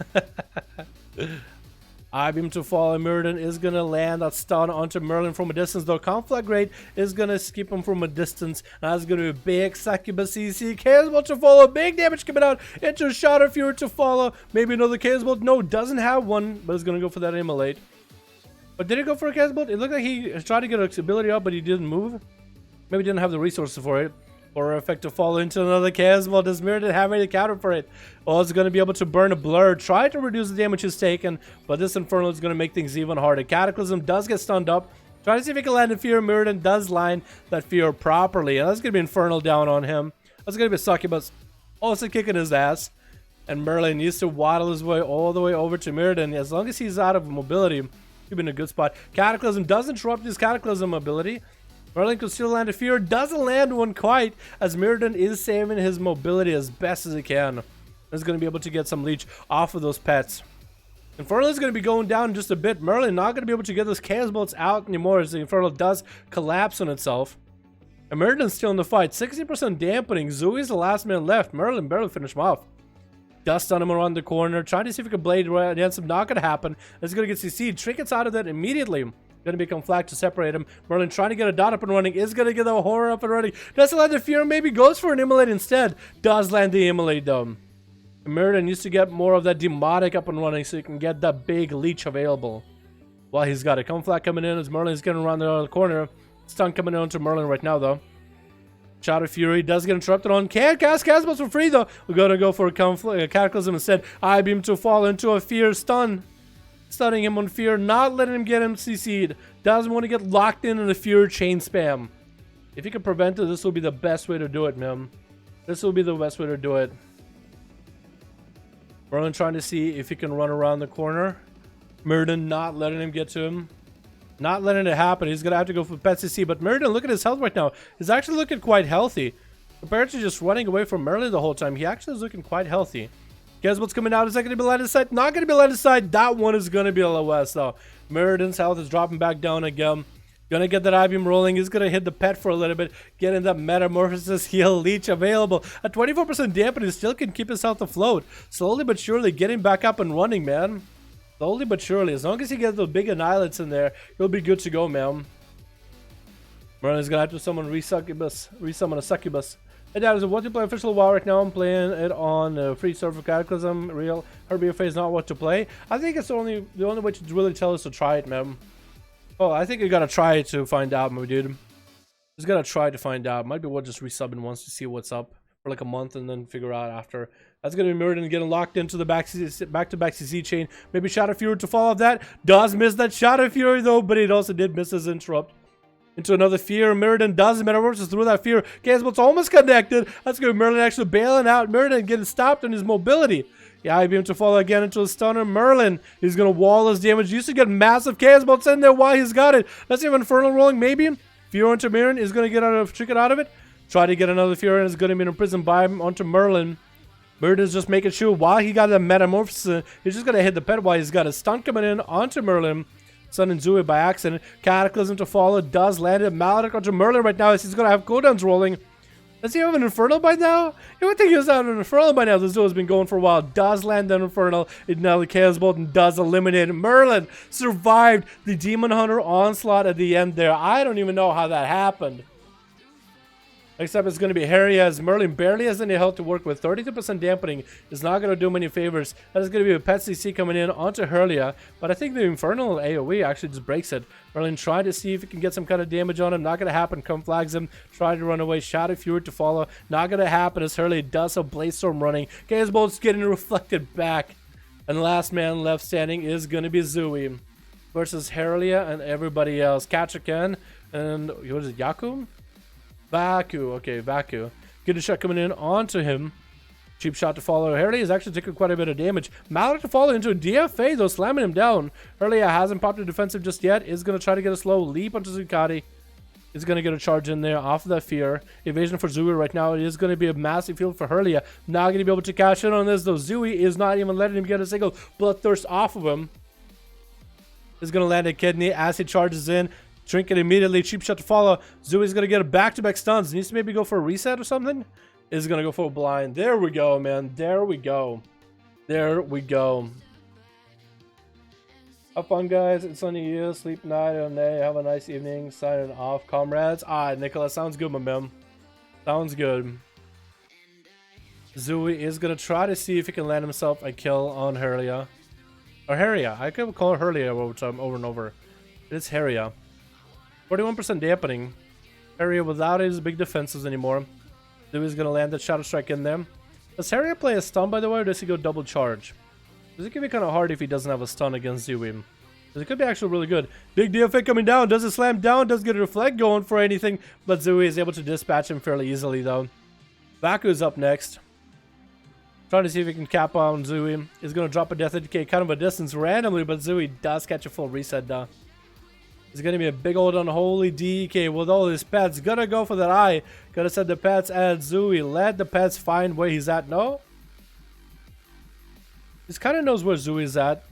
I beam to fall, and Mirrodin is gonna land that stun onto Merlin from a distance, though Conflagrate is gonna skip him from a distance. And that's gonna be a big succubus CC. Chaos Bolt to follow, big damage coming out into Shot of Fury to follow. Maybe another Chaos Bolt. No, doesn't have one, but is gonna go for that immolate. But did he go for a Chaos Bolt? It looked like he tried to get his ability up, but he didn't move. Maybe didn't have the resources for it. Or effect to fall into another Chaos Bolt. Does Mirrodin have any counter for it? Oh, it's going to be able to burn a blur. Try to reduce the damage he's taken, but this Infernal is going to make things even harder. Cataclysm does get stunned up. Try to see if he can land a Fear. Mirrodin does line that Fear properly. And that's going to be Infernal down on him. That's going to be Succubus also kicking his ass. And Merlin needs to waddle his way all the way over to Mirrodin. As long as he's out of mobility, he'll be in a good spot. Cataclysm does interrupt his Cataclysm ability. Merlin could still land a Fear, doesn't land one quite, as Mirrodin is saving his mobility as best as he can. He's going to be able to get some leech off of those pets. Infernal is going to be going down just a bit. Merlin not going to be able to get those Chaos Bolts out anymore as the Infernal does collapse on itself. And Mirrodin's still in the fight. 60% dampening. Zooey's the last man left. Merlin barely finished him off. Dust on him around the corner. Trying to see if he can blade right against him. Not going to happen. It's going to get CC'd. Trinkets out of that immediately. Going to become flag to separate him. Merlin trying to get a dot up and running. Is going to get the horror up and running. Doesn't land the Fear. Maybe goes for an immolate instead. Does land the immolate though. Mirrodin needs to get more of that Demotic up and running so he can get that big leech available. While he's got a Conflag coming in as Merlin's getting around the other corner. Stun coming on to Merlin right now though. Shot of Fury does get interrupted on. Can't cast Casbos for free though. We're going to go for a Cataclysm instead. I beam to fall into a Fear stun. Stunning him on Fear, not letting him get him CC'd. Doesn't want to get locked in a Fear chain spam. If you can prevent it, this will be the best way to do it, man. This will be the best way to do it. Merlin trying to see if he can run around the corner. Mirrodin not letting him get to him. Not letting it happen. He's going to have to go for pet CC. But Mirrodin, look at his health right now. He's actually looking quite healthy. Compared to just running away from Merlin the whole time, he actually is looking quite healthy. Guess what's coming out? Is that going to be line of sight? Not going to be line of sight. That one is going to be a LOS though. Mirrodin's health is dropping back down again. Gonna get that I-beam rolling. He's gonna hit the pet for a little bit. Getting that Metamorphosis heal leech available. At 24% dampening, still can keep his health afloat. Slowly but surely getting back up and running, man. Slowly but surely. As long as he gets those big annihilates in there, he'll be good to go, man. Merlin's gonna have to summon resummon a Succubus. Hey, that is a what to play official WoW right now. I'm playing it on free server Cataclysm. Real RBFA is not what to play. I think it's the only way to really tell us to try it, man. Oh, I think you gotta try to find out, my dude. Just gotta try to find out. Might be worth just resubbing once to see what's up for like a month and then figure out after. That's gonna be Mirrodin getting locked into the back-to-back CC chain. Maybe Shot of Fury to fall off that. Does miss that Shot of Fury though, but it also did miss his interrupt. Into another Fear. Mirrodin does Metamorphosis through that Fear. Casbo's almost connected. That's gonna be Merlin actually bailing out. Mirrodin getting stopped on his mobility. Yeah, I beam to fall again into a stunner. Merlin, he's going to wall his damage. Used to get massive Chaos Bolts in there while he's got it. Let's see if Infernal rolling, maybe. Fear onto Mirrodin is going to get trick out of it. Try to get another Fear and is going to be imprisoned by him onto Merlin. Mirrodin's just making sure while he got the Metamorphosis, he's just going to hit the pet while he's got a stun coming in onto Merlin. Stunning Zooey by accident. Cataclysm to follow. Does land it. Maledict onto Merlin right now as he's going to have cooldowns rolling. Does he have an Infernal by now? You would think he was out an Infernal by now. This duel has been going for a while. Does land an Infernal. It now the Chaos Bolt and does eliminate him. Merlin survived the Demon Hunter onslaught at the end there. I don't even know how that happened. Except it's going to be hairy as Merlin barely has any health to work with. 32% dampening is not going to do him any favors. That is going to be a pet CC coming in onto Herlia. But I think the Infernal AoE actually just breaks it. Merlin trying to see if he can get some kind of damage on him. Not going to happen. Come flags him. Try to run away. Shot of Fury to follow. Not going to happen as Herlia does a Blaze Storm running. Chaos Bolt's getting reflected back. And the last man left standing is going to be Zooey versus Herlia and everybody else. Kachakan and what is it? Yaku? Vaku, okay, Vaku. Get a shot coming in onto him. Cheap shot to follow. Herlia is actually taking quite a bit of damage. Maledict to follow into a DFA, though, slamming him down. Herlia hasn't popped a defensive just yet. Is going to try to get a slow leap onto Zucati. is going to get a charge in there off of that fear. Evasion for Zui right now. It is going to be a massive field for Hurlia. Not going to be able to cash in on this, though. Zui is not even letting him get a single bloodthirst off of him. Is going to land a kidney as he charges in. Trinket immediately. Cheap shot to follow. Zui's going to get a back-to-back stuns. Needs to maybe go for a reset or something. Is going to go for a blind. There we go, man. There we go. There we go. Have fun, guys. It's sunny you. Sleep night on day. Have a nice evening. Signing off, comrades. Nicholas. Sounds good, my man. Sounds good. Zui is going to try to see if he can land himself a kill on Hurlia. Or Haria. I could call her Hurlia over and over. It's Haria. 41% dampening. Haria without his big defenses anymore. Zui's going to land that Shadow Strike in there. Does Haria play a stun, by the way, or does he go double charge? Because it could be kind of hard if he doesn't have a stun against Zui. Because it could be actually really good. Big DFA coming down. Does it slam down? Does get a reflect going for anything. But Zui is able to dispatch him fairly easily, though. Vaku's up next. Trying to see if he can cap on Zui. He's going to drop a Death Decay kind of a distance randomly, but Zui does catch a full reset, though. It's going to be a big old unholy DK with all his pets. Gonna go for that eye. Gonna set the pets at Zui. Let the pets find where he's at. No? He kind of knows where Zui's at.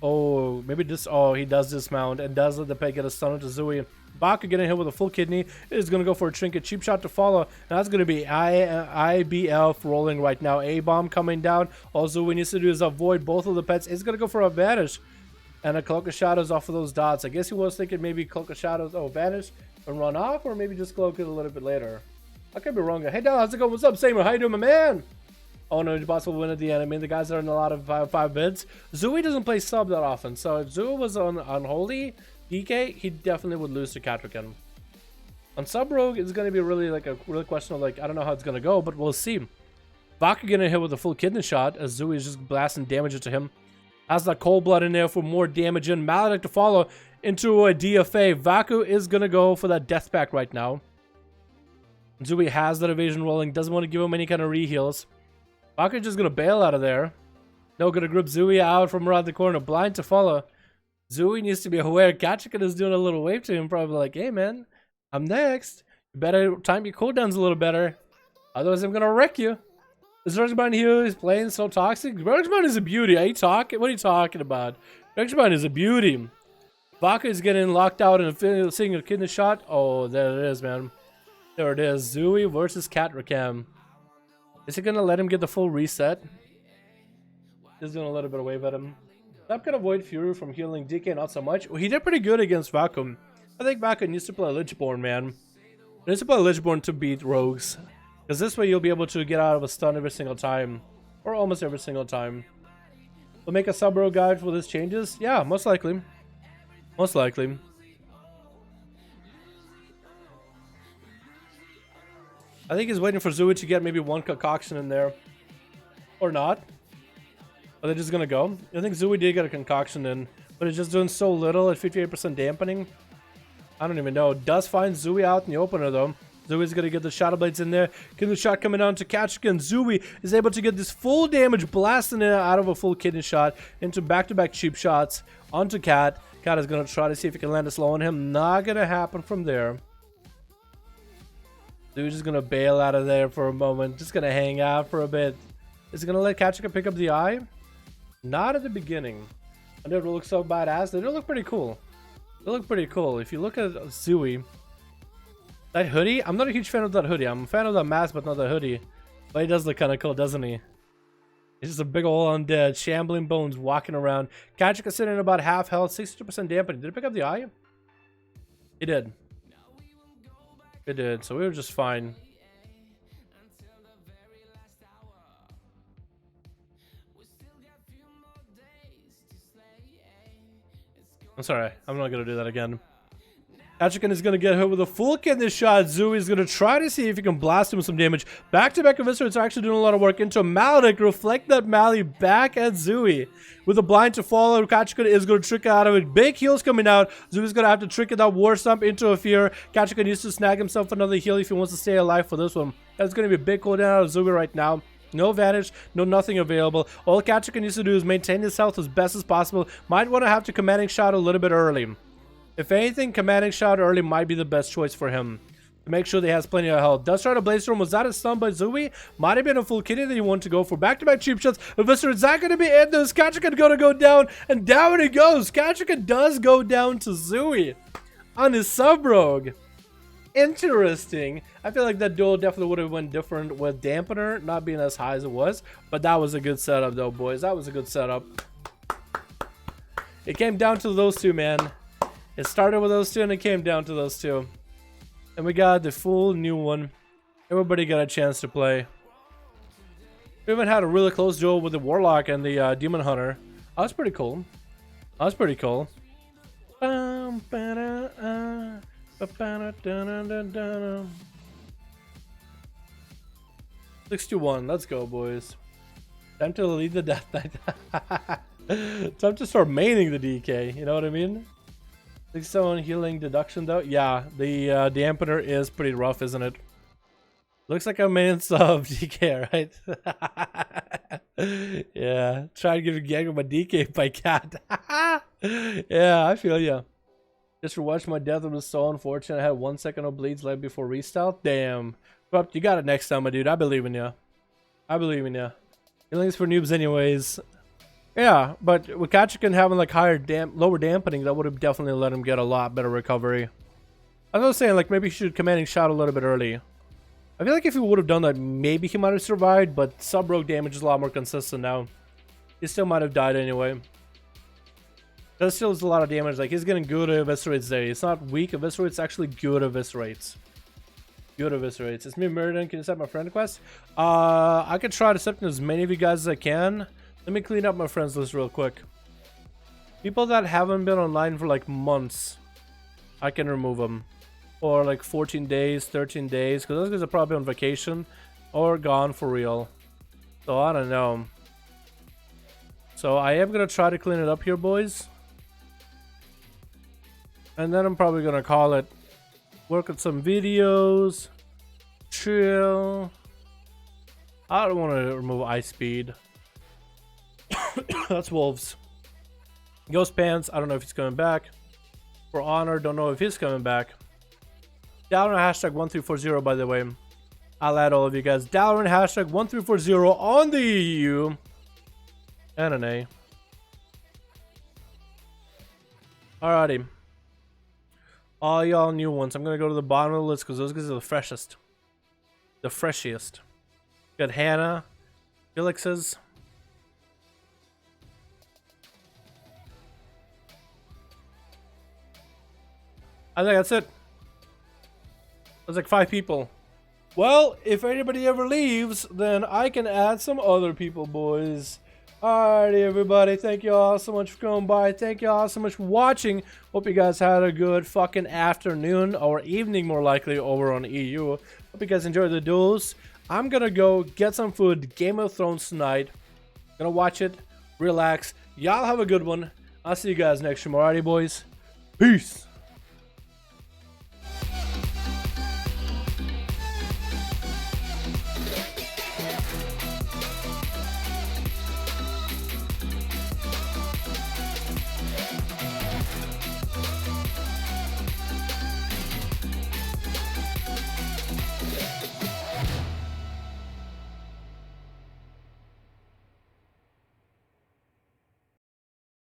Oh, maybe this. Oh, he does dismount and does let the pet get a stun to Zui. Baku getting hit with a full kidney. Is going to go for a trinket. Cheap shot to follow. And that's going to be IBF rolling right now. A-bomb coming down. All Zui needs to do is avoid both of the pets. He's going to go for a vanish. And a Cloak of Shadows off of those dots. I guess he was thinking maybe Cloak of Shadows, vanish and run off, or maybe just cloak it a little bit later. I could be wrong. Hey, Dal, how's it going? What's up, Samer? How you doing, my man? Oh no, the boss will win at the end. I mean, the guys are in a lot of 5 bids. Zui doesn't play sub that often, so if Zui was on Unholy DK, he definitely would lose to Catrican. On sub rogue, it's going to be really a question of I don't know how it's going to go, but we'll see. Vaku getting hit with a full kidney shot as Zui is just blasting damage into him. Has that cold blood in there for more damage in. Maledict to follow into a DFA. Vaku is going to go for that death pack right now. Zui has that evasion rolling. Doesn't want to give him any kind of re-heals. Vaku just going to bail out of there. No, going to grip Zui out from around the corner. Blind to follow. Zui needs to be aware. Gatchikan is doing a little wave to him. Probably like, hey man, I'm next. You better time your cooldowns a little better. Otherwise I'm going to wreck you. Is Rexbine here? He's playing so toxic. Rexbine is a beauty. Are you talking? What are you talking about? Rexbine is a beauty. Vaku is getting locked out and seeing a kidney shot. Oh, there it is, man. There it is. Zui versus Catrican. Is he gonna let him get the full reset? He's doing a little bit of wave at him. I'm gonna avoid Fury from healing DK not so much. Well, he did pretty good against Vacuum. I think Vacuum needs to play Lichborn, man. He needs to play Lichborn to beat rogues. Because this way you'll be able to get out of a stun every single time. Or almost every single time. We'll make a sub-rogue guide for this changes? Yeah, most likely. Most likely. I think he's waiting for Zui to get maybe one concoction in there. Or not. Are they just going to go? I think Zui did get a concoction in. But it's just doing so little at 58% dampening. I don't even know. Does find Zui out in the opener though. Zui's going to get the Shadow Blades in there. Kidney shot coming down to Catrican. Zui is able to get this full damage blasting it out of a full kidney shot into back-to-back cheap shots onto Cat. Cat is going to try to see if he can land a slow on him. Not going to happen from there. Zui's just going to bail out of there for a moment. Just going to hang out for a bit. Is he going to let Catrican pick up the eye? Not at the beginning. I know it look so badass. They do look pretty cool. They look pretty cool. If you look at Zui... That hoodie? I'm not a huge fan of that hoodie. I'm a fan of that mask, but not the hoodie. But he does look kind of cool, doesn't he? He's just a big old undead, shambling bones walking around. Catrican is sitting at about half health, 62% dampening. Did he pick up the eye? He did. He did, so we were just fine. I'm sorry, I'm not going to do that again. Catrican is going to get hit with a full kidney shot. Zui is going to try to see if he can blast him with some damage. Back-to-back Eviscerates are actually doing a lot of work into Maledict. Reflect that Mally back at Zui. With a blind to follow, Catrican is going to trick out of it. Big heals coming out. Zui is going to have to trick that War Stomp into a fear. Catrican needs to snag himself another heal if he wants to stay alive for this one. That's going to be a big cooldown out of Zui right now. No advantage, no nothing available. All Catrican needs to do is maintain his health as best as possible. Might want to have to commanding shot a little bit early. If anything, commanding shot early might be the best choice for him. To make sure that he has plenty of health. Dust Rider Blaze Storm, was that a stun by Zui? Might have been a full kitty that he wanted to go for. Back-to-back cheap shots. Eviscerate's not going to be in this. Kachikan going to go down, and down he goes. Kachikan does go down to Zui on his sub-rogue. Interesting. I feel like that duel definitely would have went different with Dampener not being as high as it was. But that was a good setup though, boys. That was a good setup. It came down to those two, man. It started with those two and it came down to those two. And we got the full new one. Everybody got a chance to play. We even had a really close duel with the Warlock and the Demon Hunter. That was pretty cool. That was pretty cool. 6-1. Let's go, boys. Time to lead the Death Knight. Time to start maining the DK. You know what I mean? 6-1 healing deduction though. Yeah, the dampener is pretty rough, isn't it? Looks like a main sub DK, right? Yeah, try to get a gag with my DK by cat. Yeah, I feel ya. Just rewatched my death. It was so unfortunate. I had 1 second of bleeds left before restyle. Damn. But you got it next time, my dude. I believe in ya. I believe in ya. Healing's for noobs anyways. Yeah, but with Kachikan having like lower dampening, that would have definitely let him get a lot better recovery. I was saying like maybe he should commanding shot a little bit early. I feel like if he would have done that, maybe he might have survived, but sub-rogue damage is a lot more consistent now. He still might have died anyway. That still is a lot of damage. Like, he's getting good eviscerates there. It's not weak eviscerates, it's actually good eviscerates. Good eviscerates. It's me, Meridan. Can you accept my friend request? I could try to accept as many of you guys as I can. Let me clean up my friends list real quick. People that haven't been online for like months, I can remove them. Or like 14 days, 13 days, because those guys are probably on vacation or gone for real. So I don't know. So I am going to try to clean it up here, boys. And then I'm probably going to call it. Work on some videos. Chill. I don't want to remove ice speed. That's wolves. Ghost Pants, I don't know if he's coming back. For Honor, don't know if he's coming back. Dalaran hashtag 1340, by the way. I'll add all of you guys. Dalaran hashtag 1340 on the EU. And an A. Alrighty. All y'all new ones. I'm gonna go to the bottom of the list because those guys are the freshest. The freshiest. Got Hannah. Felix's. I think that's it. There's like 5 people. Well, if anybody ever leaves, then I can add some other people, boys. Alrighty, everybody. Thank you all so much for coming by. Thank you all so much for watching. Hope you guys had a good fucking afternoon or evening, more likely, over on EU. Hope you guys enjoyed the duels. I'm gonna go get some food. Game of Thrones tonight. Gonna watch it. Relax. Y'all have a good one. I'll see you guys next time. Alrighty, boys. Peace.